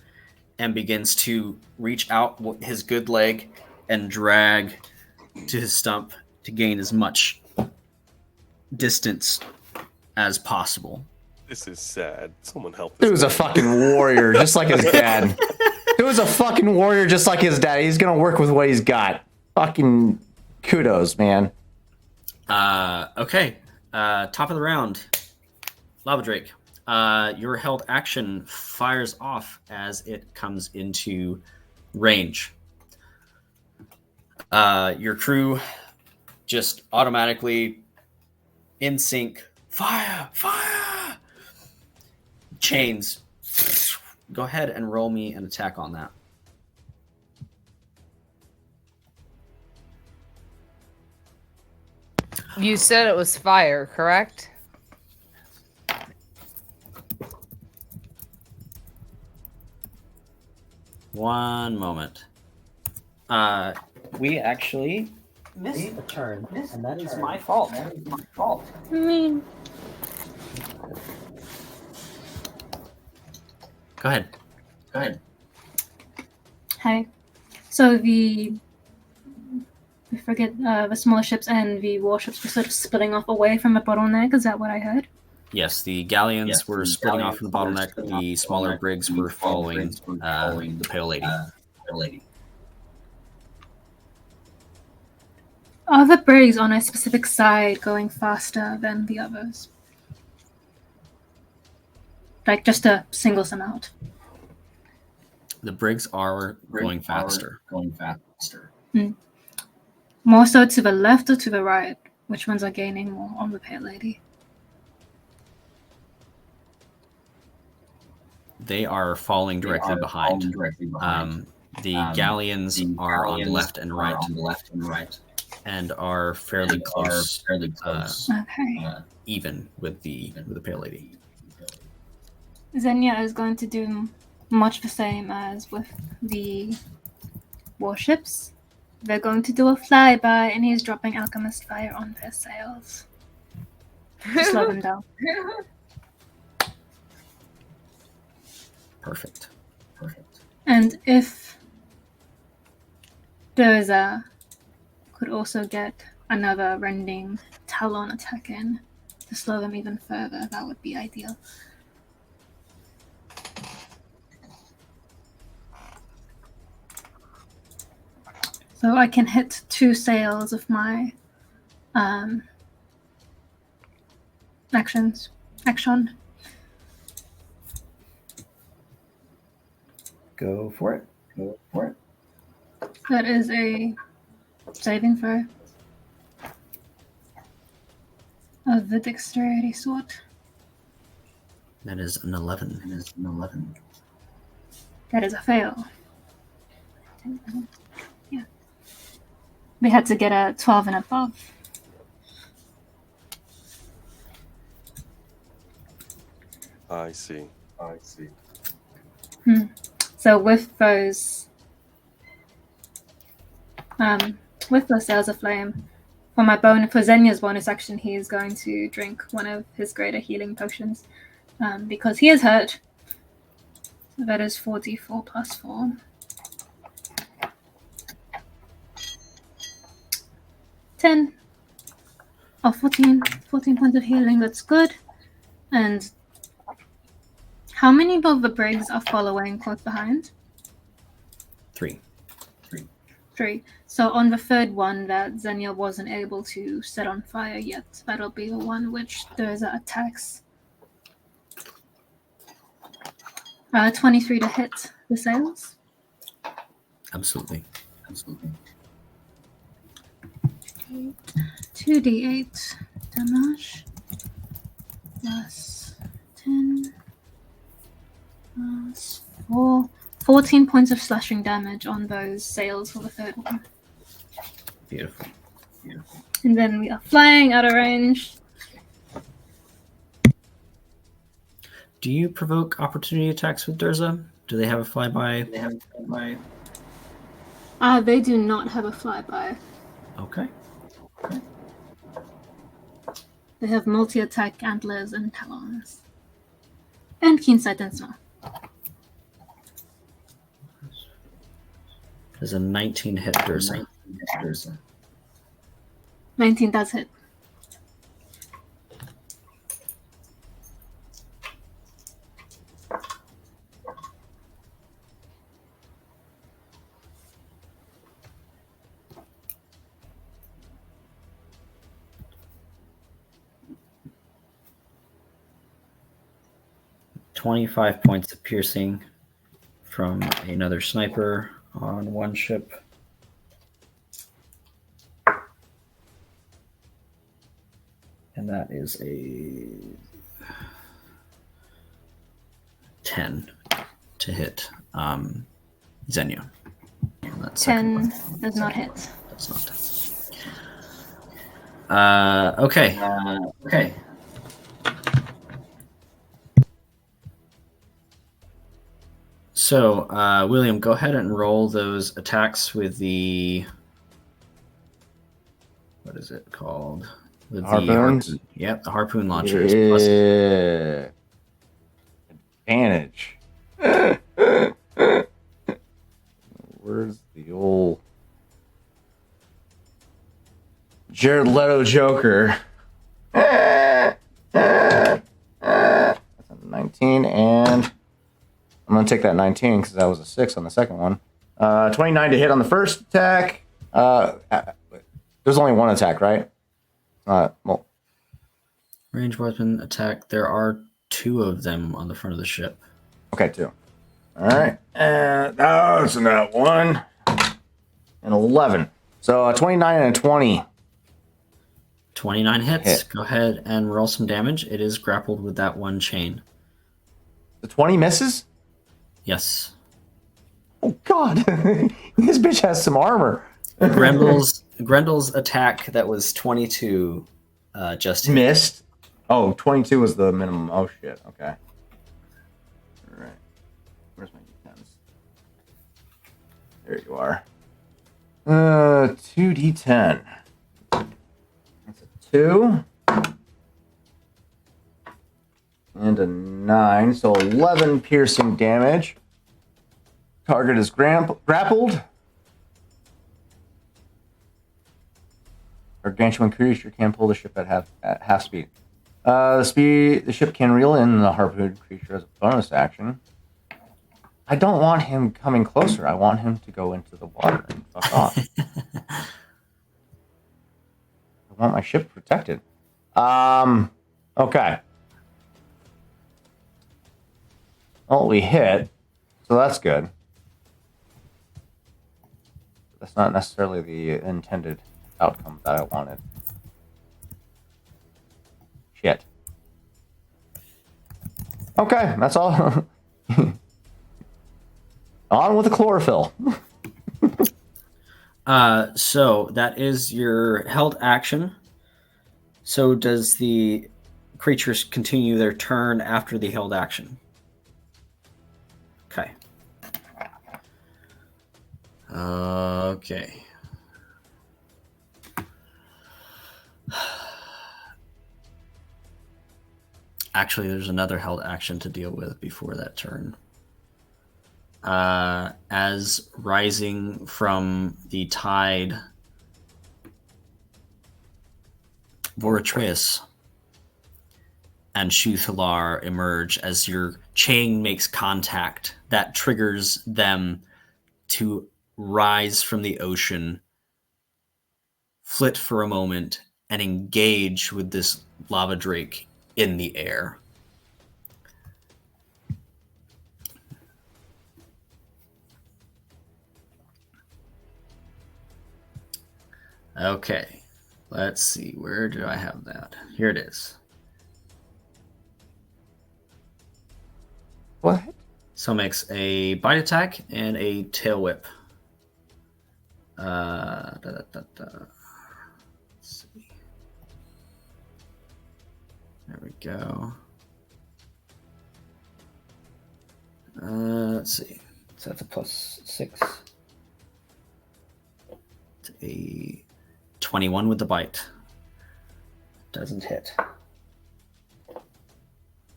S1: and begins to reach out his good leg and drag to his stump to gain as much distance as possible.
S2: This is sad. Someone help
S7: Dude
S2: this
S7: was a
S2: man.
S7: fucking warrior, just like his dad. Dude was a fucking warrior, just like his dad. He's gonna work with what he's got. Fucking kudos, man.
S1: Okay. Top of the round. Lava Drake. Your held action fires off as it comes into range. Your crew just automatically in sync. Fire! Fire! Chains. Go ahead and roll me an attack on that.
S4: You said it was fire, correct?
S1: One moment. We actually missed a turn, and that is my fault.
S3: Me.
S1: Go ahead.
S3: Hi. So the smaller ships and the warships were sort of splitting off away from the bottleneck. Is that what I heard?
S1: Yes, the galleons were splitting off from the bottleneck. The smaller brigs were following the Pale Lady.
S3: Are the brigs on a specific side going faster than the others? Like just to single them out.
S1: The brigs are going faster.
S3: More so to the left or to the right? Which ones are gaining more on the Pale Lady?
S1: They are falling directly behind. The galleons are on the left and right, and are fairly close,
S3: Okay.
S1: even with the Pale Lady.
S3: Xenia is going to do much the same as with the warships. They're going to do a flyby, and he's dropping alchemist fire on their sails to slow them down.
S1: Perfect.
S3: And if Doza could also get another rending talon attack in to slow them even further, that would be ideal. So I can hit 2 sails of my action.
S1: Go for it.
S3: That is a saving throw of the dexterity sort.
S1: That is an 11.
S3: That is a fail. Yeah. They had to get a 12 and above.
S2: I see.
S3: So with those Sales of Flame, for Zenya's bonus action, he is going to drink one of his greater healing potions because he is hurt. So that is 4d4 plus 4. 10. 14 points of healing. That's good. And how many of the Briggs are following close behind?
S1: 3.
S3: 3. So on the third one that Xenia wasn't able to set on fire yet, that'll be the one which Durza attacks. 23 to hit the sails.
S1: Absolutely.
S3: 2d8 damage plus 10 plus 4. 14 points of slashing damage on those sails for the third one.
S1: Beautiful.
S3: And then we are flying out of range.
S1: Do you provoke opportunity attacks with Durza? Do they have a flyby?
S3: They do not have a flyby.
S1: Okay.
S3: They have multi-attack antlers and talons. And keen sight and smell.
S1: There's a 19 hit Durza.
S3: 19 does hit.
S1: $25 points of piercing from another sniper on one ship. And that is a 10 to hit Xenia.
S3: 10 does not hit.
S1: That's not. Okay. So, William, go ahead and roll those attacks with the... What is it called? With
S7: Harpoons?
S1: The harpoon. Yep, the harpoon launchers.
S7: Yeah. Advantage. Where's the old Jared Leto Joker? That's a 19, and I'm going to take that 19 because that was a 6 on the second one. 29 to hit on the first attack. There's only one attack, right? Well,
S1: Range weapon attack. There are 2 of them on the front of the ship.
S7: okay, 2. All right. That's not 1. And 11. So 29 and a 20.
S1: 29 hits.
S7: Hit.
S1: Go ahead and roll some damage. It is grappled with that one chain.
S7: The 20 misses?
S1: Yes.
S7: Oh, God. This bitch has some armor.
S1: Grendel's attack that was 22 just hit.
S7: Missed. Oh, 22 was the minimum. Oh, shit. Okay. All right. Where's my d10s? There you are. 2d10. That's a 2. And a 9. So 11 piercing damage. Target is grappled. Gargantuan creature can pull the ship at half speed. The ship can reel in the harpooned creature as a bonus action. I don't want him coming closer. I want him to go into the water and fuck off. I want my ship protected. Okay. Well, we hit, so that's good. That's not necessarily the intended outcome that I wanted. Shit. Okay, that's all. On with the chlorophyll.
S1: So that is your held action. So does the creatures continue their turn after the held action? Okay. Okay. Actually, there's another held action to deal with before that turn. As rising from the tide, Voratreus and Shuthalar emerge as your chain makes contact. That triggers them to rise from the ocean, flit for a moment, and engage with this lava drake in the air. Okay, let's see. Where do I have that? Here it is.
S7: What?
S1: So makes a bite attack and a tail whip. Let's see. There we go. Let's see. So that's a +6. It's a 21 with the bite. Doesn't hit.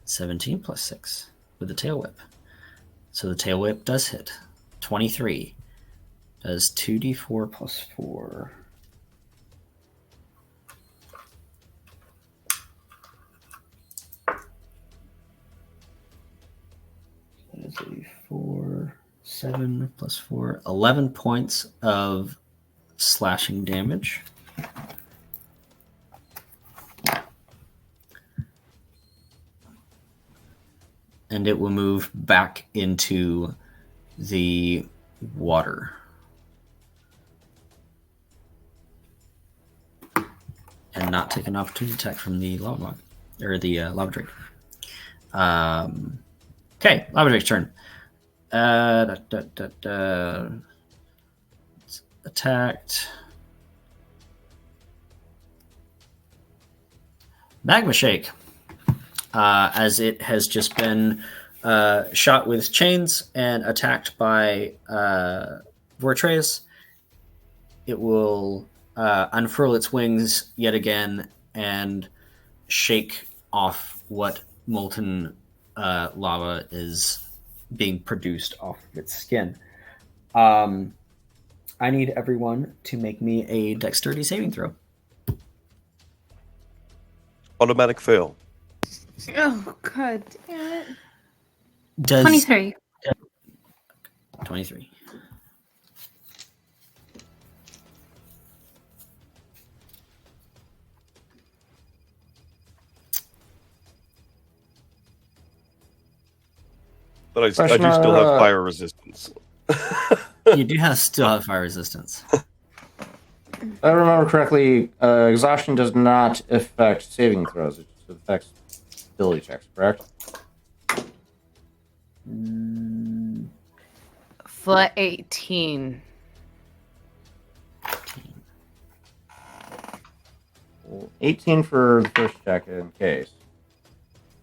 S1: 17 +6 with the tail whip. So the tail whip does hit. 23. Does 2d4 + 4. That is a 4, 7 + 4. 11 points of slashing damage. And it will move back into the water. And not take an opportunity attack from the lava monk, or the lava drake. Okay, lava drake's turn. It's attacked. Magma shake. As it has just been shot with chains and attacked by Vortreus, it will unfurl its wings yet again and shake off what molten lava is being produced off of its skin. I need everyone to make me a dexterity saving throw.
S2: Automatic fail.
S4: Oh, god damn it.
S1: Does
S3: 23.
S1: 23.
S2: But I do still have fire resistance.
S1: You do still have fire resistance.
S7: If I remember correctly, exhaustion does not affect saving throws. It just affects ability checks, correct?
S4: Foot 18.
S7: 18 for the first check in case.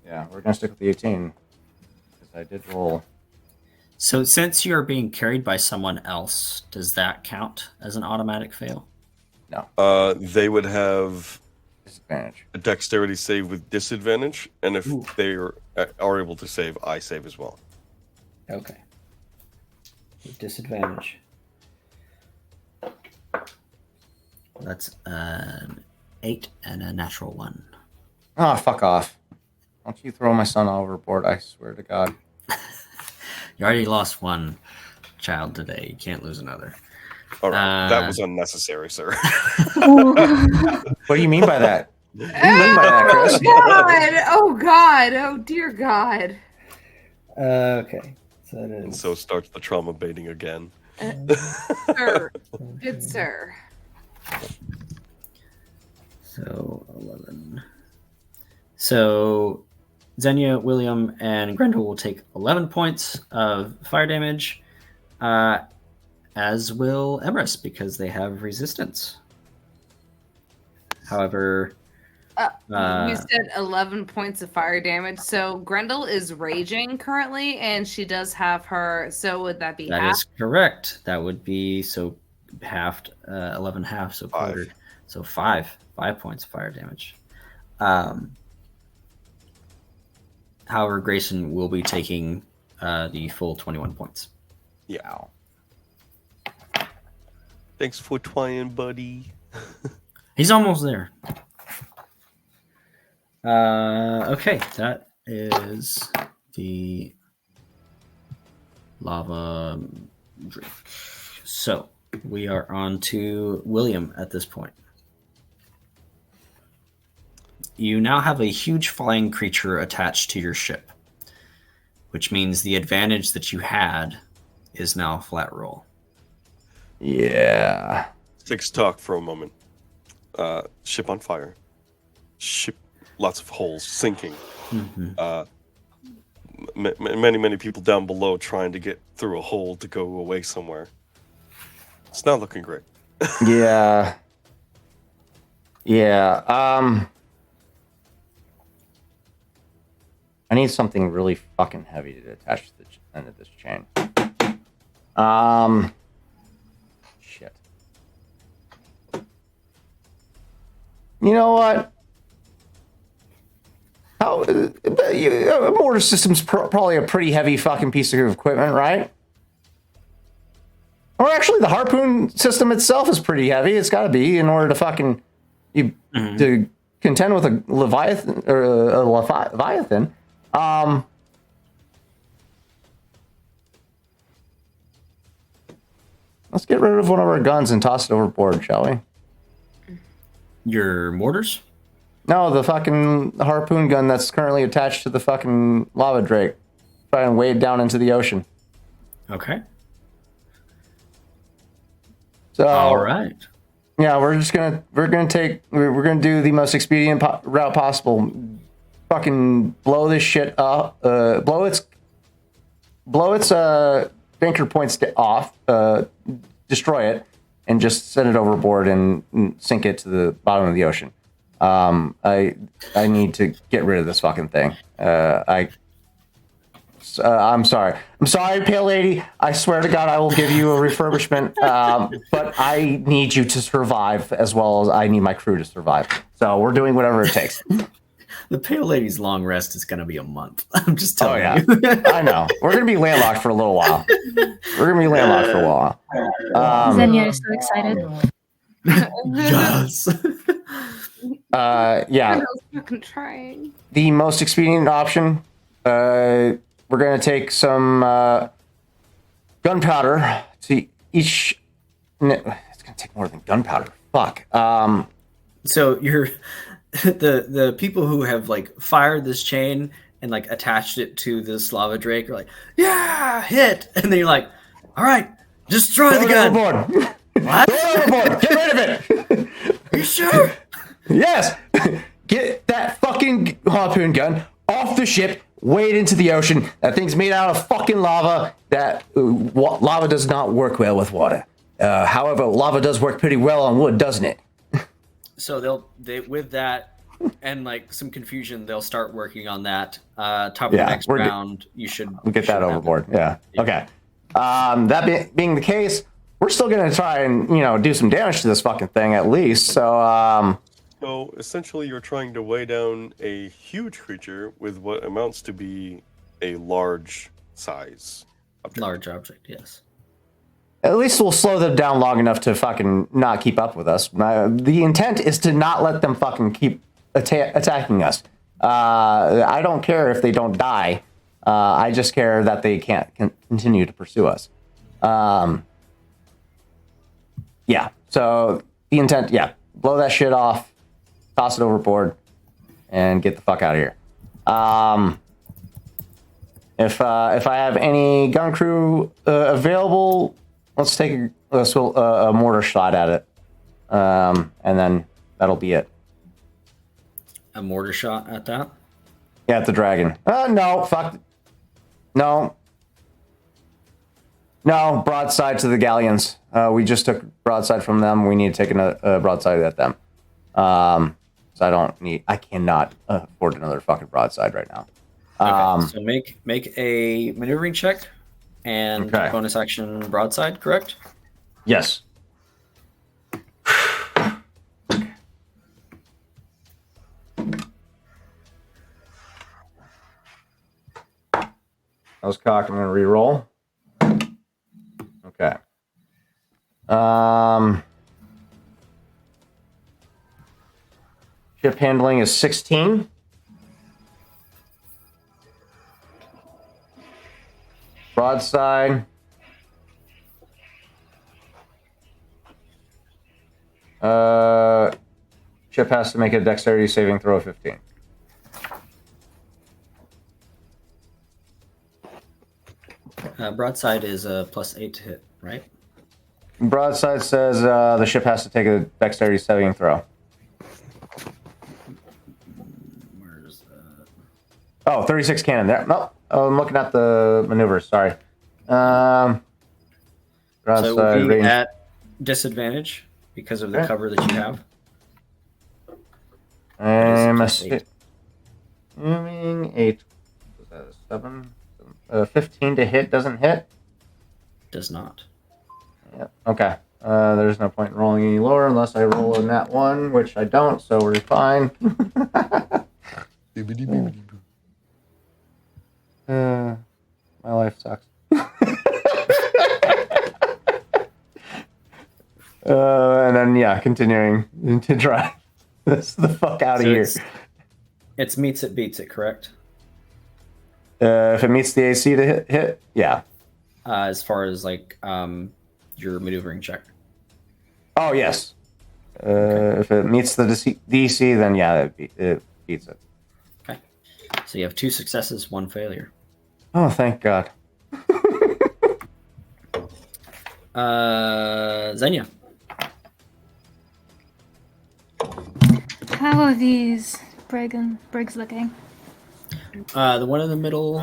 S7: Yeah, we're going to stick with the 18. Because I did roll.
S1: So since you're being carried by someone else, does that count as an automatic fail?
S7: No.
S2: They would have
S7: Disadvantage.
S2: a dexterity save with disadvantage, and if they are able to save, I save as well.
S1: Okay. With disadvantage. That's an 8 and a natural 1.
S7: Oh, fuck off. Don't you throw my son overboard, I swear to God.
S1: You already lost one child today. You can't lose another.
S2: All right, that was unnecessary, sir.
S7: What do you mean by that? What do you mean by that, Chris?
S4: Oh God! Oh dear God!
S1: Okay. So that
S2: And
S1: is...
S2: so starts the trauma baiting again.
S4: Sir, good sir.
S1: So 11. So Xenia, William, and Grendel will take 11 points of fire damage, as will Emrys, because they have resistance. However,
S4: You said 11 points of fire damage. So Grendel is raging currently, and she does have her. So would that be
S1: that
S4: half?
S1: is correct. That would be so halved, 11 half, so quartered. So 5 points of fire damage. However, Grayson will be taking the full 21 points.
S2: Yeah. Thanks for trying, buddy.
S1: He's almost there. Okay, that is the lava drink. So we are on to William at this point. You now have a huge flying creature attached to your ship, which means the advantage that you had is now a flat roll.
S7: Yeah.
S2: Six talk for a moment. Ship on fire. Ship, lots of holes, sinking.
S1: Mm-hmm.
S2: Many people down below trying to get through a hole to go away somewhere. It's not looking great.
S7: Yeah. Yeah. I need something really fucking heavy to attach to the end of this chain. Shit. You know what? How a mortar system's probably a pretty heavy fucking piece of equipment, right? Or actually, the harpoon system itself is pretty heavy. It's got to be in order to fucking to contend with a leviathan or a leviathan. Let's get rid of one of our guns and toss it overboard, shall we?
S1: Your mortars?
S7: No, the fucking harpoon gun that's currently attached to the fucking lava drake. Try and wade down into the ocean.
S1: Okay.
S7: So,
S1: all right.
S7: Yeah, we're gonna do the most expedient route possible. Fucking blow this shit up. Blow its anchor points off. Destroy it, and just send it overboard and sink it to the bottom of the ocean. I need to get rid of this fucking thing. I'm sorry. I'm sorry, Pale Lady. I swear to God, I will give you a refurbishment. But I need you to survive as well as I need my crew to survive. So we're doing whatever it takes.
S1: The Pale Lady's long rest is going to be a month. I'm just telling you.
S7: I know. We're going to be landlocked for a little while.
S3: Xenia is so excited.
S1: Yes.
S7: Yeah.
S4: Fucking trying.
S7: The most expedient option. We're going to take some gunpowder to each. It's going to take more than gunpowder. Fuck.
S1: So you're the people who have like fired this chain and like attached it to this lava drake are like, yeah, hit, and then you're like, all right, destroy the gun.
S7: Overboard.
S1: What?
S7: Overboard. Get rid of it.
S1: Are you sure?
S7: Yes. Get that fucking harpoon gun off the ship. Wade into the ocean. That thing's made out of fucking lava. That lava does not work well with water. However, lava does work pretty well on wood, doesn't it?
S1: So they with that and like some confusion, they'll start working on that. Top of the next round, we'll
S7: get that overboard. Yeah. Okay. That being the case, we're still gonna try and do some damage to this fucking thing at least. So
S2: So essentially, you're trying to weigh down a huge creature with what amounts to be a large size object.
S1: Large object, yes.
S7: At least we'll slow them down long enough to fucking not keep up with us. The intent is to not let them fucking keep attacking us. I don't care if they don't die. I just care that they can't continue to pursue us. Yeah. So the intent, blow that shit off, toss it overboard, and get the fuck out of here. If I have any gun crew available, let's take a mortar shot at it, and then that'll be it.
S1: A mortar shot at that?
S7: Yeah, at the dragon. No, fuck. No, broadside to the galleons. We just took broadside from them. We need to take a broadside at them. So I cannot afford another fucking broadside right now.
S1: Okay, so make a maneuvering check and bonus action broadside, correct?
S7: Yes. I was cocked. I'm going to re-roll. Okay. Ship handling is 16. Broadside. Ship has to make a dexterity saving throw of 15.
S1: Broadside is a +8 to hit, right?
S7: Broadside says the ship has to take a dexterity saving throw.
S1: Where's that?
S7: Oh, 36 cannon there. No, I'm looking at the maneuvers. Sorry. Broadside
S1: So it would be
S7: range.
S1: at disadvantage because of the cover that you have.
S7: I'm assuming 8. Was that a 7? 15 to hit doesn't hit.
S1: Does not.
S7: Yeah. Okay. There's no point in rolling any lower unless I roll a nat 1, which I don't, so we're fine. My life sucks. And then continuing to drive this the fuck out of here.
S1: It's meets it beats it, correct?
S7: If it meets the AC to hit, yeah.
S1: As far as like your maneuvering check.
S7: Oh yes. If it meets the DC, then it beats it.
S1: Okay. So you have 2 successes, 1 failure.
S7: Oh, thank God.
S1: Xenia.
S3: How are these brigs looking?
S1: The one in the middle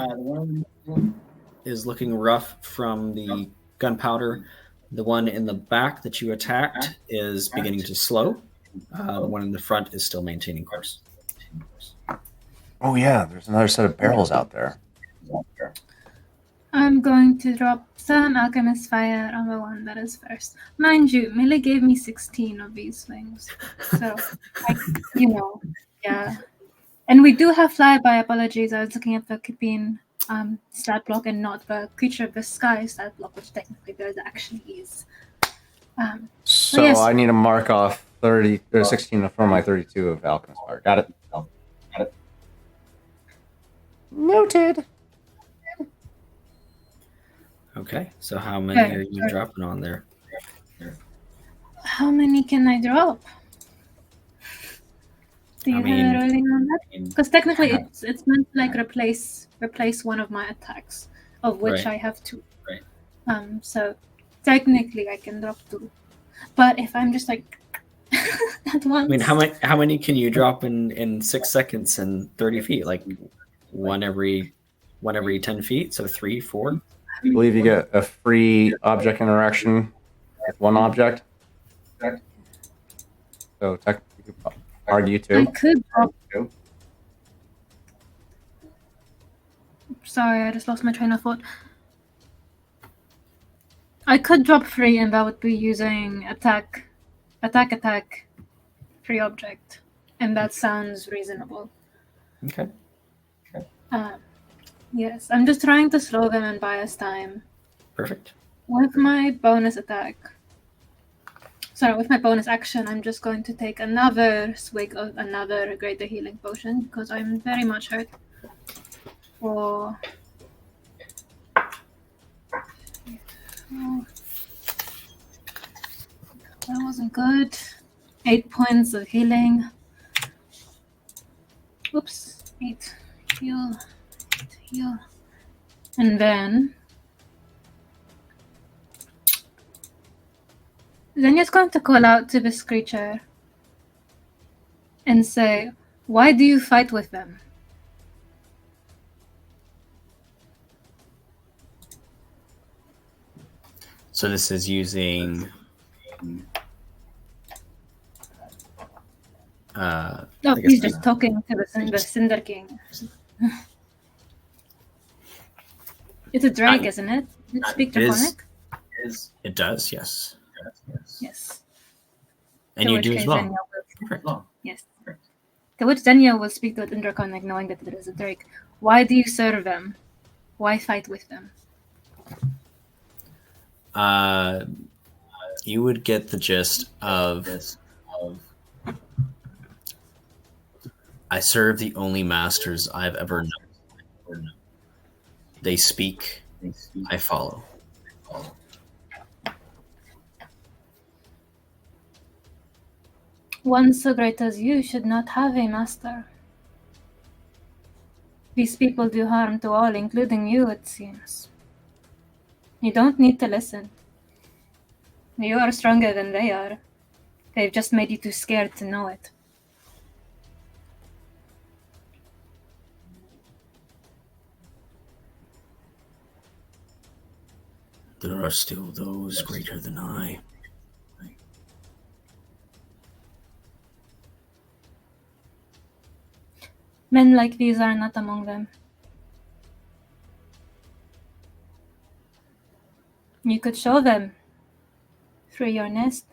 S1: is looking rough from the gunpowder. The one in the back that you attacked is beginning to slow. The one in the front is still maintaining course.
S7: Oh yeah, there's another set of barrels out there.
S3: I'm going to drop some alchemist fire on the one that is first. Mind you, Millie gave me 16 of these things. So, yeah. And we do have flyby. Apologies, I was looking at the Kipin stat block and not the creature of the sky stat block, which technically there actually is.
S7: So
S3: yes.
S7: I need to mark off 30 or 16 from my 32 of alchemist fire. Got it. Noted.
S1: Okay, so how many are you dropping on there?
S3: How many can I drop? Do you have a rolling on that? Because technically it's meant to like replace one of my attacks, of which I have 2.
S1: Right.
S3: So technically I can drop 2. But if I'm just like at once.
S1: I mean, how many can you drop in 6 seconds and 30 feet? Like one every 10 feet, so 3, 4.
S7: I believe you get a free object interaction with one object. So technically, you could argue 2.
S3: I could drop. Sorry, I just lost my train of thought. I could drop 3, and that would be using attack, free object, and that sounds reasonable.
S1: Okay.
S3: Yes, I'm just trying to slow them and buy us time.
S1: Perfect.
S3: With my bonus action, I'm just going to take another swig of another greater healing potion because I'm very much hurt. For Oh, that wasn't good. 8 points of healing. Oops. 8. Heal. 8. Heal. And then Zenya's going to call out to this creature and say, "Why do you fight with them?"
S1: So this is using.
S3: He's just talking to the Cinder King. It's a drake, isn't it? Does it speak Draconic?
S1: It does, yes.
S3: Yes.
S1: And you do as well.
S3: Yes. To which Zenya will speak to it in Draconic, knowing that it is a drake. Why do you serve them? Why fight with them?
S1: You would get the gist of I serve the only masters I've ever known. They speak, I follow.
S3: One so great as you should not have a master. These people do harm to all, including you, it seems. You don't need to listen. You are stronger than they are. They've just made you too scared to know it.
S1: There are still those greater than I.
S3: Men like these are not among them. You could show them through your nest.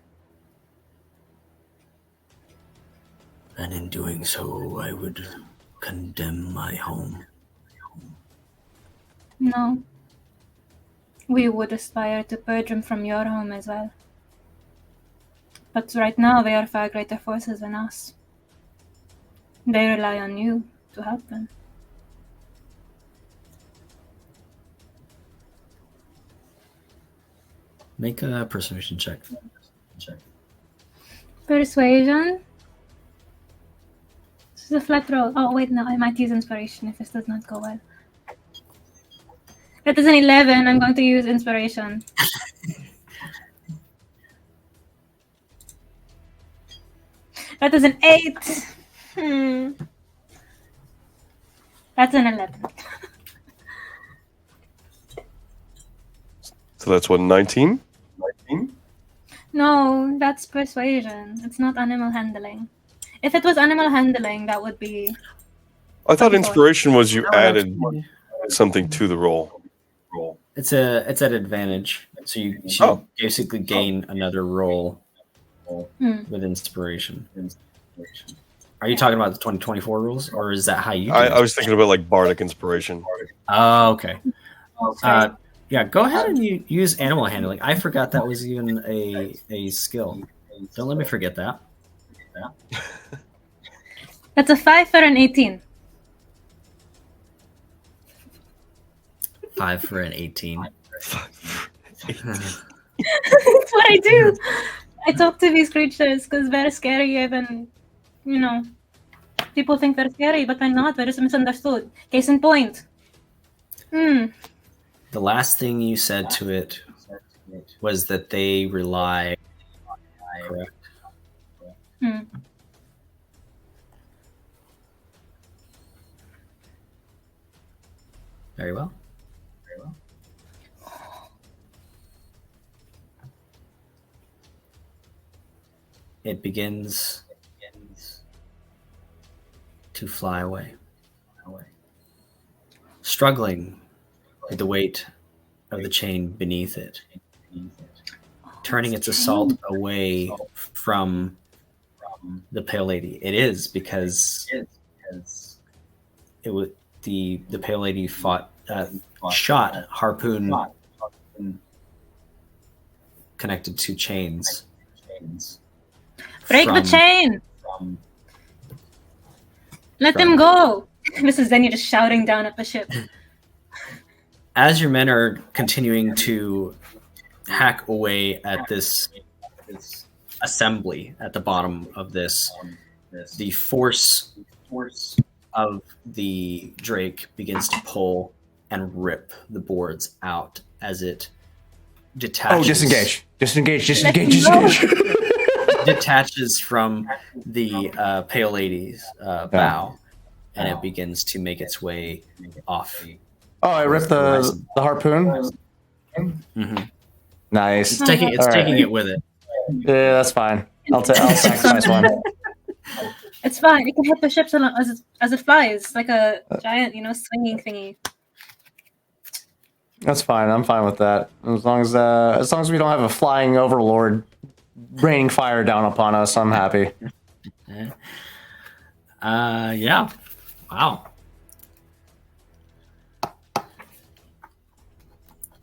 S1: And in doing so, I would condemn my home.
S3: No. We would aspire to purge them from your home as well. But right now, they are far greater forces than us. They rely on you to help them.
S1: Make a persuasion check.
S3: Persuasion? This is a flat roll. Oh, wait, no, I might use inspiration if this does not go well. That is an 11. I'm going to use inspiration. That is an 8. That's an 11.
S2: So that's what, 19?
S3: No, that's persuasion. It's not animal handling. If it was animal handling, that would be...
S2: I thought inspiration was you added something to the roll.
S1: It's at advantage, so you basically gain another roll with inspiration. Are you talking about the 2024 rules, or is that how you do
S2: I was thinking about like bardic inspiration.
S1: Oh, okay. Yeah, go ahead and use animal handling. I forgot that was even a skill. Don't let me forget that.
S3: That's a 5 for an 18.
S1: 5 for an 18.
S3: That's what I do. I talk to these creatures because they're scary even, people think they're scary, but they're not. They're just misunderstood. Case in point.
S1: The last thing you said to it was that they rely. Correct. Very well. It begins to fly away, struggling with the weight of the chain beneath it, turning its assault away from the Pale Lady. It is because it was the Pale Lady shot harpoon connected to chains.
S3: Break the chain! Let them go! This is Zenya just shouting down at the ship.
S1: As your men are continuing to hack away at this assembly at the bottom of this. The force of the Drake begins to pull and rip the boards out as it detaches.
S7: Oh, disengage.
S1: Detaches from the Pale Lady's bow, and it begins to make its way off.
S7: Oh, I ripped the harpoon?
S1: Mm-hmm.
S7: Nice.
S1: It's taking it with it.
S7: Yeah, that's fine. I'll sacrifice one.
S3: It's fine. It can hit the ships as it flies, like a giant, swinging thingy.
S7: That's fine. I'm fine with that. As long as we don't have a flying overlord raining fire down upon us, I'm happy.
S1: Yeah. Wow.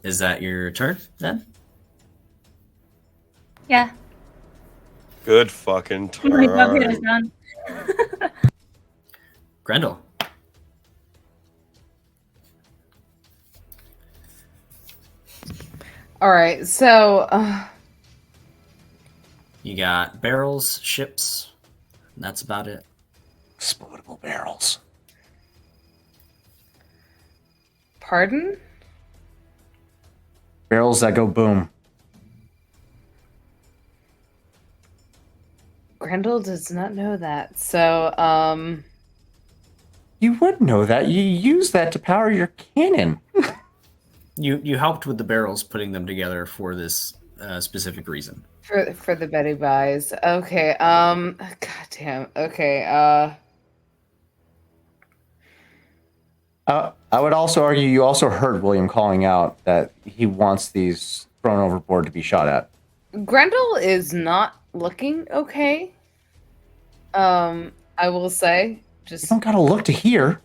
S1: Is that your turn then?
S3: Yeah.
S2: Good fucking
S3: My job here
S2: turn.
S3: is done.
S1: Grendel.
S4: All right, so
S1: You got barrels, ships. And that's about it.
S7: Explodable barrels.
S4: pardon?
S7: Barrels that go boom.
S4: Grendel does not know that. So,
S7: You would know that. You use that to power your cannon.
S1: You helped with the barrels, putting them together for this specific reason.
S4: for the Betty buys. Okay. God damn. Okay.
S7: I would also argue you also heard William calling out that he wants these thrown overboard to be shot at.
S4: Grendel is not looking okay. I will say,
S7: You
S4: just
S7: don't gotta look to hear.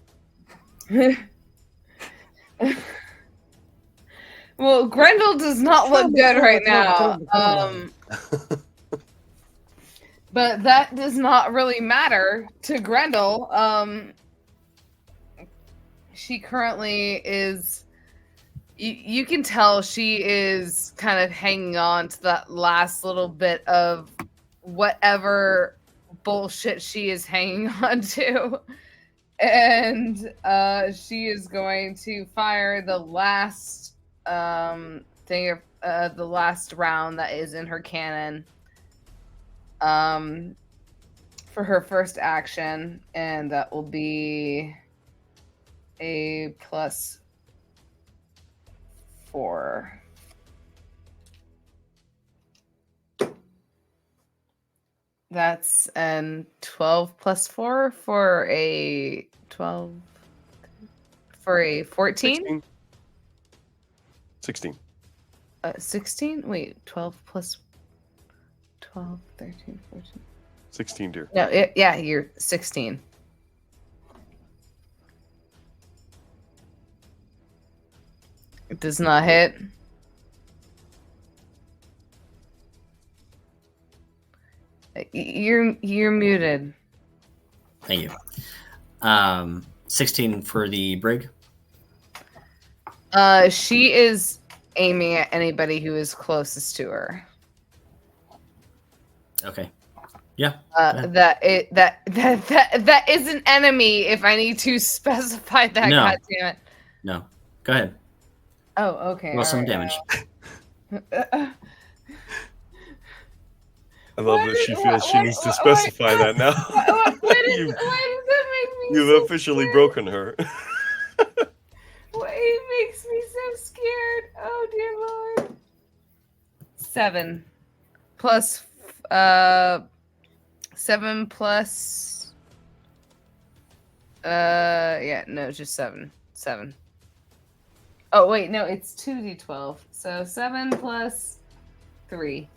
S4: well, Grendel does not look good right now. But that does not really matter to Grendel. She currently is. You can tell she is kind of hanging on to that last little bit of whatever bullshit she is hanging on to. And she is going to fire the last thing of the last round that is in her cannon for her first action, and that will be a +4. That's an 12 + 4 for a 12 for a 14.
S2: 16.
S4: 16? Wait, 12 plus 12, 13, 14.
S2: 16, dear.
S4: No, yeah, you're 16. It does not hit. You're muted.
S1: Thank you. 16 for the brig.
S4: She is aiming at anybody who is closest to her.
S1: Okay. Yeah.
S4: That is an enemy. If I need to specify that,
S1: No.
S4: God damn it.
S1: No. Go ahead.
S4: Oh, okay.
S1: Roll some
S4: all
S1: damage.
S2: I love that she feels she needs to specify that now.
S4: Why does that make me
S2: You've
S4: so
S2: officially
S4: scared?
S2: broken her.
S4: It makes me so scared. Oh dear Lord. 7 plus 7 plus just 7. Oh wait, no, it's 2d12. So 7 plus 3.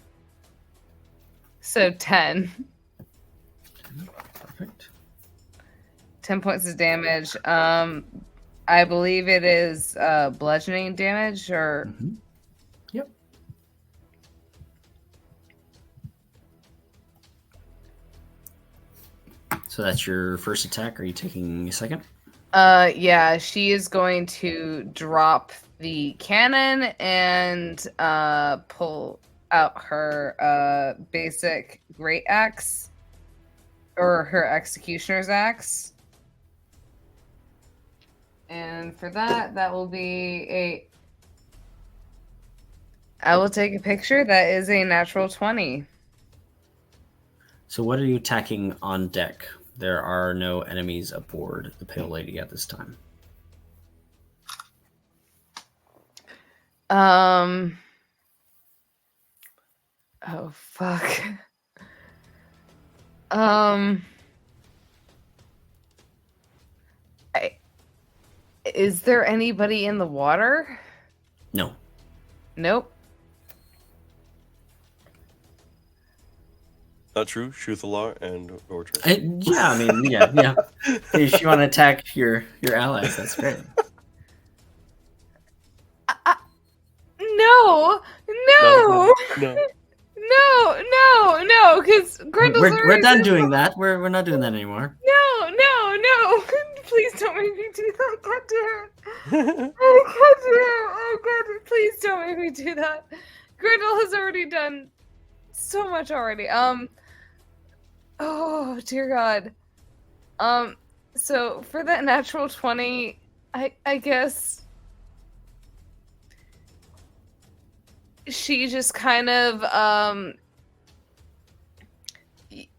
S4: So 10.
S1: Perfect.
S4: 10 points of damage. I believe it is bludgeoning damage or
S1: Mm-hmm. Yep. So that's your first attack. Are you taking a second?
S4: yeah, she is going to drop the cannon and pull out her basic great axe or her executioner's axe. And for that, that will be I will take a picture. That is a natural 20.
S1: So what are you attacking on deck? There are no enemies aboard the Pale Lady at this time.
S4: Oh fuck. Is there anybody in the water?
S1: No.
S4: Nope.
S2: Not true. Shuthalar and Orchard.
S1: Yeah, I mean, yeah. If you want to attack your allies, that's great.
S4: No, because Grendel's
S1: We're done doing that. We're not doing that anymore.
S4: No. Please don't make me do that. God damn it. Oh, God. Please don't make me do that. Grendel has already done so much already. Oh, dear God. So for that natural 20, I guess she just kind of,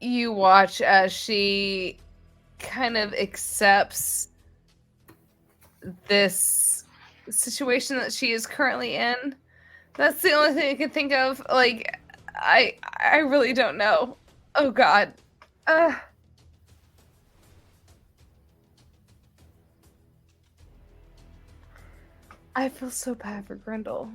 S4: you watch as she kind of accepts this situation that she is currently in. That's the only thing I can think of. Like, I really don't know. Oh God. I feel so bad for Grendel.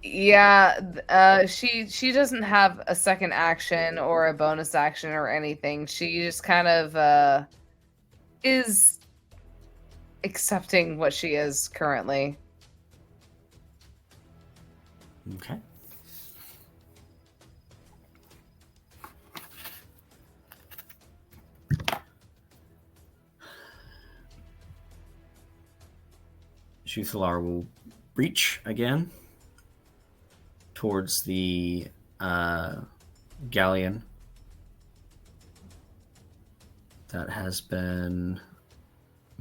S4: Yeah, she doesn't have a second action or a bonus action or anything. She just kind of is accepting what she is currently.
S1: Okay. Shuthalar will breach again towards the galleon that has been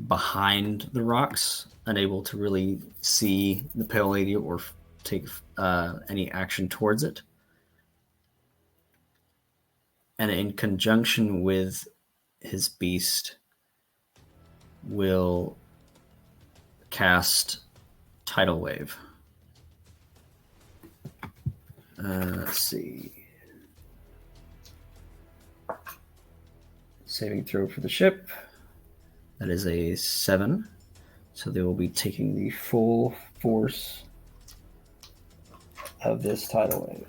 S1: behind the rocks, unable to really see the Pale Lady or take any action towards it. And in conjunction with his beast, will cast Tidal Wave. Let's see. Saving throw for the ship. That is a 7. So they will be taking the full force of this tidal wave.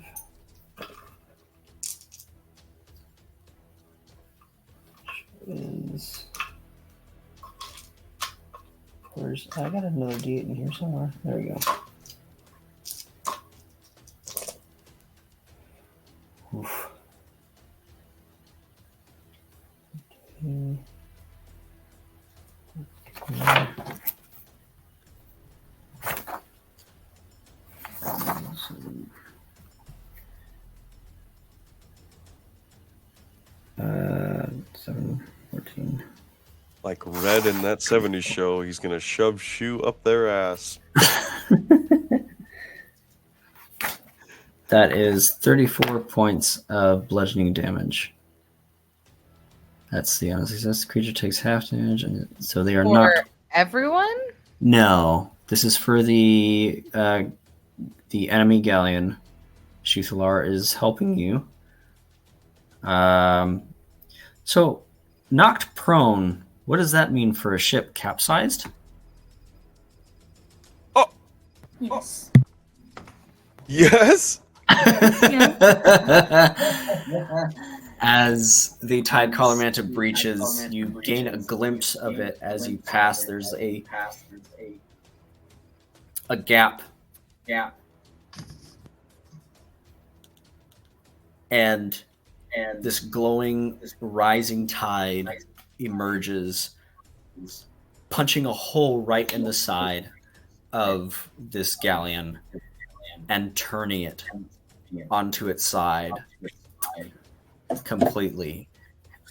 S1: I got another D8 in here somewhere. There we go. Oof. Uh, 7, 14.
S2: Like Red in that 70s show, he's gonna shove Shoe up their ass.
S1: That is 34 points of bludgeoning damage. That's the unsuccess. Creature takes half damage, and so they are not.
S4: For everyone?
S1: No, this is for the enemy galleon. Shuthalar is helping you. So knocked prone. What does that mean for a ship capsized?
S2: Oh.
S3: Yes.
S2: Yes.
S1: As the Tide Collar Manta breaches, you gain a glimpse of it as you pass. There's a gap. And this glowing, rising tide emerges, punching a hole right in the side of this galleon and turning it onto its side completely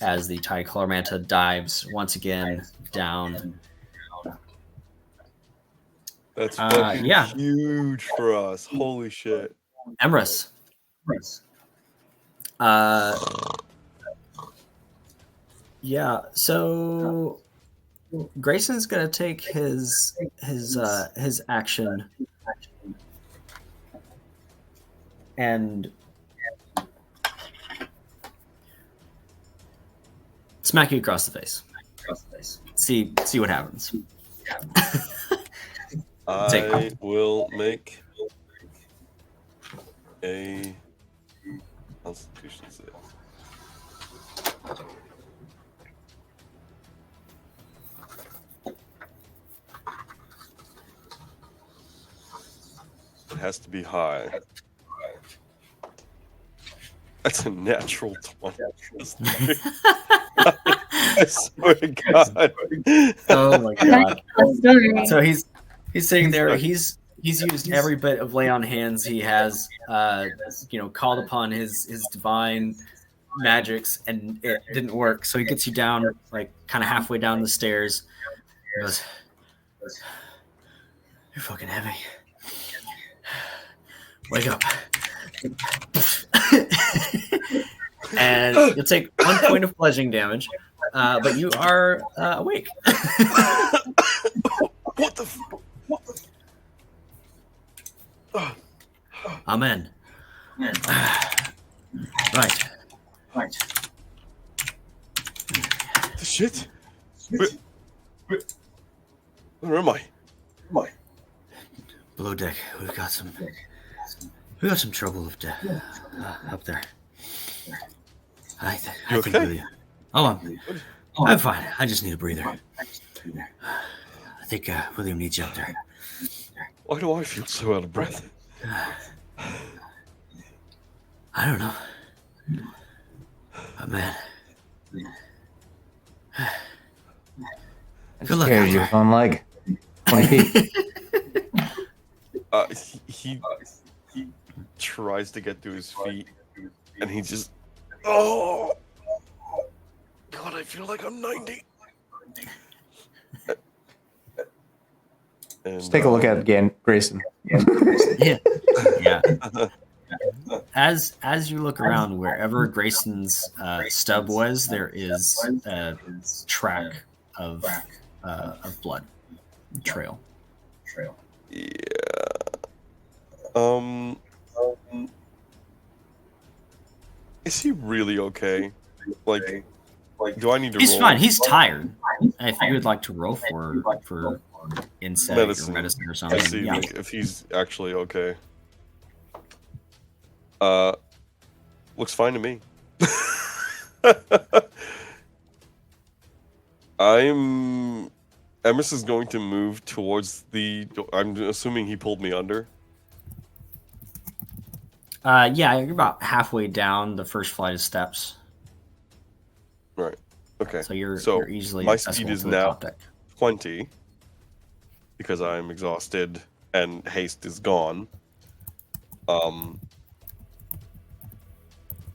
S1: as the Tricolor Manta dives once again down.
S2: That's fucking
S1: yeah.
S2: huge for us. Holy shit.
S1: Emrys. Yeah, so Grayson's gonna take his action and smack you across the face. See what happens.
S2: I will make a Constitution save. It has to be high. That's a natural 20. I swear to God.
S1: Oh my God.
S3: Story.
S1: So he's sitting there. He's used every bit of lay on hands he has. Called upon his divine magics, and it didn't work. So he gets you down, like kind of halfway down the stairs. He goes, "You're fucking heavy. Wake up." And you'll take 1 point of bludgeoning damage, but you are awake.
S2: What the?
S1: Amen. Right.
S2: The shit? Where am I?
S1: Below deck, we've got some trouble up there. I think
S2: okay?
S1: I'm fine. I just need a breather. I think William needs you up there.
S2: Why do I feel so out of breath?
S1: I don't know. Oh, man. Good luck.
S7: Scared you on like 20 feet.
S2: He tries to get to his feet, and he just... Oh! God, I feel like I'm 90. And,
S7: Just take a look at Grayson.
S1: Yeah. As you look around, wherever Grayson's stub was, there is a track of blood trail.
S2: Yeah. Is he really okay? Like, do I need to?
S1: He's
S2: roll?
S1: fine. He's tired. If you would like to roll for insight or medicine or something,
S2: See,
S1: yeah.
S2: if he's actually okay. Looks fine to me. Emerson is going to move towards the. I'm assuming he pulled me under.
S1: Yeah, you're about halfway down the first flight of steps.
S2: Right. Okay.
S1: So you're easily
S2: my
S1: accessible
S2: speed is
S1: to the
S2: now
S1: top deck.
S2: 20 because I'm exhausted and haste is gone.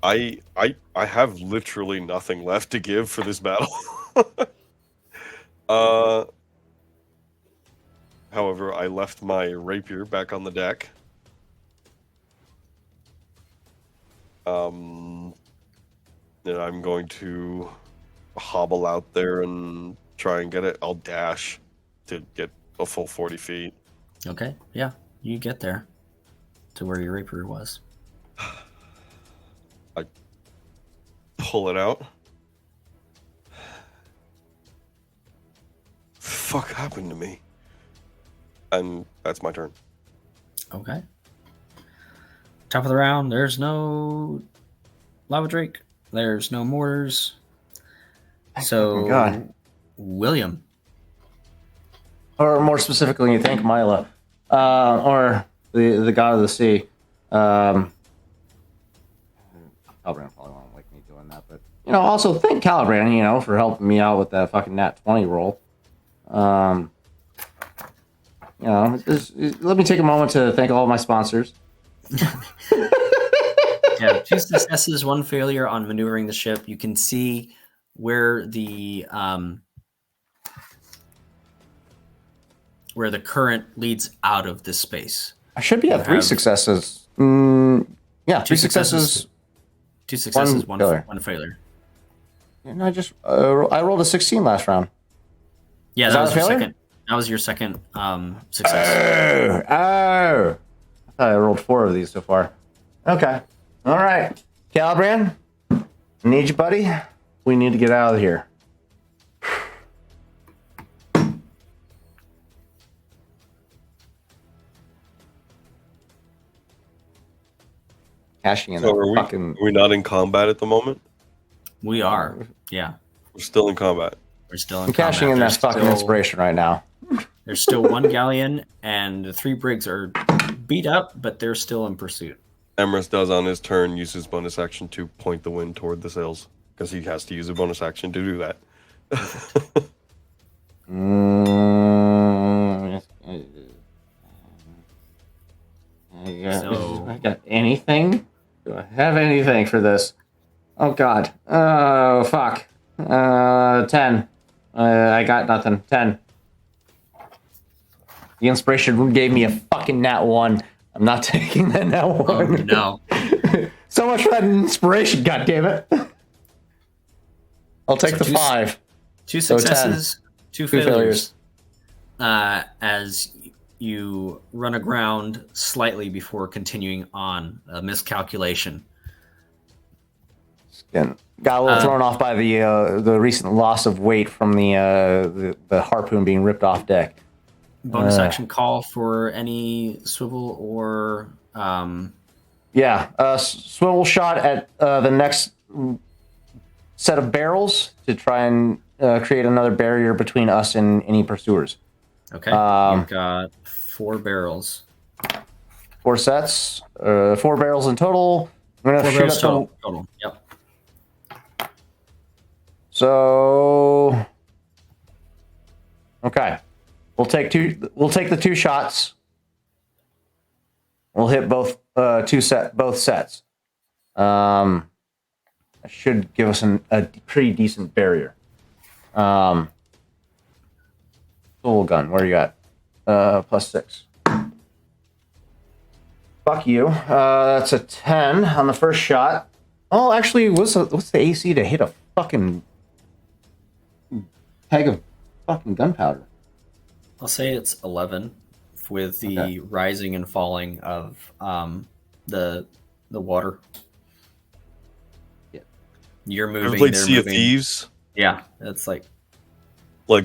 S2: I have literally nothing left to give for this battle. However, I left my rapier back on the deck. And I'm going to hobble out there and try and get it. I'll dash to get a full 40 feet.
S1: Okay, yeah, you get there to where your rapier was.
S2: I pull it out. Fuck happened to me? And that's my turn.
S1: Okay. Top of the round, there's no lava drake. There's no mortars. So,
S7: God.
S1: William.
S7: Or more specifically, you think Mila, or the god of the sea. Probably won't like me doing that, but Also thank Calibrand, for helping me out with that fucking nat 20 roll. Let me take a moment to thank all of my sponsors.
S1: Yeah, 2 successes, 1 failure on maneuvering the ship. You can see where the current leads out of this space.
S7: I should be at 3 successes. Yeah, 3 successes.
S1: 2 successes, 1
S7: failure.
S1: 1 failure.
S7: And I just I rolled a 16 last round.
S1: Yeah, that was your second. That was your second success.
S7: Oh, I thought I rolled 4 of these so far. Okay. All right. Calibrand, I need you, buddy. We need to get out of here. Cashing in
S2: So
S7: fucking...
S2: are we not in combat at the moment?
S1: We are. Yeah.
S2: We're still in combat.
S1: We're still in
S7: I'm cashing in that fucking inspiration right now.
S1: There's still 1 galleon, and the 3 brigs are beat up, but they're still in pursuit.
S2: Emrys does on his turn use his bonus action to point the wind toward the sails, because he has to use a bonus action to do that.
S7: I got anything? Do I have anything for this? Oh god. Oh fuck. 10. I got nothing. 10. The inspiration gave me a fucking nat 1. I'm not taking that nat 1.
S1: Oh no.
S7: So much for that inspiration, goddammit. I'll take the 5.
S1: 2 successes, 2 failures. As you run aground slightly before continuing on. A miscalculation.
S7: Got a little thrown off by the recent loss of weight from the harpoon being ripped off deck.
S1: Bonus action call for any swivel or...
S7: swivel shot at the next set of barrels to try and create another barrier between us and any pursuers.
S1: Okay, you've got 4 barrels.
S7: 4 sets, 4 barrels in total. I'm gonna
S1: 4
S7: shoot
S1: barrels
S7: up
S1: total. Yep.
S7: So, okay, we'll take the 2 shots. We'll hit both sets. That should give us a pretty decent barrier. Full gun, where are you at? +6. Fuck you. That's a 10 on the first shot. Oh, actually, what's the AC to hit a fucking keg of fucking gunpowder?
S1: I'll say it's 11 with the rising and falling of the water.
S7: Yeah.
S1: You're moving.
S2: Ever played
S1: they're
S2: Sea of
S1: moving.
S2: Thieves?
S1: Yeah, it's like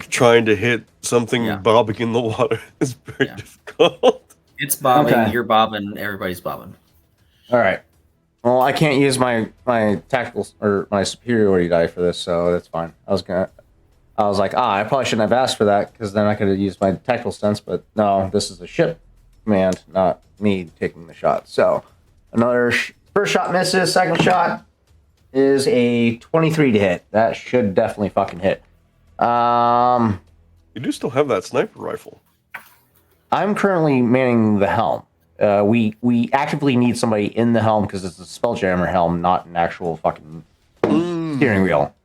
S2: trying to hit something bobbing in the water is very difficult.
S1: It's bobbing.
S7: Okay.
S1: You're bobbing. Everybody's bobbing.
S7: All right. Well, I can't use my tactical or my superiority die for this, so that's fine. I was like, I probably shouldn't have asked for that because then I could have used my tactical stance. But no, this is a ship command, not me taking the shot. So another first shot misses. Second shot is a 23 to hit. That should definitely fucking hit.
S2: You do still have that sniper rifle.
S7: I'm currently manning the helm. We actively need somebody in the helm because it's a Spelljammer helm, not an actual fucking steering wheel.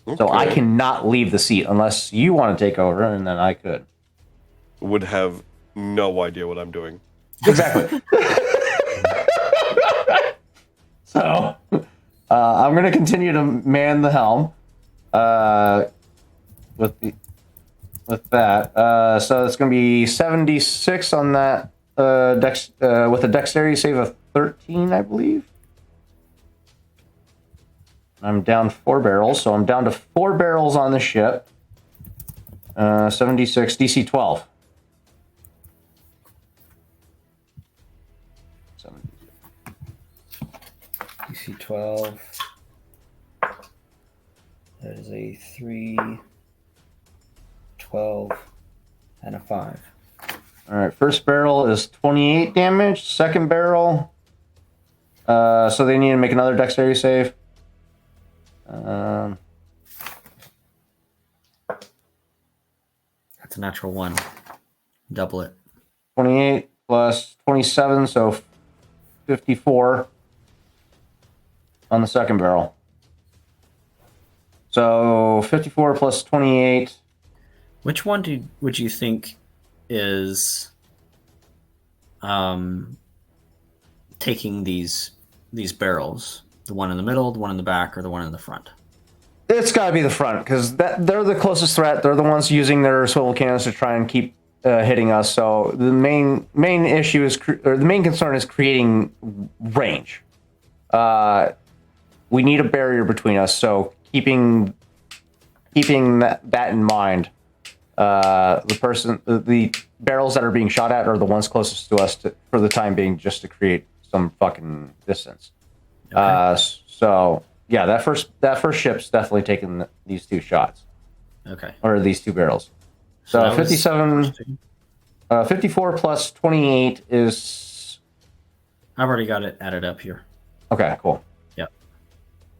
S7: Okay. So I cannot leave the seat unless you want to take over, and then I could.
S2: Would have no idea what I'm doing.
S7: Exactly. So I'm going to continue to man the helm with that. So it's going to be 76 on that with a dexterity save of 13, I believe. I'm down 4 barrels, so I'm down to 4 barrels on the ship. 76, DC 12. 76.
S1: DC 12. That is a 3, 12, and a 5.
S7: All right, first barrel is 28 damage. Second barrel, so they need to make another dexterity save.
S1: That's a natural 1. Double it.
S7: 28 plus 27, so 54 on the second barrel. So 54 plus 28.
S1: Which one would you think is taking these barrels? The one in the middle, the one in the back, or the one in the front?
S7: It's got to be the front, because they're the closest threat. They're the ones using their swivel cannons to try and keep hitting us. So the main issue is, or the main concern is creating range. We need a barrier between us. So keeping that in mind, the barrels that are being shot at are the ones closest to us for the time being, just to create some fucking distance.
S1: Okay.
S7: So yeah, that first ship's definitely taking these 2 shots.
S1: Okay.
S7: Or these 2 barrels. So 57, 54 plus 28 is...
S1: I've already got it added up here.
S7: Okay, cool.
S1: Yep.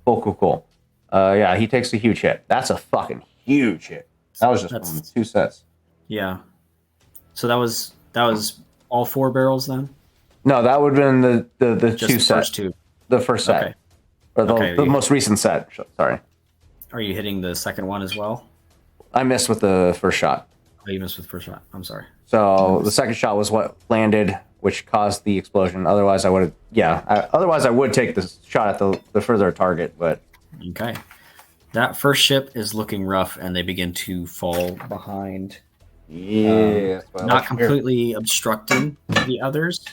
S7: Cool. Yeah, he takes a huge hit. That's a fucking huge hit. That was just from 2 sets.
S1: Yeah. So that was all 4 barrels then?
S7: No, that would have been the
S1: Just
S7: 2
S1: the
S7: sets.
S1: first 2.
S7: The first set.
S1: Okay.
S7: Or the
S1: Okay.
S7: most recent set. Sorry.
S1: Are you hitting the second one as well?
S7: I missed with the first shot.
S1: Oh, you missed with the first shot. I'm sorry.
S7: So the second shot was what landed, which caused the explosion. Otherwise, I would have... Yeah. Otherwise, I would take the shot at the further target, but...
S1: Okay. That first ship is looking rough, and they begin to fall behind.
S7: Yeah.
S1: Not completely obstructing the others,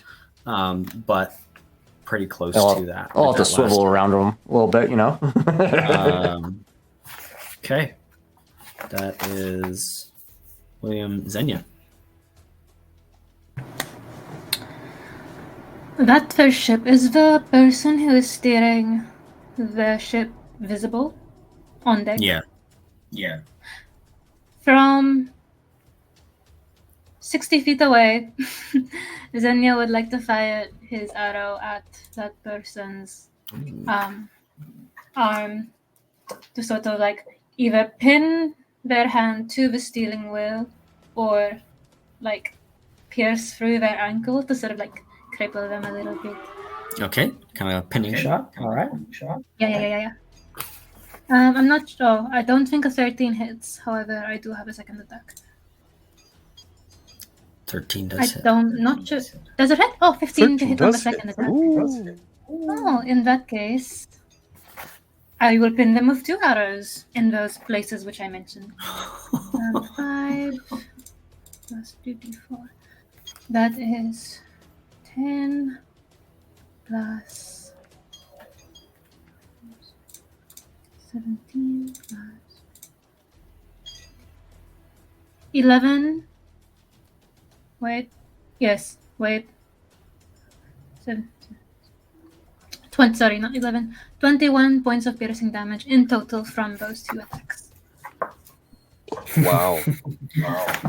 S1: but pretty close to that.
S7: I'll have to swivel around them a little bit, you know?
S1: Okay. That is William Xenia.
S3: That first ship, is the person who is steering the ship visible on deck?
S1: Yeah.
S3: From 60 feet away, Xenia would like to fire his arrow at that person's arm to sort of like either pin their hand to the steering wheel or like pierce through their ankle to sort of like cripple them a little bit.
S1: Okay. Kind of a pinning shot. All right.
S3: Yeah. I'm not sure. I don't think a 13 hits. However, I do have a second attack.
S1: 13 does hit.
S3: Not sure. Does it hit? Oh, 15 to
S2: 13
S3: hit on the
S2: does hit.
S3: second attack.
S2: Ooh.
S3: Oh, in that case, I will pin them with 2 arrows in those places which I mentioned. 5 plus 2d4. That is 10 plus 17 plus 11. Wait. 20, sorry, not 11. 21 points of piercing damage in total from those 2 attacks.
S2: Wow.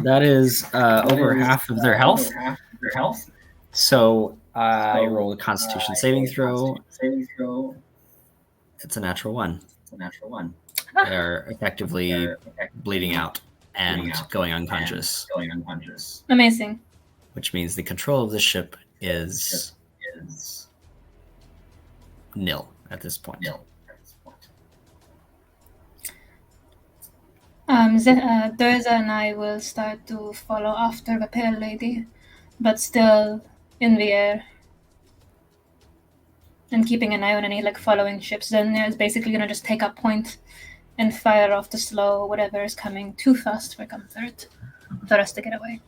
S1: That is over half of their health. So I roll a Constitution saving throw. It's a natural 1. They're effectively bleeding out and going unconscious,
S3: Amazing.
S1: which means the control of the ship is nil at this point.
S3: Durza and I will start to follow after the pale lady, but still in the air and keeping an eye on any like following ships. Then it's basically gonna just take up point and fire off to slow whatever is coming too fast for comfort for us to get away.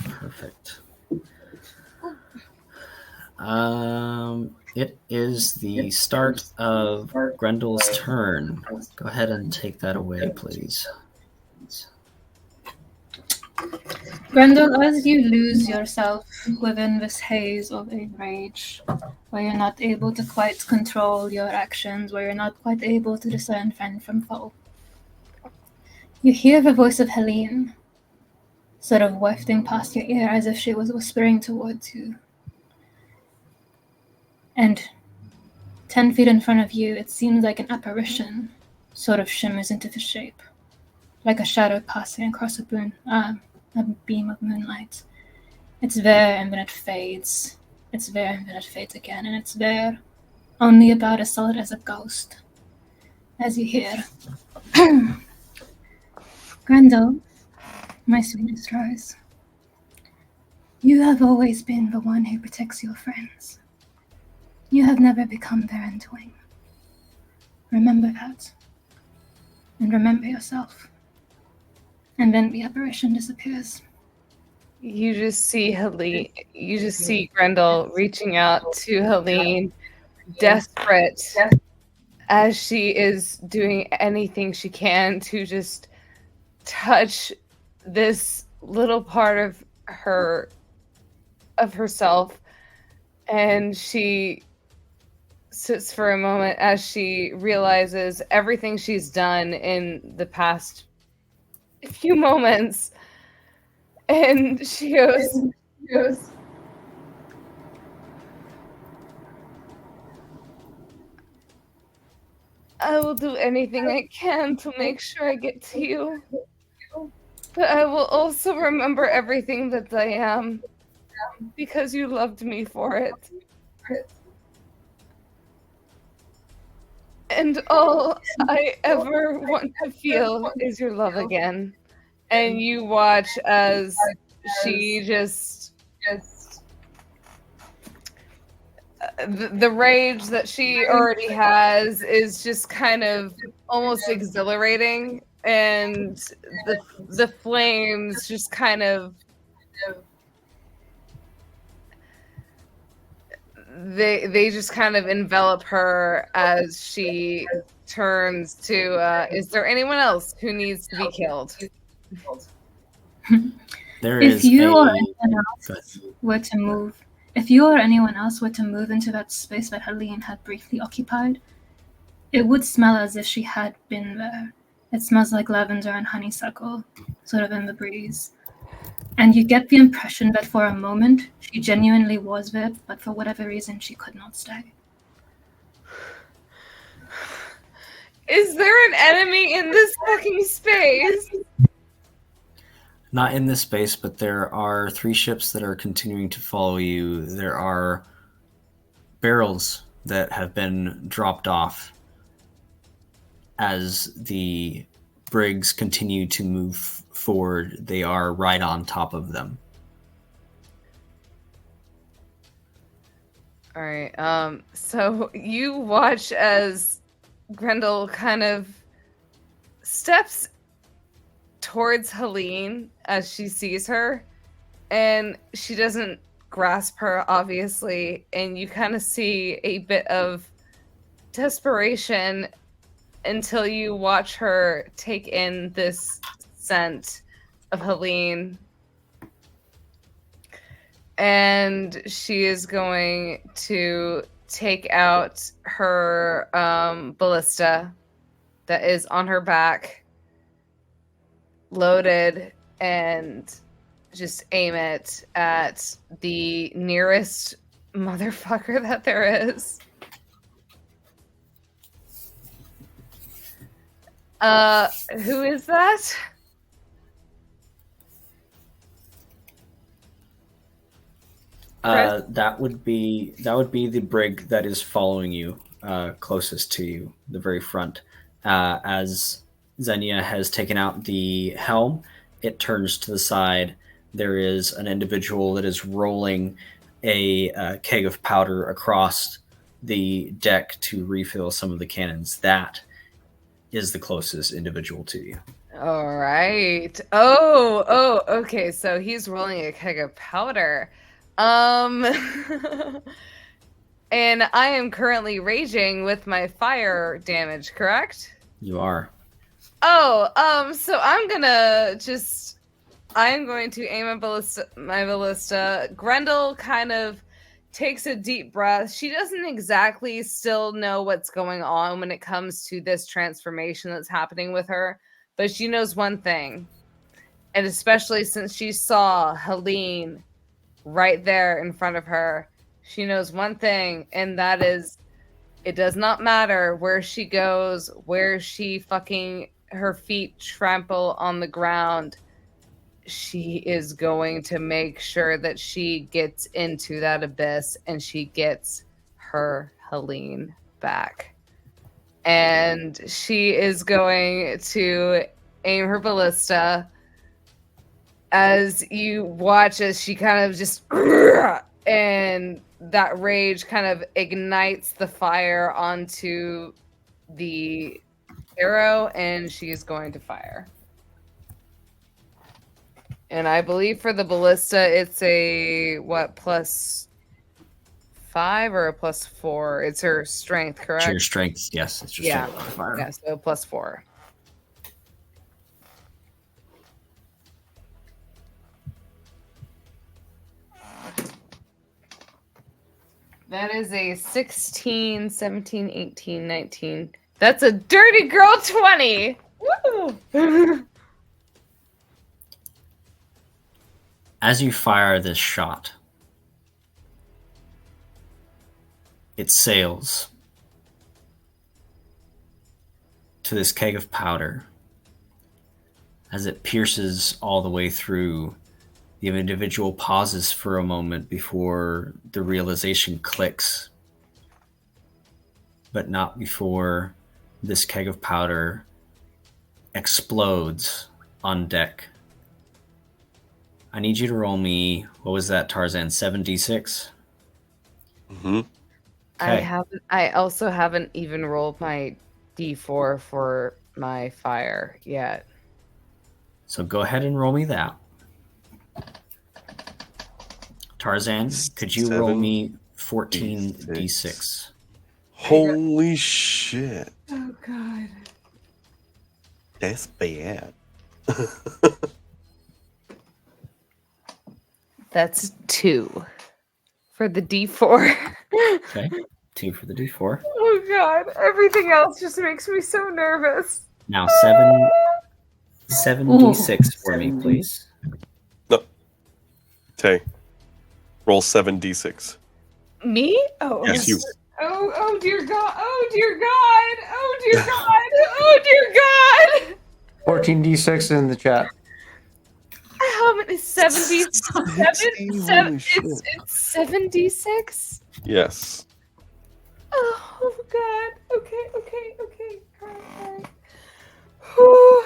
S1: Perfect. It is the start of Grendel's turn. Go ahead and take that away, please.
S3: Grendel, as you lose yourself within this haze of a rage, where you're not able to quite control your actions, where you're not quite able to discern friend from foe, you hear the voice of Helene, sort of wafting past your ear as if she was whispering towards you. And 10 feet in front of you, it seems like an apparition sort of shimmers into the shape, like a shadow passing across a beam of moonlight. It's there and then it fades. It's there and then it fades again, and it's there, only about as solid as a ghost. As you hear, Grendel, my sweetest rose, you have always been the one who protects your friends. You have never become their undoing. Remember that. And remember yourself. And then the apparition disappears.
S4: You just see Helene. You just see Grendel reaching out to Helene, desperate, as she is doing anything she can to just touch this little part of herself. And she sits for a moment as she realizes everything she's done in the past few moments. And she goes, I will do anything I can to make sure I get to you. But I will also remember everything that I am, because you loved me for it. And all I ever want to feel is your love again. And you watch as she just the rage that she already has is just kind of almost exhilarating, and the flames just kind of they just kind of envelop her as she turns to is there anyone else who needs to be killed?
S3: If you or anyone else were to move into that space that Helene had briefly occupied, it would smell as if she had been there. It smells like lavender and honeysuckle, sort of in the breeze. And you get the impression that for a moment she genuinely was there, but for whatever reason she could not stay.
S4: Is there an enemy in this fucking space?
S1: Not in this space, but there are 3 ships that are continuing to follow you. There are barrels that have been dropped off as the brigs continue to move forward. They are right on top of them.
S4: All right. So you watch as Grendel kind of steps towards Helene as she sees her, and she doesn't grasp her, obviously, and you kind of see a bit of desperation until you watch her take in this scent of Helene. And she is going to take out her ballista that is on her back, loaded, and just aim it at the nearest motherfucker that there is. Who is that?
S1: That would be the brig that is following you, closest to you, the very front. As Xenia has taken out the helm, it turns to the side. There is an individual that is rolling a keg of powder across the deck to refill some of the cannons. That is the closest individual to you.
S4: All right. Oh, okay. So he's rolling a keg of powder. And I am currently raging with my fire damage, correct?
S1: You are.
S4: Oh, so I'm going to aim my ballista. Grendel kind of takes a deep breath. She doesn't exactly still know what's going on when it comes to this transformation that's happening with her, but she knows one thing. And especially since she saw Helene right there in front of her, she knows one thing, and that is It does not matter where she goes, where she her feet trample on the ground. She is going to make sure that she gets into that abyss and she gets her Helene back. And she is going to aim her ballista as you watch as she kind of just and that rage kind of ignites the fire onto the arrow, and she is going to fire. And I believe for the ballista, it's a +5 or a +4? It's her strength, correct?
S1: It's your strength, yes. It's your strength modifier.
S4: Yeah, so +4. That is a 16, 17, 18, 19. That's a dirty girl 20. Woo!
S1: As you fire this shot, it sails to this keg of powder. As it pierces all the way through, the individual pauses for a moment before the realization clicks, but not before this keg of powder explodes on deck. I need you to roll me, what was that, Tarzan, 7d6?
S2: Mm-hmm.
S1: Okay.
S4: I also haven't even rolled my d4 for my fire yet.
S1: So go ahead and roll me that. Tarzan, could you roll me 14d6?
S2: Holy shit.
S4: Oh, God.
S2: That's bad.
S4: That's 2 for the d4.
S1: Okay, 2 for the d4.
S4: Oh, God. Everything else just makes me so nervous.
S1: Now 7d6 for me, please.
S2: No. Tay, roll 7d6.
S4: Me? Oh,
S2: Yes, you.
S4: Oh, dear God. Oh, dear God. Oh, dear God. Oh, dear God.
S7: 14d6 in the chat.
S4: How many? 77?
S2: Holy shit.
S4: It's 76?
S2: Yes.
S4: Oh, God. Okay. All right. Whew.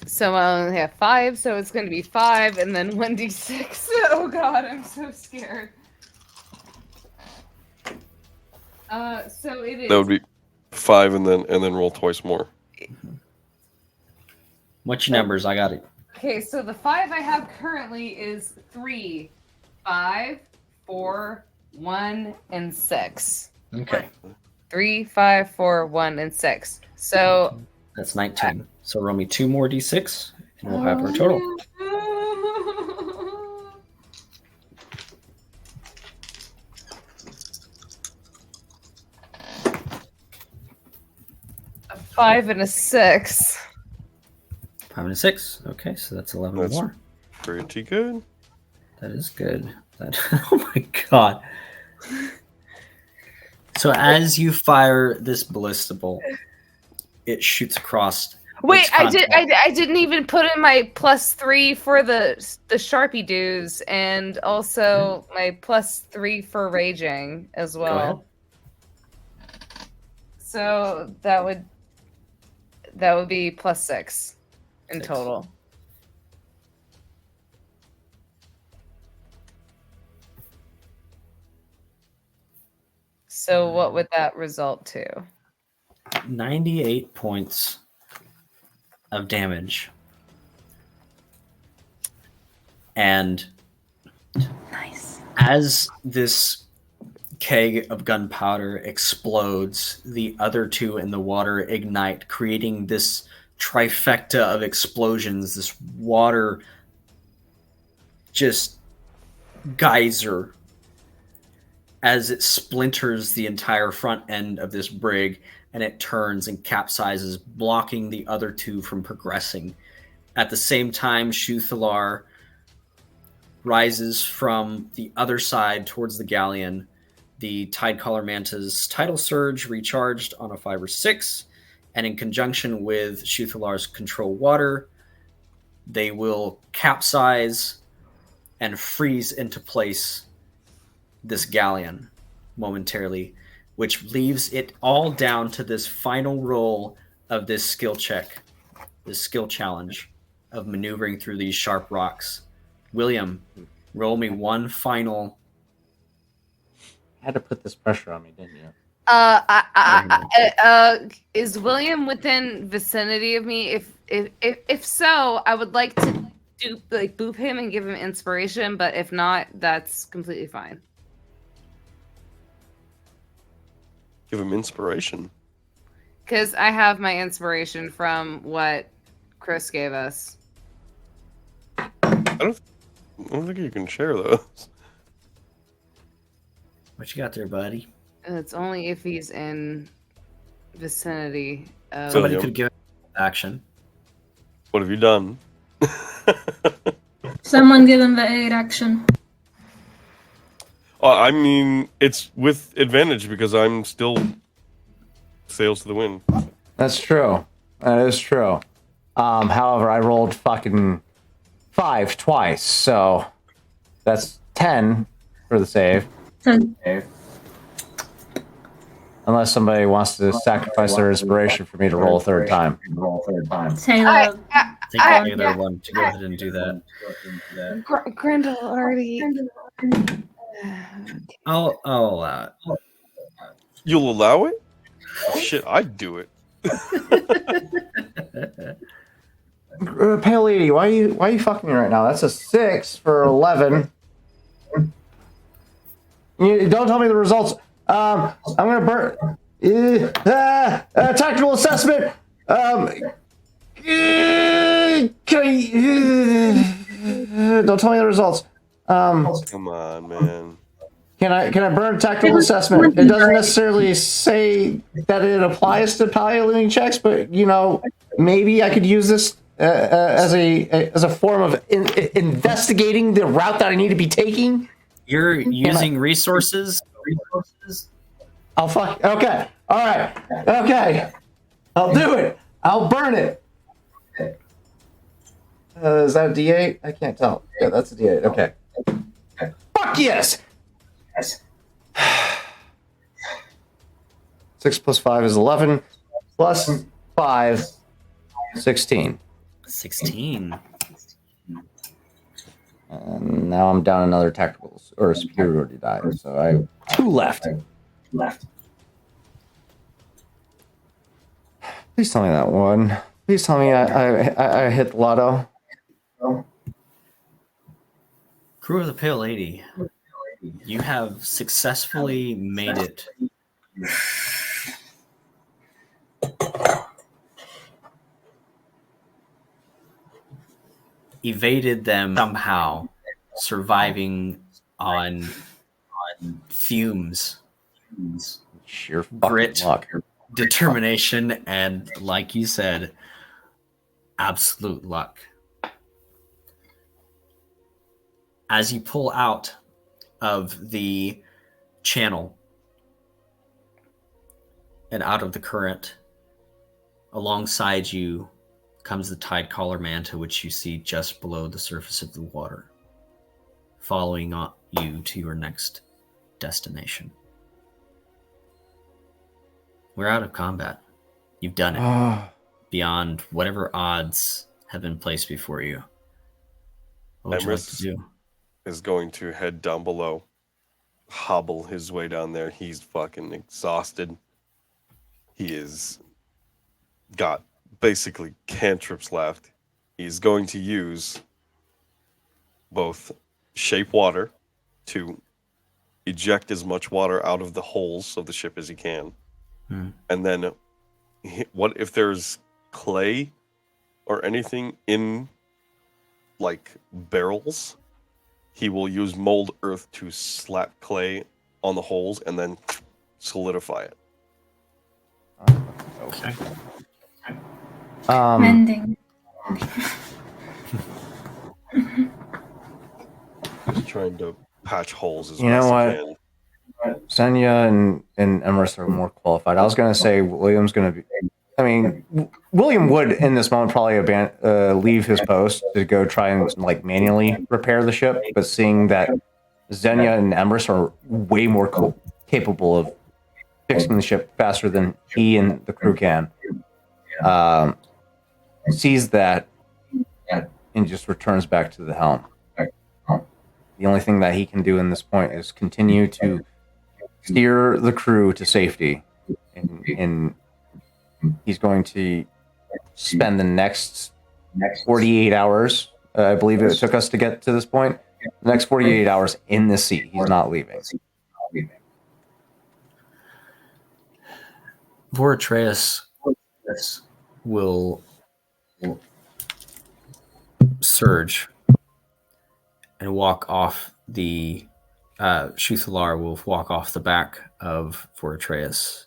S4: So I only have 5, so it's going to be 5 and then 1d6. Oh, God, I'm so scared. So it is.
S2: That would be 5 and then roll twice more.
S1: What's your numbers? I got it.
S4: Okay, so the 5 I have currently is 3, 5, 4, 1, and 6.
S1: Okay.
S4: 3, 5, 4, 1, and 6. So
S1: That's 19. So roll me 2 more d6, and we'll have our total.
S4: A 5 and a 6.
S1: 5 and a 6. Okay, so that's 11
S2: That's-
S1: more.
S2: Pretty good.
S1: That is good. Oh my god. So as you fire this ballista bolt, it shoots across.
S4: Wait,
S1: its
S4: I
S1: contact.
S4: didn't even put in my +3 for the Sharpie dues, and also my +3 for raging as well.
S1: ahead.
S4: So that would be +6 in
S1: 6.
S4: total. So what would that result to?
S1: 98 points of damage. And
S3: Nice.
S1: as this keg of gunpowder explodes, the other 2 in the water ignite, creating this trifecta of explosions. This water just geyser as it splinters the entire front end of this brig, and it turns and capsizes, blocking the other two from progressing. At the same time, Shuthalar rises from the other side towards the galleon. The Tidecaller Manta's tidal surge recharged on a 5 or 6, and in conjunction with Shuthalar's control water, they will capsize and freeze into place this galleon momentarily, which leaves it all down to this final roll of this skill check, this skill challenge of maneuvering through these sharp rocks. William, roll me one final.
S7: You had to put this pressure on me, didn't you?
S4: Is William within vicinity of me? If so, I would like to boop him and give him inspiration. But if not, that's completely fine.
S2: Give him inspiration.
S4: Because I have my inspiration from what Chris gave us.
S2: I don't think you can share those.
S1: What you got there, buddy?
S4: It's only if he's in vicinity of...
S1: Somebody could give action.
S2: What have you done?
S3: Someone give him the aid action.
S2: I mean, it's with advantage because I'm still sails to the wind.
S7: That's true. That is true. However, I rolled fucking 5 twice, so that's 10 for the save. Unless somebody wants to sacrifice their inspiration for me to roll a third time.
S3: Taylor.
S1: I think either one to go ahead and do that.
S4: Grendel already...
S1: I'll allow it.
S2: You'll allow it? Oh, shit, I'd do it.
S7: Pale lady, why are you fucking me right now? That's a 6 for 11. Don't tell me the results. I'm gonna burn. Tactical assessment. Can I, don't tell me the results.
S2: Come on, man.
S7: Can I burn tactical assessment? It doesn't necessarily say that it applies to piloting checks, but maybe I could use this as a form of investigating the route that I need to be taking.
S1: You're using resources.
S7: I'll fuck. Okay. All right. Okay. I'll do it. I'll burn it. Is that a D8? I can't tell. Yeah, that's a D8. Okay. Fuck yes. 6 plus 5 is 11. Plus 5, 16.
S1: 16.
S7: And now I'm down another tactical or superiority die. So I have 2 left. Please tell me that one. Please tell me I hit the lotto.
S1: Crew of the Pale Lady, you have successfully made it. Evaded them somehow, surviving on fumes,
S7: Sheer fucking
S1: grit,
S7: luck.
S1: determination, and, like you said, absolute luck. As you pull out of the channel and out of the current, alongside you comes the Tidecaller Manta, which you see just below the surface of the water, following you to your next destination. We're out of combat. You've done it. Beyond whatever odds have been placed before you. What would you like to do?
S2: Is going to head down below, hobble his way down there. He's fucking exhausted. He is got basically cantrips left. He's going to use both shape water to eject as much water out of the holes of the ship as he can. And then what if there's clay or anything in like barrels he will use mold earth to slap clay on the holes and then solidify it.
S1: Okay.
S3: Mending.
S2: Just trying to patch holes as
S7: You know
S2: best he
S7: what?
S2: can.
S7: Senya and Emrys are more qualified. I was going to say William's going to be. I mean, William would in this moment probably leave his post to go try and like manually repair the ship, but seeing that Xenia and Emrys are way more capable of fixing the ship faster than he and the crew can, sees that and just returns back to the helm. The only thing that he can do in this point is continue to steer the crew to safety, and he's going to spend the next 48 hours. I believe it took us to get to this point. The next 48 hours in the sea. He's not leaving.
S1: Voratreus will surge and walk off the Shuthalar will walk off the back of Voratreus,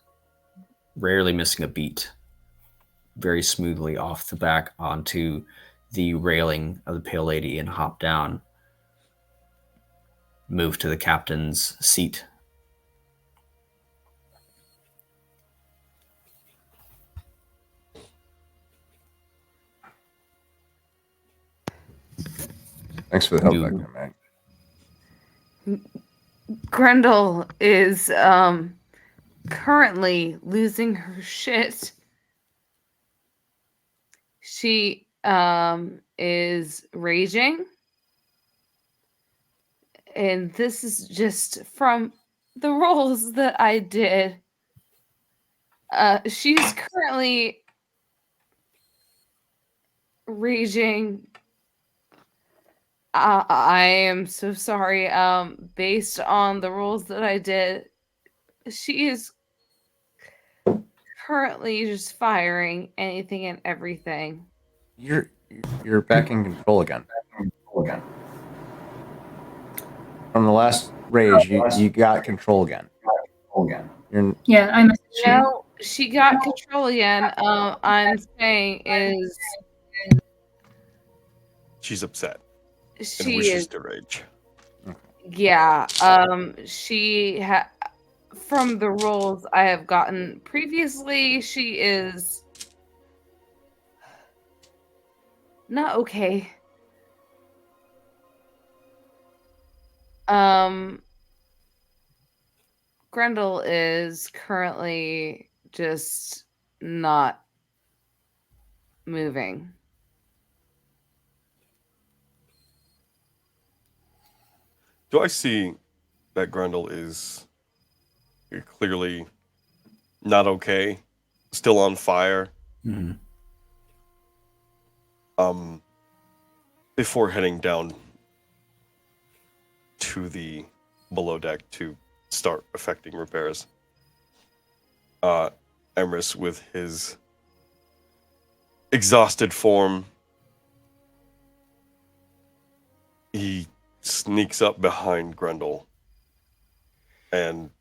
S1: rarely missing a beat, very smoothly off the back onto the railing of the Pale Lady and hop down, move to the captain's seat.
S7: Thanks for the help back there, Meg.
S4: Grendel is currently losing her shit. She is raging. And this is just from the roles that I did. She's currently raging. I am so sorry. Based on the roles that I did, she is currently just firing anything and everything.
S7: You're back in control again. From the last rage, you got control again.
S3: Yeah, I messaged you.
S4: No, she got control again. I'm saying is
S2: She's upset and
S4: she
S2: wishes
S4: is
S2: to rage.
S4: yeah. She from the roles I have gotten previously, she is not okay. Grendel is currently just not moving.
S2: Do I see that Grendel is clearly not okay, still on fire?
S1: Mm-hmm.
S2: Before heading down to the below deck to start effecting repairs, Emrys, with his exhausted form, he sneaks up behind Grendel and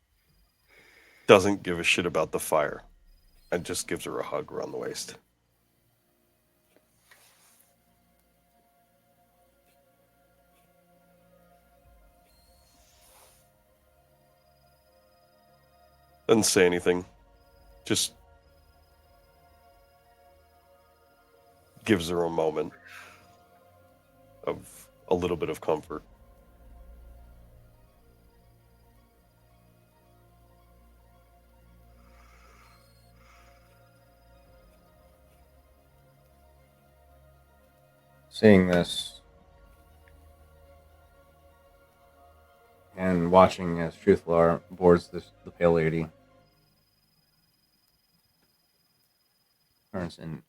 S2: doesn't give a shit about the fire and just gives her a hug around the waist. Doesn't say anything. Just gives her a moment of a little bit of comfort.
S7: Seeing this and watching as Truthlar boards the Pale Lady, turns and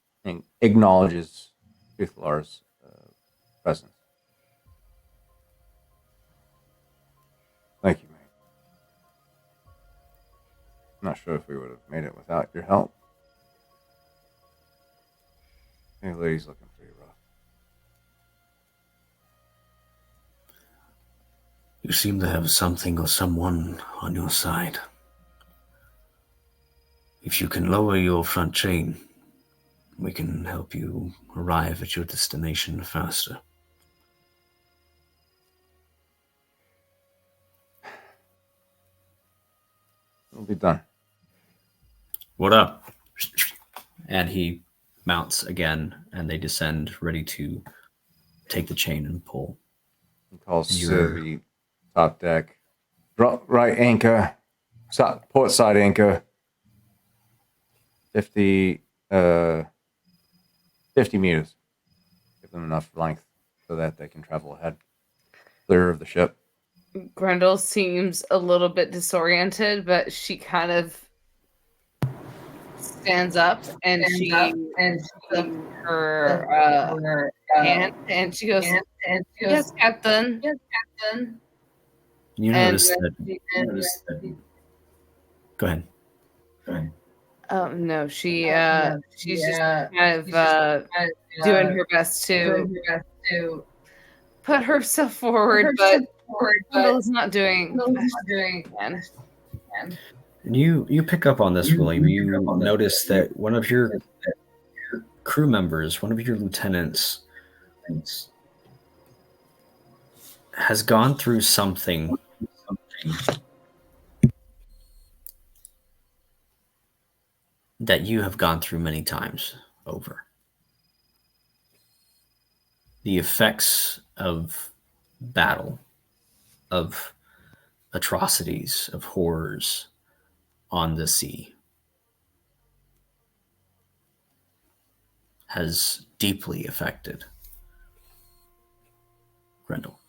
S7: acknowledges Truthlar's presence. Thank you, mate. I'm not sure if we would have made it without your help. Pale Lady's looking pretty rough.
S1: You seem to have something or someone on your side. If you can lower your front chain, we can help you arrive at your destination faster.
S7: It'll be done.
S1: What up? And he mounts again, and they descend, ready to take the chain and pull.
S7: He calls to the top deck. Right anchor. Port side anchor. 50 meters. Give them enough length so that they can travel ahead. Clear of the ship.
S4: Grendel seems a little bit disoriented, but she kind of stands up and she puts up her hand and she goes, "Yes, Captain." Yes, Captain.
S1: You notice that. Go ahead.
S4: No, she's just kind of doing her best to put herself forward, but Grendel's not doing.
S1: And you pick up on this, William. You notice that one of your crew members, one of your lieutenants, has gone through something that you have gone through many times over. The effects of battle, of atrocities, of horrors on the sea has deeply affected Grendel.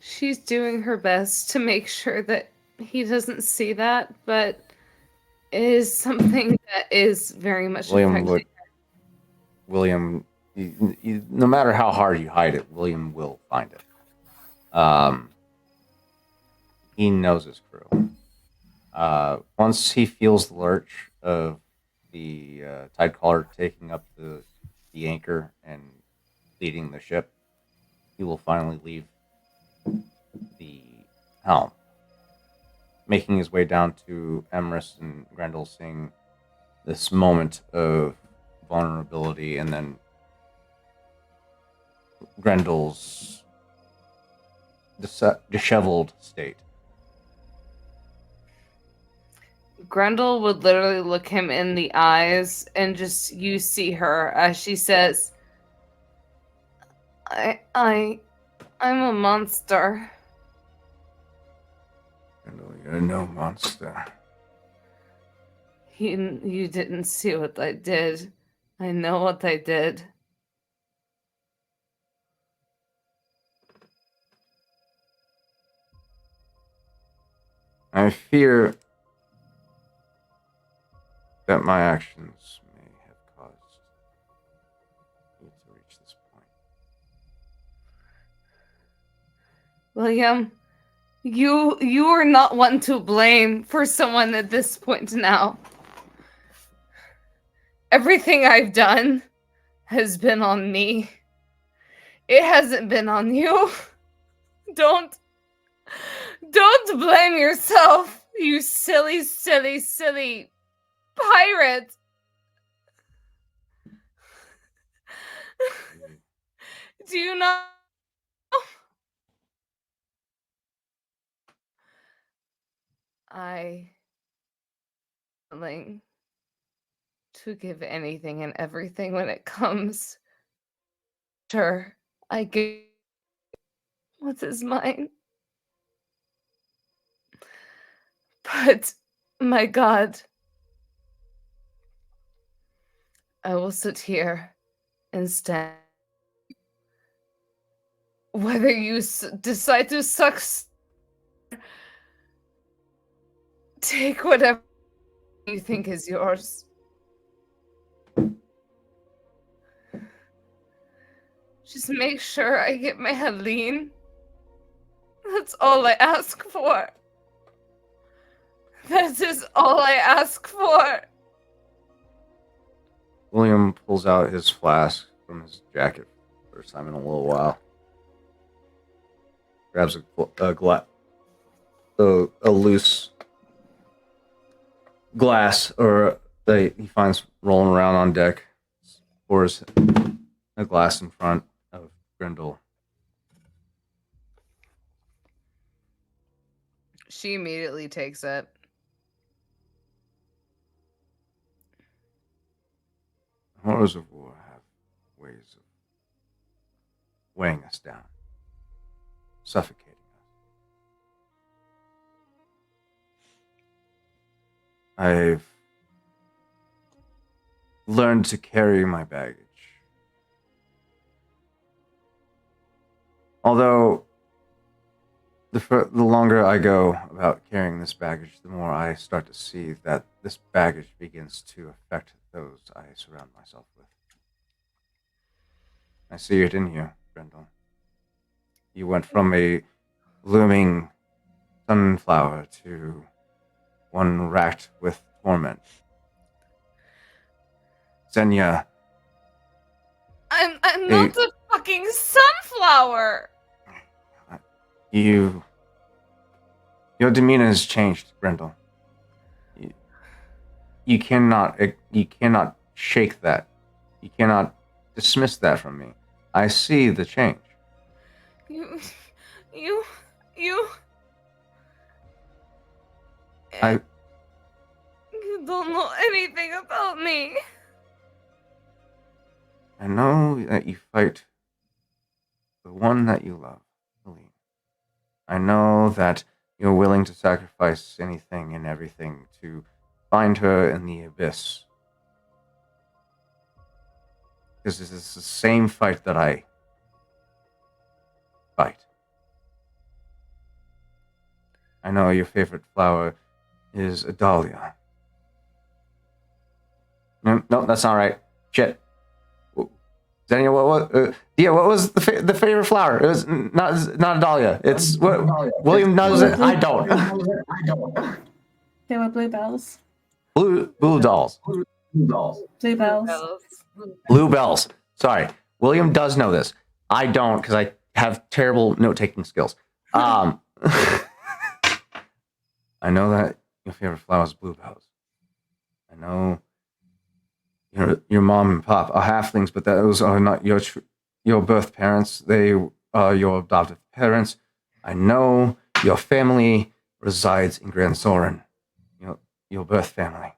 S4: She's doing her best to make sure that he doesn't see that, but it is something that is very much affecting.
S7: William, no matter how hard you hide it, William will find it. He knows his crew. Once he feels the lurch of the tide caller taking up the anchor and leading the ship, he will finally leave the helm, making his way down to Emrys and Grendel, seeing this moment of vulnerability, and then Grendel's disheveled state.
S4: Grendel would literally look him in the eyes, and just you see her as she says, I'm a monster."
S7: Grendel, you're no monster.
S4: You didn't see what I did. I know what I did.
S7: I fear that my actions may have caused you to reach this point.
S4: William, you are not one to blame for someone at this point now. Everything I've done has been on me. It hasn't been on you. Don't blame yourself, you silly, silly, silly pirate. Do you not? I am willing to give anything and everything when it comes. Sure, I give what is mine. But, my God, I will sit here and stand. Whether you decide to suck, take whatever you think is yours. Just make sure I get my Helene. That's all I ask for. That is all I ask for.
S7: William pulls out his flask from his jacket for the first time in a little while. grabs a loose glass, or he finds rolling around on deck, pours a glass in front of Grendel.
S4: She immediately takes it.
S7: Horrors of war have ways of weighing us down, suffocating us. I've learned to carry my baggage. Although, the longer I go about carrying this baggage, the more I start to see that this baggage begins to affect those I surround myself with. I see it in you, Grendel. You went from a blooming sunflower to one racked with torment. Xenia.
S4: I'm not a fucking sunflower!
S7: Your demeanor has changed, Grendel. You cannot shake that. You cannot dismiss that from me. I see the change.
S4: You don't know anything about me.
S7: I know that you fight the one that you love, Helene. I know that you're willing to sacrifice anything and everything to find her in the abyss. Because this is the same fight that I fight. I know your favorite flower is a dahlia. No, that's not right. Shit. Daniel, what was the favorite flower? It was not a dahlia. It's what William knows it. I don't.
S3: They were bluebells.
S7: Blue dolls.
S3: Bluebells.
S7: Bluebells. Sorry, William does know this. I don't, because I have terrible note-taking skills. I know that your favorite flower is bluebells. I know your mom and pop are halflings, but those are not your birth parents. They are your adoptive parents. I know your family resides in Grand Soren, your birth family.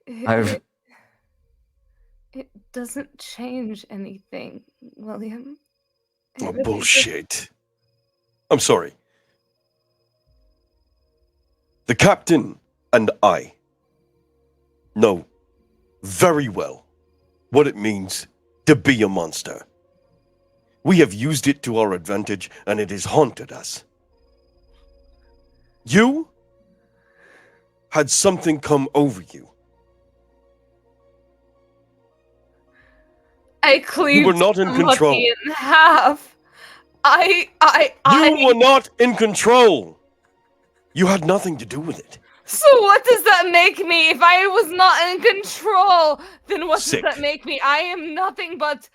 S4: It doesn't change anything, William.
S2: Oh, bullshit. I'm sorry. The captain and I know very well what it means to be a monster. We have used it to our advantage, and it has haunted us. You had something come over you.
S4: I cleaved
S2: You were not in control.
S4: in half. You
S2: were not in control. You had nothing to do with it.
S4: So what does that make me? If I was not in control, then what
S2: Sick.
S4: does that make me? I am nothing but...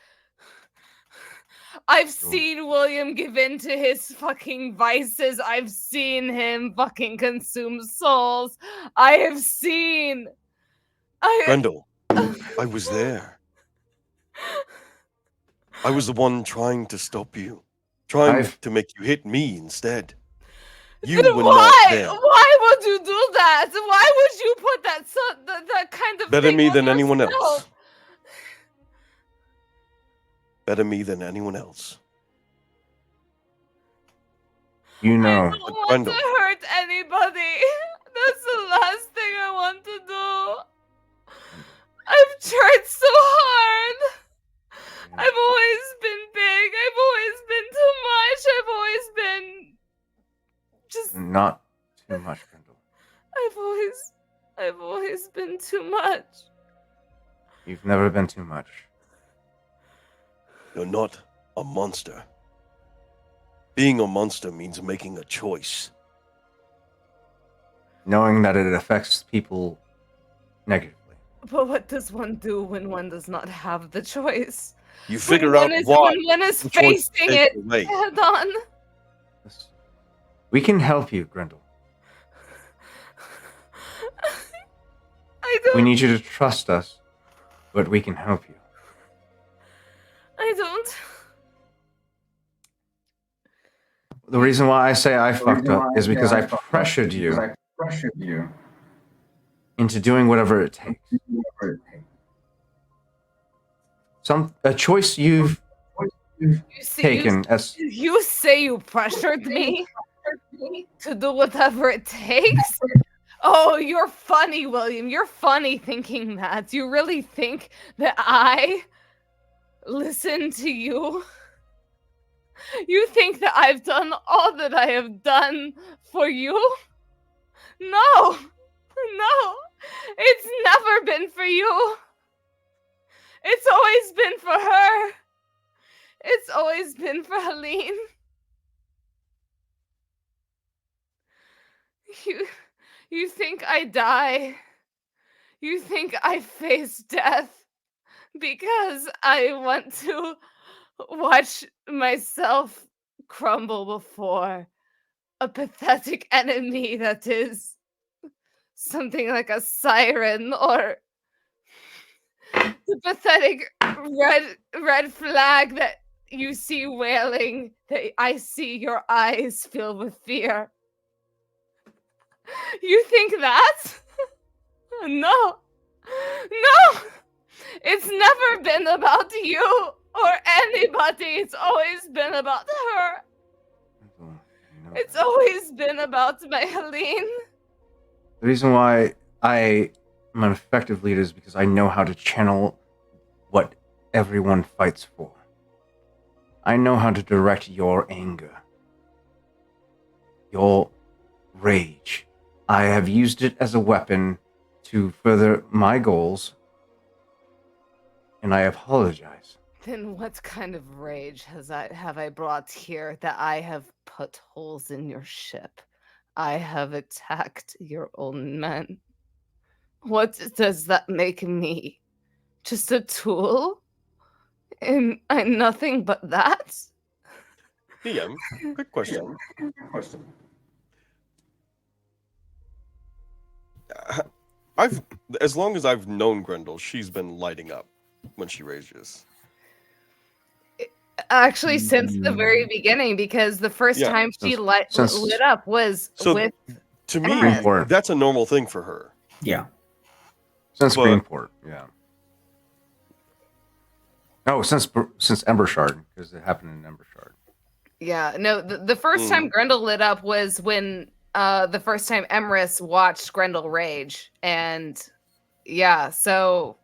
S4: I've seen William give in to his fucking vices. I've seen him fucking consume souls. I have seen...
S2: Grendel, I was there. I was the one trying to stop you. Trying to make you hit me instead. You
S4: then
S2: were not there.
S4: Why would you do that? Why would you put that kind of
S2: Better
S4: thing
S2: me
S4: on
S2: than anyone
S4: yourself?
S2: else. Better me than anyone else.
S7: You know.
S4: I don't want to hurt anybody. That's the last thing I want to do. I've tried so hard. I've always been big. I've always been too much. I've always been just
S7: not too much, Grendel.
S4: I've always been too much.
S7: You've never been too much.
S2: You're not a monster. Being a monster means making a choice.
S7: Knowing that it affects people negatively.
S4: But what does one do when one does not have the choice?
S2: You figure out
S4: when
S2: why.
S4: one is facing it head on.
S7: We can help you, Grendel.
S4: I don't.
S7: We need you to trust us, but we can help you.
S4: I don't.
S7: The reason why I say I fucked up is because I pressured you into doing whatever it takes. A choice you've taken as
S4: You say you pressured me to do whatever it takes? Oh, you're funny, William. You're funny thinking that. You really think that I listen to you? You think that I've done all that I have done for you? No. No. It's never been for you. It's always been for her. It's always been for Helene. You think I die. You think I face death because I want to watch myself crumble before a pathetic enemy that is something like a siren or the pathetic red flag that you see wailing, that I see your eyes filled with fear. You think that? No. No! It's never been about you or anybody. It's always been about her. It's always been about my Helene.
S7: The reason why I am an effective leader is because I know how to channel what everyone fights for. I know how to direct your anger, your rage. I have used it as a weapon to further my goals, and I apologize.
S4: Then what kind of rage have I brought here that I have put holes in your ship? I have attacked your own men. What does that make me? Just a tool? And I'm nothing but that?
S2: DM, quick question. As long as I've known Grendel, she's been lighting up when she rages.
S4: Actually, since the very beginning, because the first time she lit up was with.
S2: To me, that's a normal thing for her.
S1: Yeah.
S7: Since Greenport, yeah. No, since Embershard, because it happened in Embershard.
S4: Yeah, no, the first time Grendel lit up was when the first time Emrys watched Grendel rage. And yeah, so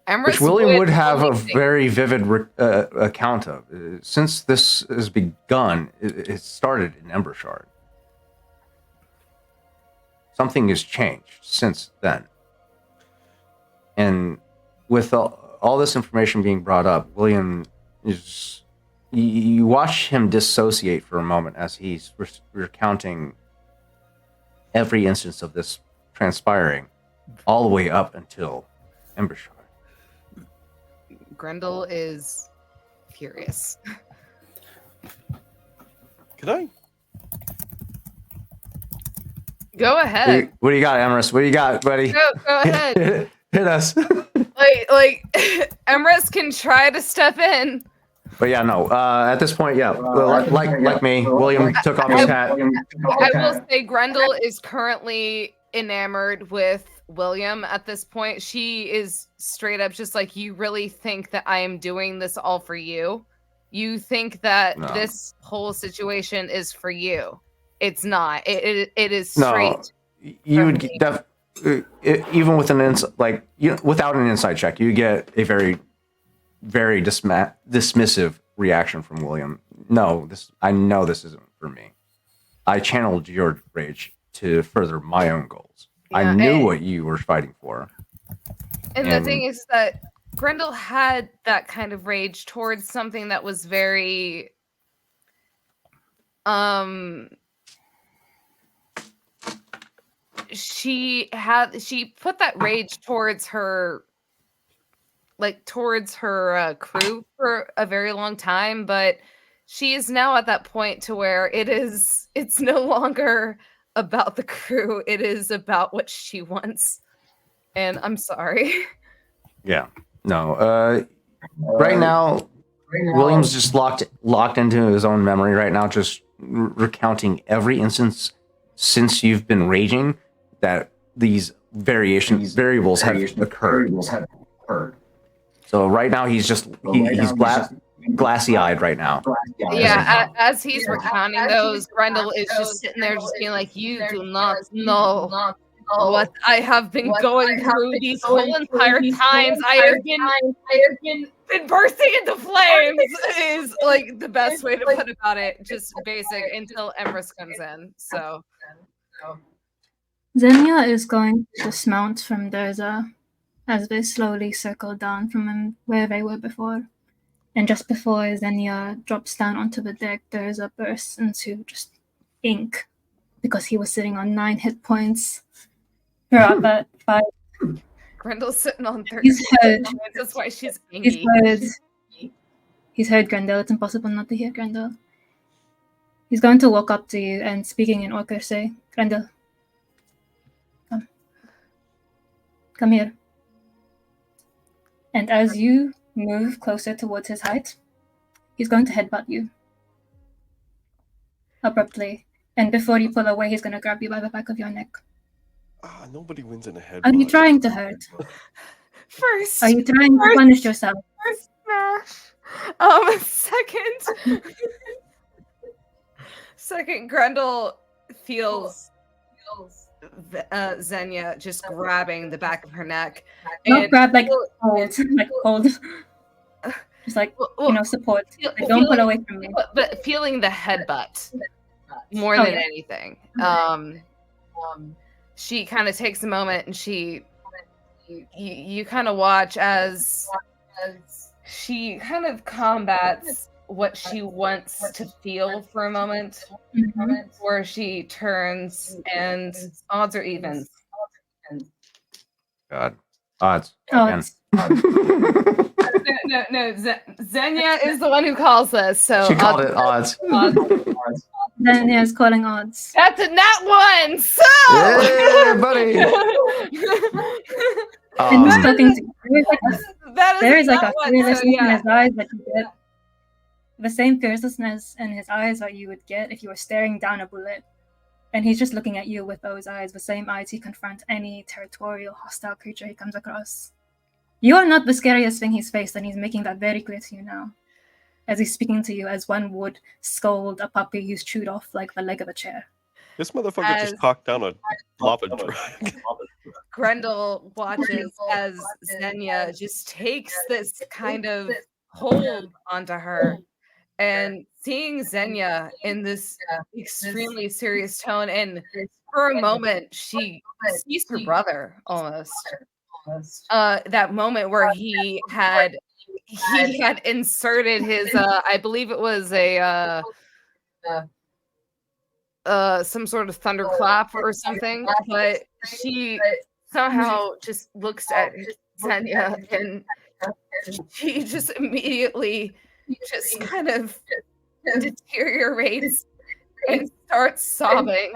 S4: Emrys
S7: which William would have a very vivid account of. Since this has begun, it started in Embershard. Something has changed since then. And with all this information being brought up, William is... You watch him dissociate for a moment as he's recounting every instance of this transpiring, all the way up until Embershard.
S4: Grendel is furious.
S2: Can I?
S4: Go ahead.
S7: What do you got, Emrys? What do you got, buddy?
S4: Go ahead.
S7: Hit us.
S4: like Emrys can try to step in.
S7: But yeah, no. At this point, yeah, like me, William took off his hat.
S4: I will say Grendel is currently enamored with William at this point. She is straight up just like, you really think that I am doing this all for you? You think that this whole situation is for you? It's not. It is straight.
S7: No, you would even with an without an insight check, you get a very, very dismissive reaction from William. No, I know this isn't for me. I channeled your rage to further my own goals. Yeah, I knew what you were fighting for.
S4: And the thing is that Grendel had that kind of rage towards something that was very she put that rage towards her crew for a very long time, but she is now at that point to where it's no longer about the crew. It is about what she wants. And I'm sorry.
S7: Yeah. No. Right now, William's just locked into his own memory right now, just recounting every instance since you've been raging that these variables have occurred. So right now he's just he's glassy eyed right now.
S4: Yeah, as he's recounting those, Grendel is just sitting there just being like, you do not know what I have been going through these whole entire times. I have been bursting into flames is like the best way to put about it. Just basic until Emrys comes in. So
S3: Xenia is going to dismount from Durza as they slowly circle down from where they were before. And just before Xenia drops down onto the deck, Durza bursts into just ink because he was sitting on 9 hit points. You're up at 5.
S4: Grendel's sitting on 13.
S3: He's heard.
S4: That's why she's inky.
S3: He's heard Grendel. It's impossible not to hear Grendel. He's going to walk up to you and, speaking in Orcish, say, Grendel, come here. And as you move closer towards his height, he's going to headbutt you. Abruptly. And before you pull away, he's going to grab you by the back of your neck.
S2: Nobody wins in a headbutt.
S3: Are you trying to hurt?
S4: First.
S3: Are you trying to punish yourself?
S4: First smash. Second, Grendel feels Xenia just grabbing the back of her neck.
S3: Not grab, like hold. Just like, support. Like, don't pull away from me.
S4: But feeling the headbutt more than anything. She kind of takes a moment and you kind of watch as she kind of combats what she wants to feel for a moment, where she turns and odds or evens.
S7: God, odds.
S3: Odds.
S4: No. Xenia is the one who calls this. So
S7: she called it odds.
S3: Xenia is calling odds.
S4: That's a nat one. So,
S7: yeah, buddy.
S3: And he's looking to you. There is like a fearlessness in his eyes that you get. The same fearlessness in his eyes that you would get if you were staring down a bullet. And he's just looking at you with those eyes, the same eyes he confronts any territorial, hostile creature he comes across. You are not the scariest thing he's faced, and he's making that very clear to you now. As he's speaking to you as one would scold a puppy who's chewed off like the leg of a chair.
S2: This motherfucker just cocked down a lava drag.
S4: Grendel watches as Xenia just takes this kind of hold onto her. And seeing Xenia in this extremely serious tone, and for a moment, she sees her brother almost. That moment where he had inserted his, I believe it was a some sort of thunderclap or something, but she somehow just looks at Xenia and she just immediately just kind of deteriorates and starts sobbing.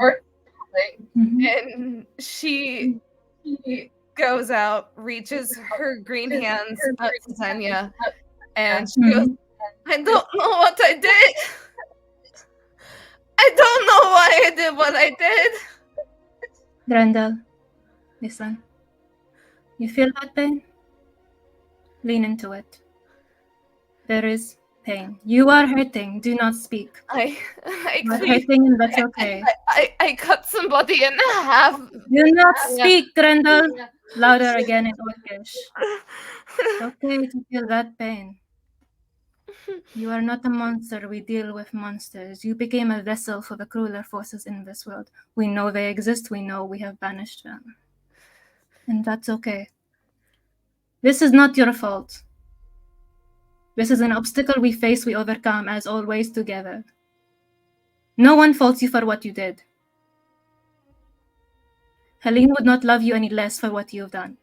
S4: And she goes out, reaches her green hands up to Xenia, and she goes, I don't know what I did. I don't know why I did what I did.
S3: Grendel, listen. You feel that pain? Lean into it. There is pain. You are hurting. Do not speak.
S4: You
S3: are hurting, and that's okay.
S4: I cut somebody in half.
S3: Do not speak, Grendel. Louder again in Orcish. It's okay to feel that pain. You are not a monster. We deal with monsters. You became a vessel for the crueler forces in this world. We know they exist. We know we have banished them. And that's okay. This is not your fault. This is an obstacle we face, we overcome, as always, together. No one faults you for what you did. Helene would not love you any less for what you've done.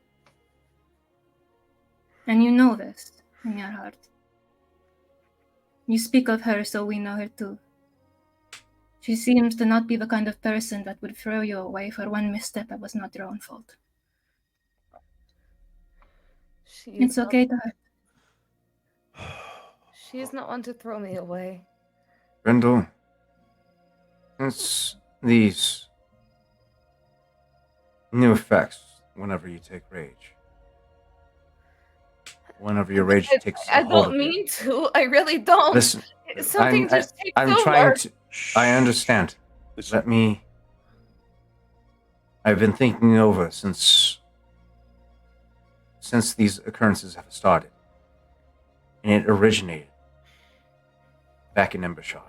S3: And you know this in your heart. You speak of her, so we know her too. She seems to not be the kind of person that would throw you away for one misstep that was not your own fault. It's okay to hurt.
S4: She's not one to throw me away.
S7: Grendel, since these new effects, whenever you take rage, whenever your rage takes
S4: I
S7: hold
S4: don't
S7: of you.
S4: mean to. I really don't.
S7: Listen,
S4: Something just takes
S7: I'm
S4: over.
S7: trying to. I understand.
S2: Listen.
S7: Let me. I've been thinking over since these occurrences have started, and it originated back in Embershot.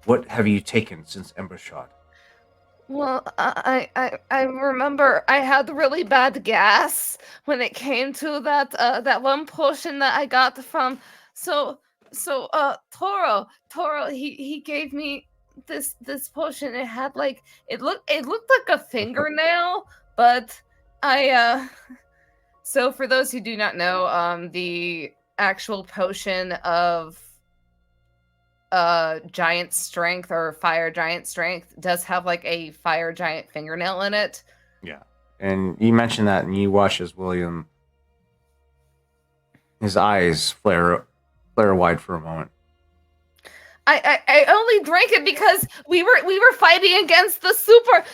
S7: What have you taken since Embershot?
S4: Well, I remember I had really bad gas when it came to that one potion that I got from Toro he gave me this potion. It had like it looked like a fingernail, but so for those who do not know, the actual potion of giant strength or fire giant strength does have like a fire giant fingernail in it.
S7: Yeah. And you mentioned that, and you watch as William, his eyes flare wide for a moment.
S4: I only drank it because we were fighting against the super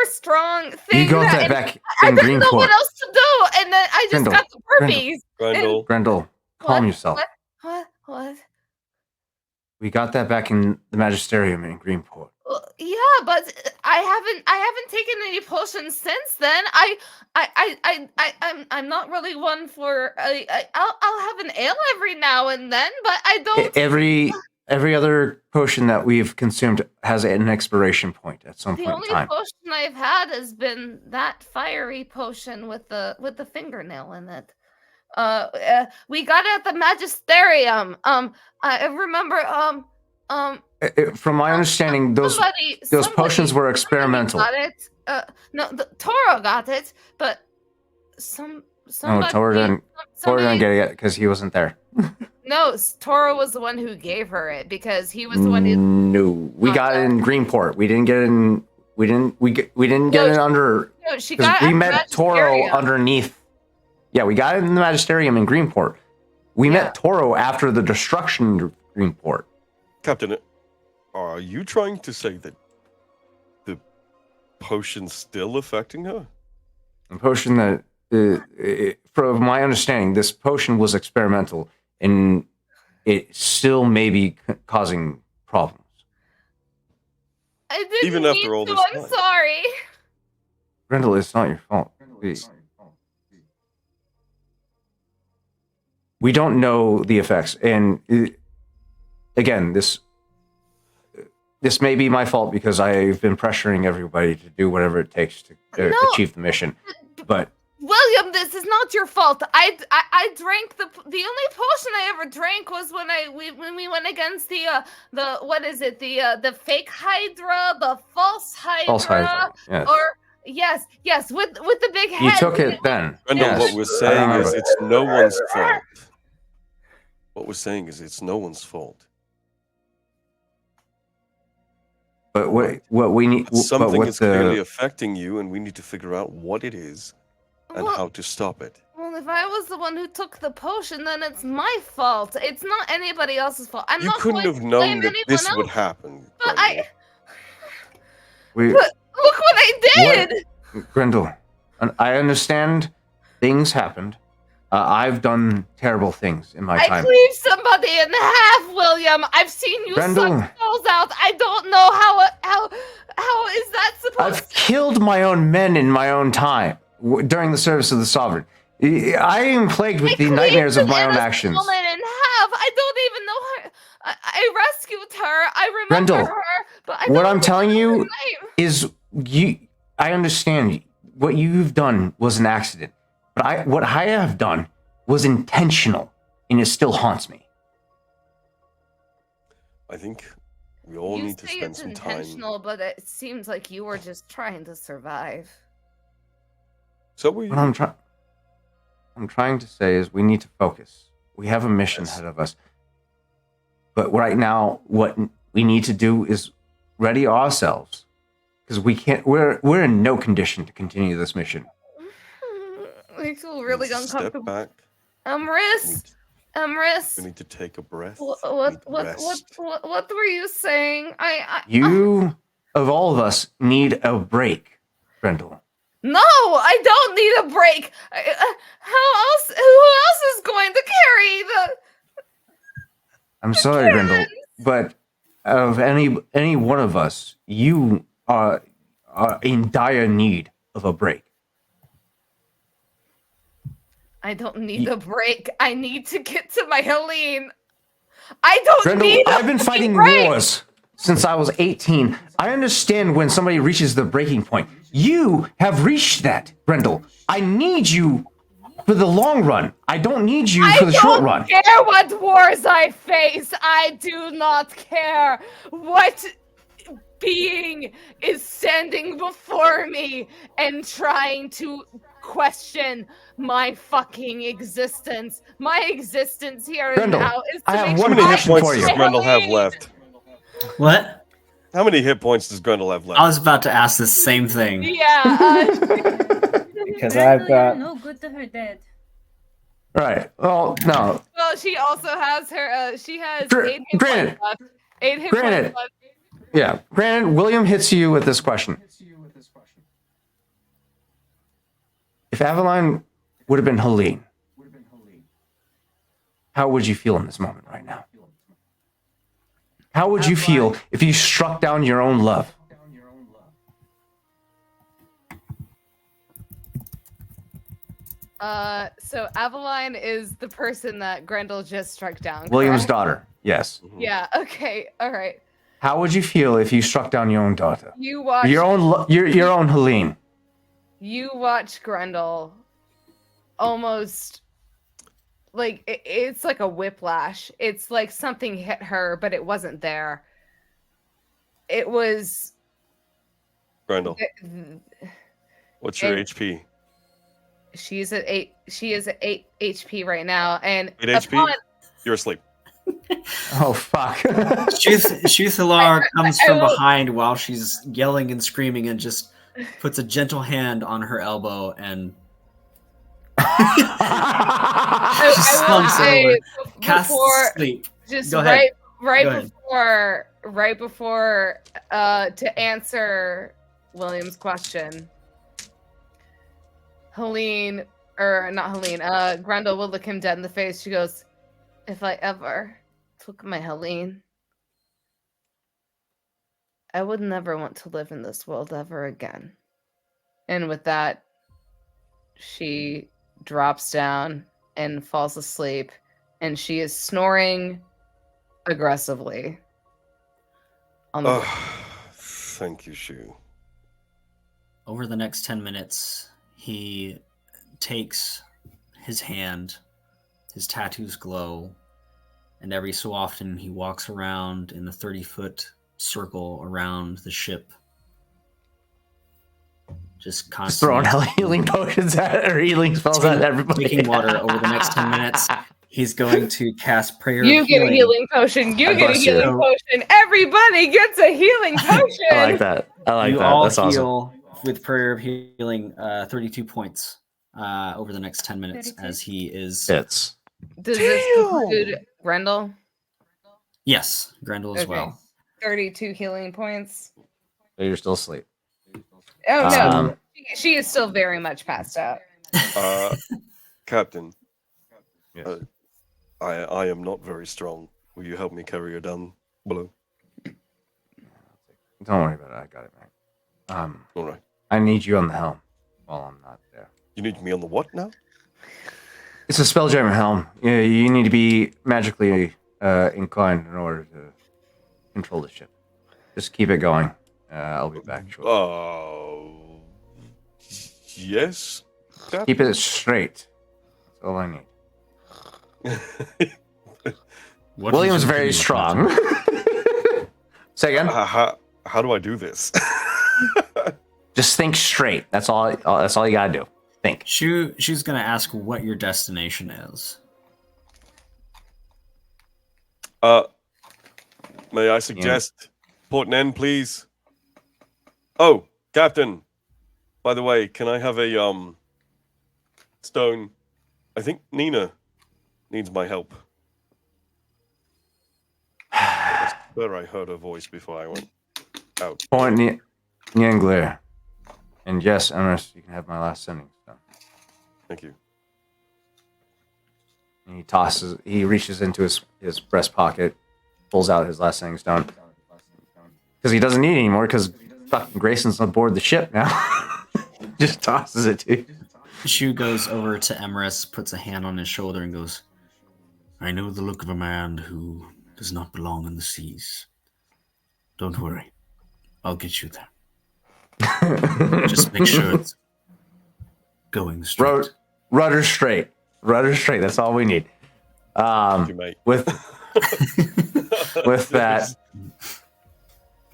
S4: strong thing.
S7: You got that back
S4: I
S7: in
S4: didn't know what
S7: Greenport.
S4: else to do, and then I just
S7: Grendel,
S4: got the burpees.
S7: Grendel, calm yourself.
S4: What?
S7: We got that back in the Magisterium in Greenport.
S4: Yeah, but I haven't taken any potions since then. I'm not really one for. I'll have an ale every now and then, but I don't.
S7: Every other potion that we've consumed has an expiration point at some point in time.
S4: The only potion I've had has been that fiery potion with the fingernail in it. We got it at the Magisterium. I remember.
S7: From my understanding, those potions were experimental.
S4: Got it. No, Toro got it, but somebody.
S7: No, Toro didn't get it because he wasn't there.
S4: No, Toro was the one who gave her it because he was the one who.
S7: No, we got it in Greenport. We didn't get it in. We didn't get it under.
S4: No, she got it.
S7: We met Toro underneath. Yeah, we got it in the Magisterium in Greenport. We met Toro after the destruction of Greenport.
S2: Captain, are you trying to say that the potion's still affecting her?
S7: The potion that, from my understanding, this potion was experimental, and it still may be causing problems.
S4: I didn't
S2: Even
S4: mean
S2: after all
S4: to,
S2: this
S4: I'm
S2: time.
S4: sorry.
S7: Grendel, it's not your fault. Please. We don't know the effects, and again, this may be my fault because I've been pressuring everybody to do whatever it takes to achieve the mission. But
S4: William, this is not your fault. I drank the only potion I ever drank was when we went against the what is it, the fake Hydra, the false Hydra,
S7: yes.
S4: or yes with the big head.
S7: You took it then.
S2: Grendel, what we're saying is it's no one's fault. What we're saying is it's no one's fault.
S7: But what we need,
S2: something is clearly affecting you, and we need to figure out what it is and how to stop it.
S4: Well, if I was the one who took the potion, then it's my fault. It's not anybody else's fault.
S2: You couldn't have known that this would happen.
S4: But
S7: Grendel.
S4: But look what I did!
S7: Grendel, I understand things happened. I've done terrible things in my time.
S4: I cleaved somebody in half, William. I've seen you
S7: Grendel.
S4: suck souls out. I don't know how is that supposed
S7: I've killed my own men in my own time during the service of the Sovereign. I am plagued with the nightmares of my own actions.
S4: Woman in half. I don't even know her. I rescued her. I remember
S7: Grendel,
S4: her. But I don't
S7: what I'm telling
S4: remember
S7: you
S4: her name.
S7: is I understand what you've done was an accident. But what I have done was intentional, and it still haunts me.
S2: I think we all need to spend some time.
S4: Intentional, but it seems like you were just trying to survive.
S2: So were you.
S7: What I'm trying to say is we need to focus. We have a mission ahead of us. But right now, what we need to do is ready ourselves, because we can't. We're in no condition to continue this mission.
S4: I feel really
S2: Step
S4: uncomfortable.
S2: back.
S4: Emrys,
S2: We need to take a breath.
S4: what
S2: Rest.
S4: were you saying?
S7: You, of all of us, need a break, Grendel.
S4: No, I don't need a break. How else? Who else is going to carry the?
S7: I'm sorry, Grendel, but of any one of us, you are in dire need of a break.
S4: I don't need a break. I need to get to my Helene. I don't
S7: Grendel,
S4: need.
S7: I've been fighting wars since I was 18. I understand when somebody reaches the breaking point. You have reached that, Grendel. I need you for the long run. I don't need you for the short run.
S4: I don't care what wars I face. I do not care what being is standing before me and trying to question my fucking existence. My existence here
S7: Grendel,
S4: and now is to
S7: I have
S4: make
S7: one
S2: How many hit
S7: question
S2: points
S7: for
S2: does
S7: you.
S2: Grendel have left?
S1: What?
S2: How many hit points does Grendel have left?
S1: I was about to ask the same thing.
S4: Yeah.
S8: Because I've got.
S3: No good to her dead.
S7: Right. Well, no.
S4: Well, she also has her. She has
S7: Gr-
S4: 8 hit
S7: granted.
S4: points left. 8 hit
S7: Granted.
S4: points left.
S7: Yeah. Granted, William hits you with this question. If Aveline would have been Helene, how would you feel in this moment right now? How would you feel if you struck down your own love?
S4: So Aveline is the person that Grendel just struck down.
S7: William's
S4: correct?
S7: daughter. Yes.
S4: Yeah. Okay. All right.
S7: How would you feel if you struck down your own daughter?
S4: You watch.
S7: Your own Helene.
S4: You watch Grendel almost like it's like a whiplash. It's like something hit her, but it wasn't there. It was.
S2: Grendel, what's your
S4: and-
S2: HP?
S4: She's at 8. She is at 8 HP right now, and
S2: 8 HP? You're asleep.
S7: Oh fuck.
S1: Shuthalar comes
S4: I
S1: from
S4: will-
S1: behind while she's yelling and screaming and just puts a gentle hand on her elbow and
S4: I will
S1: slumps
S4: say
S1: over. Casts
S4: before
S1: sleep.
S4: just
S1: Go ahead.
S4: right
S1: Go ahead.
S4: before to answer William's question. Helene, or not Helene, Grendel will look him dead in the face. She goes, if I ever took my Helene, I would never want to live in this world ever again. And with that, she drops down and falls asleep, and she is snoring aggressively on the
S2: Thank you, Shu.
S1: Over the next 10 minutes, he takes his hand, his tattoos glow, and every so often he walks around in a 30-foot circle around the ship. Just
S7: throwing
S1: constantly
S7: healing potions at or healing spells at everybody.
S1: taking water over the next 10 minutes. He's going to cast Prayer
S4: You
S1: of
S4: get a
S1: Healing.
S4: healing potion. You
S7: God
S4: get a
S7: bless you.
S4: healing potion. Everybody gets a healing potion.
S7: I like that. I like
S1: You
S7: that.
S1: all
S7: That's awesome.
S1: heal with Prayer of Healing 32 points over the next 10 minutes
S3: 32?
S1: as he is...
S7: It's
S4: Does this include Grendel?
S1: Yes, Grendel as
S4: Okay.
S1: well.
S4: 32 healing points.
S7: you're still asleep.
S4: Oh no,
S7: Um,
S4: she is still very much passed out.
S2: Captain,
S7: Yes.
S2: I am not very strong. Will you help me carry her down below?
S7: Don't worry about it. I got it, man.
S2: All right.
S7: I need you on the helm while I'm not there.
S2: You need me on the what now?
S7: It's a spelljammer helm. Yeah, you need to be magically inclined in order to control the ship. Just keep it going. I'll be back shortly.
S2: Yes. Captain?
S7: Keep it straight. That's all I need.
S1: What
S7: William's
S1: is your
S7: very
S1: opinion,
S7: strong. Say again.
S2: How do I do this?
S7: Just think straight. That's all. That's all you gotta do. Think.
S1: She's going to ask what your destination is.
S2: May I suggest put an end, please? Oh, Captain. By the way, can I have a stone? I think Nina needs my help. I swear I heard her voice before I went out.
S7: Point Nyangler. And yes, Emrys, you can have my last sending stone.
S2: Thank you.
S7: And he reaches into his breast pocket, pulls out his last sending stone. Because he doesn't need it anymore, because fucking Grayson's on board the ship now. Just tosses it to you.
S1: Shu goes over to Emrys, puts a hand on his shoulder, and goes, I know the look of a man who does not belong in the seas. Don't worry. I'll get you there. Just make sure it's going straight.
S7: Rudder straight. Rudder straight. That's all we need. With that,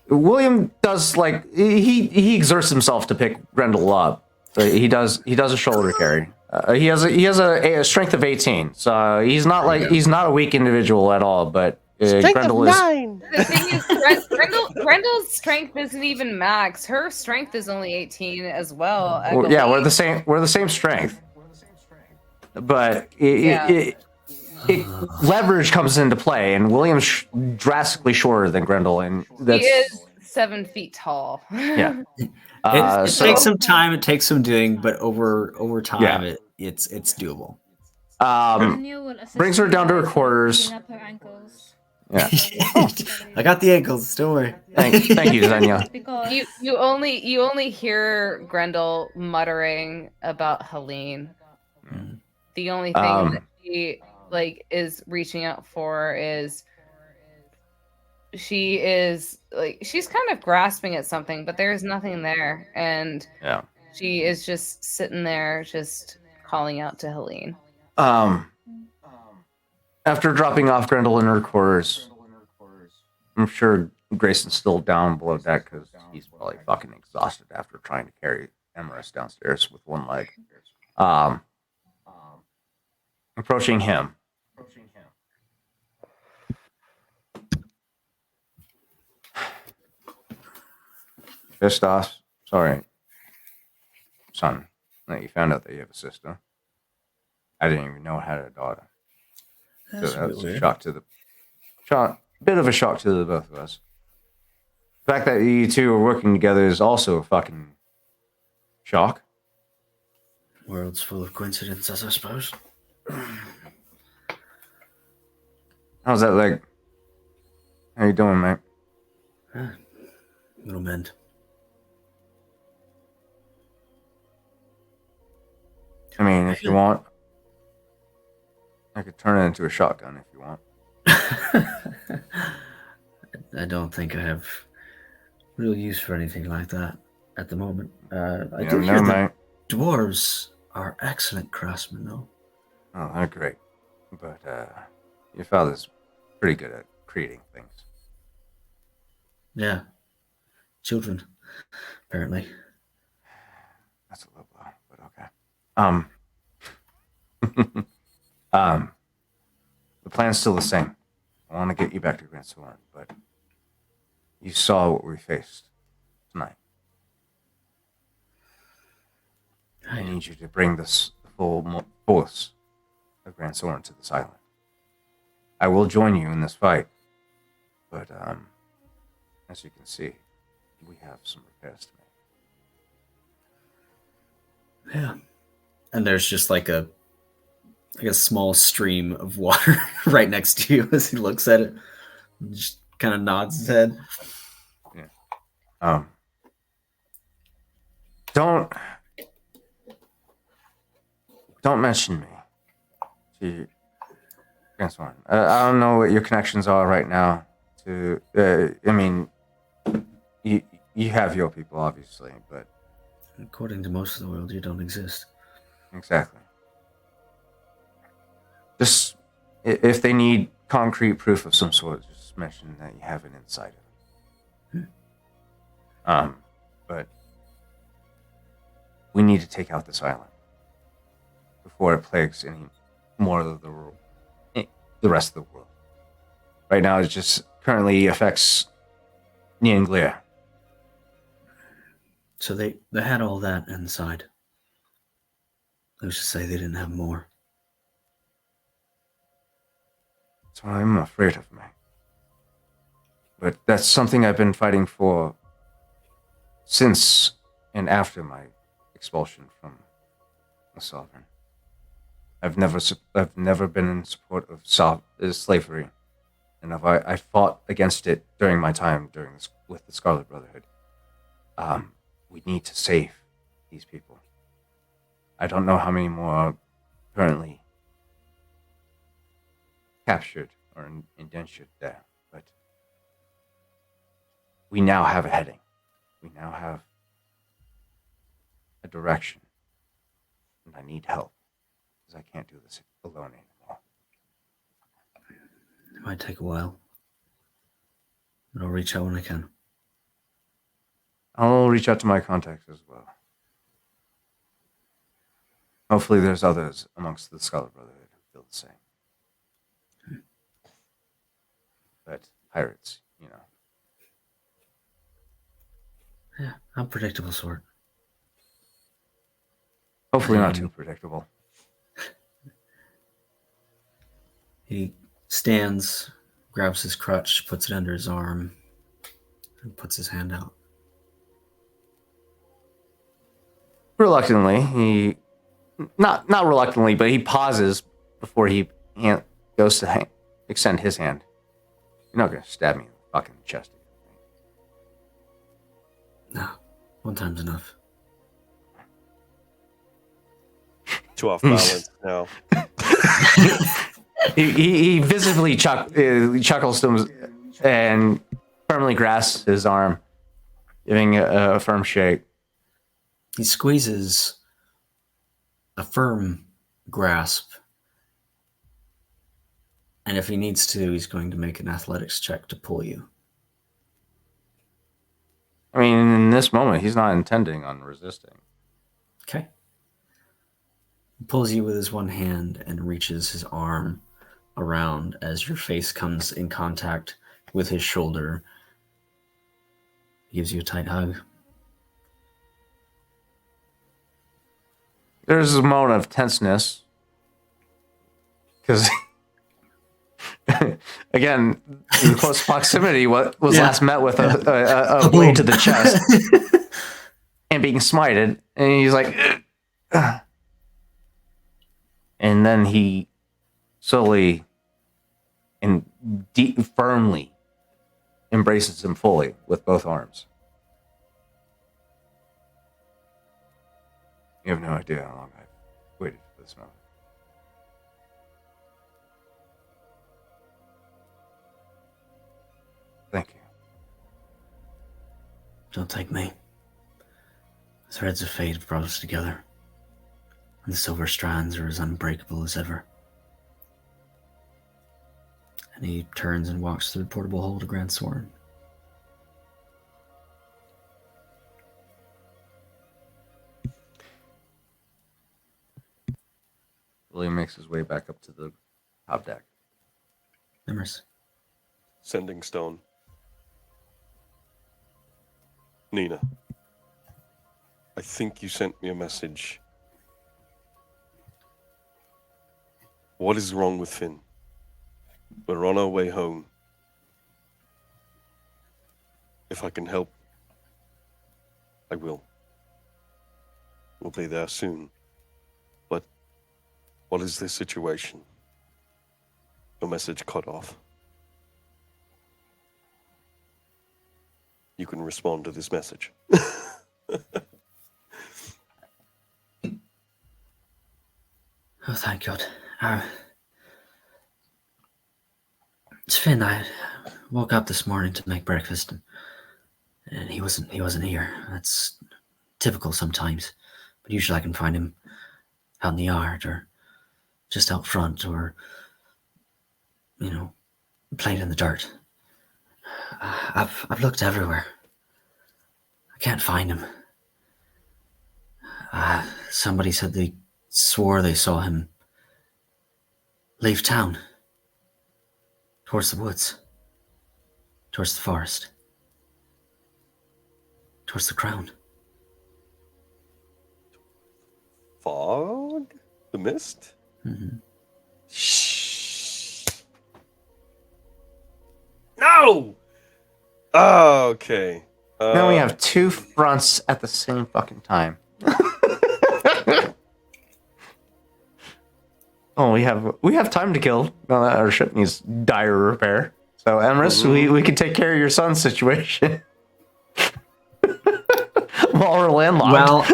S7: William does he exerts himself to pick Grendel up. He does a shoulder carry. He has a strength of 18, so he's not a weak individual at all. But Grendel is.
S4: 9. The thing is, Grendel's strength isn't even max. Her strength is only 18 as well.
S7: Yeah, we're the same. We're the same strength. But leverage comes into play, and William's drastically shorter than Grendel, and
S4: he is 7 feet tall.
S7: Yeah.
S1: It takes some time. It takes some doing, but over time, it's doable.
S7: Brings her down to her quarters. Yeah.
S1: I got the ankles. Don't worry.
S7: Thank you, Xenia.
S4: You only hear Grendel muttering about Helene.
S1: Mm.
S4: The only thing that he is reaching out for is she's kind of grasping at something, but there's nothing there, and she is just sitting there, just calling out to Helene.
S7: After dropping off Grendel in her quarters, I'm sure Grayson's still down below deck because he's probably fucking exhausted after trying to carry Emrys downstairs with one leg. Approaching him. Pissed off. Sorry, son, that you found out that you have a sister. I didn't even know I had a daughter. So that's a shock to the bit of a shock to the both of us. The fact that you two are working together is also a fucking shock.
S1: World's full of coincidences, I suppose.
S7: How's that leg? How you doing, mate?
S1: Little mend.
S7: I mean, if you want, I could turn it into a shotgun if you want.
S1: I don't think I have real use for anything like that at the moment. I do hear that dwarves are excellent craftsmen, though.
S7: Oh, they're great. But your father's pretty good at creating things.
S1: Yeah. Children, apparently.
S7: That's a low blow, but okay. The plan's still the same. I want to get you back to Grand Soren, but you saw what we faced tonight. I need you to bring this full force of Grand Soren to this island. I will join you in this fight, but as you can see, we have some repairs to make.
S1: Yeah. And there's just like a small stream of water right next to you as he looks at it. And just kind of nods his head.
S7: Yeah. Don't mention me to Grand Soren. I don't know what your connections are right now to I mean, you have your people, obviously, but
S1: according to most of the world, you don't exist.
S7: Exactly. Just if they need concrete proof of some sort, just mention that you have an insider. But we need to take out this island before it plagues any more of the rest of the world. Right now, it's just currently affects Nianglia.
S1: So they had all that inside. Who's to say they didn't have more?
S7: That's what I'm afraid of, mate. But that's something I've been fighting for since and after my expulsion from the Sovereign. I've never been in support of slavery, and I fought against it during my time with the Scarlet Brotherhood. We need to save these people. I don't know how many more are currently captured or indentured there, but we now have a heading. We now have a direction, and I need help because I can't do this alone anymore.
S1: It might take a while, but I'll reach out when I can.
S7: I'll reach out to my contacts as well. Hopefully there's others amongst the Scarlet Brotherhood who feel the same. But pirates, you know.
S1: Yeah, unpredictable sort.
S7: Hopefully not too predictable.
S1: He stands, grabs his crutch, puts it under his arm, and puts his hand out.
S7: Reluctantly, not reluctantly, but he pauses before he goes to extend his hand. You're not gonna stab me in the fucking chest.
S1: No, one time's enough.
S2: Too off balance now.
S7: he visibly chuckles to him and firmly grasps his arm, giving a firm shake.
S1: He squeezes a firm grasp, and if he needs to, he's going to make an athletics check to pull you.
S7: I mean, in this moment, he's not intending on resisting.
S1: Okay. He pulls you with his one hand and reaches his arm around as your face comes in contact with his shoulder. He gives you a tight hug.
S7: There's a moment of tenseness because, again, in close proximity, what was last met with a blade to the chest and being smited, and he's like, ugh. And then he slowly and firmly embraces him fully with both arms. You have no idea how long I've waited for this moment. Thank you.
S1: Don't thank me. The threads of fate have brought us together, and the silver strands are as unbreakable as ever. And he turns and walks through the portable hole to Grand Soren.
S7: William makes his way back up to the top deck.
S1: Nimmers.
S2: Sending stone. Nina, I think you sent me a message. What is wrong with Finn? We're on our way home. If I can help, I will. We'll be there soon. But what is this situation? Your message cut off. You can respond to this message.
S1: Oh, thank God. It's Finn. I woke up this morning to make breakfast, and he wasn't here. That's typical sometimes, but usually I can find him out in the yard or just out front, or playing in the dirt. I've looked everywhere. I can't find him. Somebody said they swore they saw him leave town towards the woods. Towards the forest. Towards the crown.
S2: Fog? The mist?
S1: Mm-hmm.
S2: Shh. No! Oh, okay.
S7: Now we have two fronts at the same fucking time. Oh, we have time to kill. No, our ship needs dire repair. So, Emrys, we can take care of your son's situation. While we're landlocked.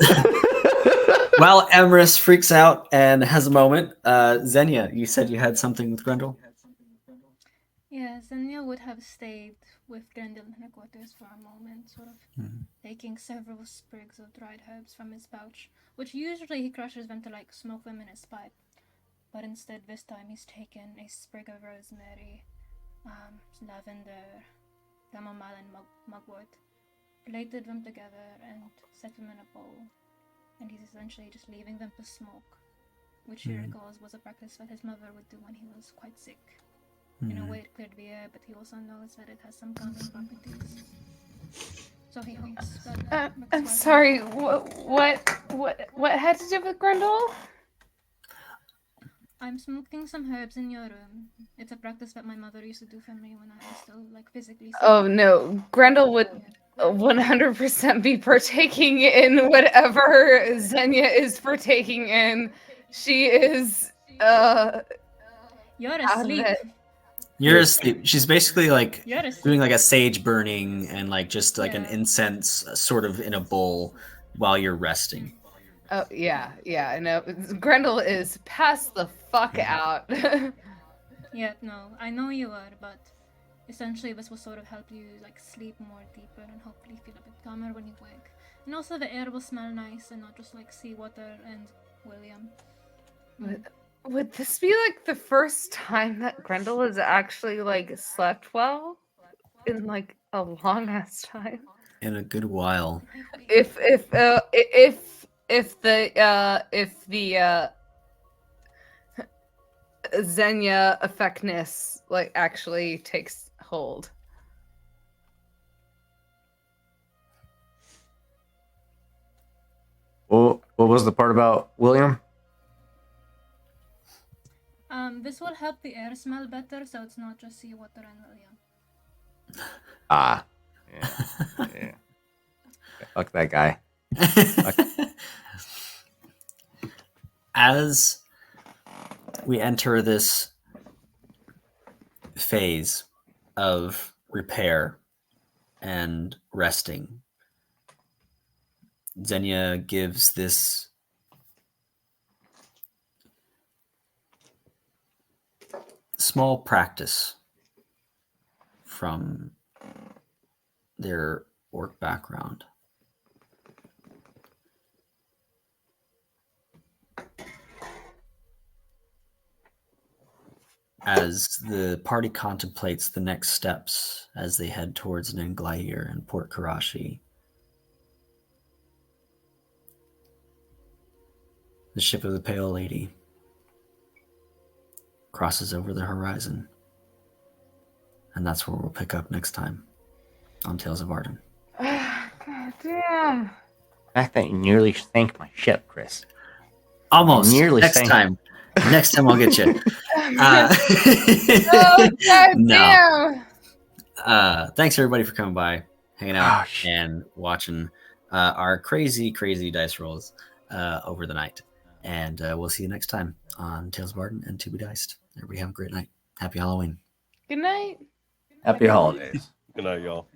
S1: Well, Emrys freaks out and has a moment. Xenia, you said you had something with Grendel?
S3: Yeah, Xenia would have stayed with Grendel in her quarters for a moment, sort of taking several sprigs of dried herbs from his pouch, which usually he crushes them to like smoke them in his pipe. But instead, this time he's taken a sprig of rosemary, lavender, chamomile, and mugwort, plated them together and set them in a bowl. And he's essentially just leaving them to smoke, which he recalls was a practice that his mother would do when he was quite sick. In a way, it cleared the air, but he also knows that it has some calming properties. So he hopes that.
S4: I'm sorry. What had to do with Grendel?
S3: I'm smoking some herbs in your room. It's a practice that my mother used to do for me when I was still like physically sick.
S4: Oh no, Grendel would 100% be partaking in whatever Xenia is partaking in. She is
S3: You're asleep.
S1: You're asleep. She's basically like
S3: You're asleep.
S1: doing like a sage burning and like just like an incense sort of in a bowl while you're resting.
S4: Oh yeah, I know. Grendel is passed the fuck out.
S3: Yeah, no, I know you are, but essentially this will sort of help you like sleep more deeper and hopefully feel a bit calmer when you wake. And also the air will smell nice and not just like seawater and William.
S4: Would this be like the first time that Grendel has actually like slept well in like a long ass time?
S1: In a good while.
S4: If the Xenia effectiveness like actually takes hold.
S7: Well, what was the part about William?
S3: This will help the air smell better, so it's not just seawater and William.
S7: Ah. Yeah. Fuck that guy.
S1: As we enter this phase of repair and resting, Xenia gives this small practice from their orc background. As the party contemplates the next steps as they head towards Ninglair and Port Karashi, the ship of the Pale Lady crosses over the horizon. And that's where we'll pick up next time on Tales of Vardin.
S4: God damn.
S7: The fact that you nearly sank my ship, Chris.
S1: Almost.
S7: Nearly
S1: Next
S7: sank.
S1: time. Next time I'll get you.
S4: Oh, God
S1: No.
S4: damn.
S1: Thanks everybody for coming by, hanging out, and watching our crazy dice rolls over the night. And we'll see you next time on Tales of Vardin and To Be Diced. Everybody have a great night. Happy Halloween.
S4: Good night.
S7: Happy holidays.
S2: Good night, y'all.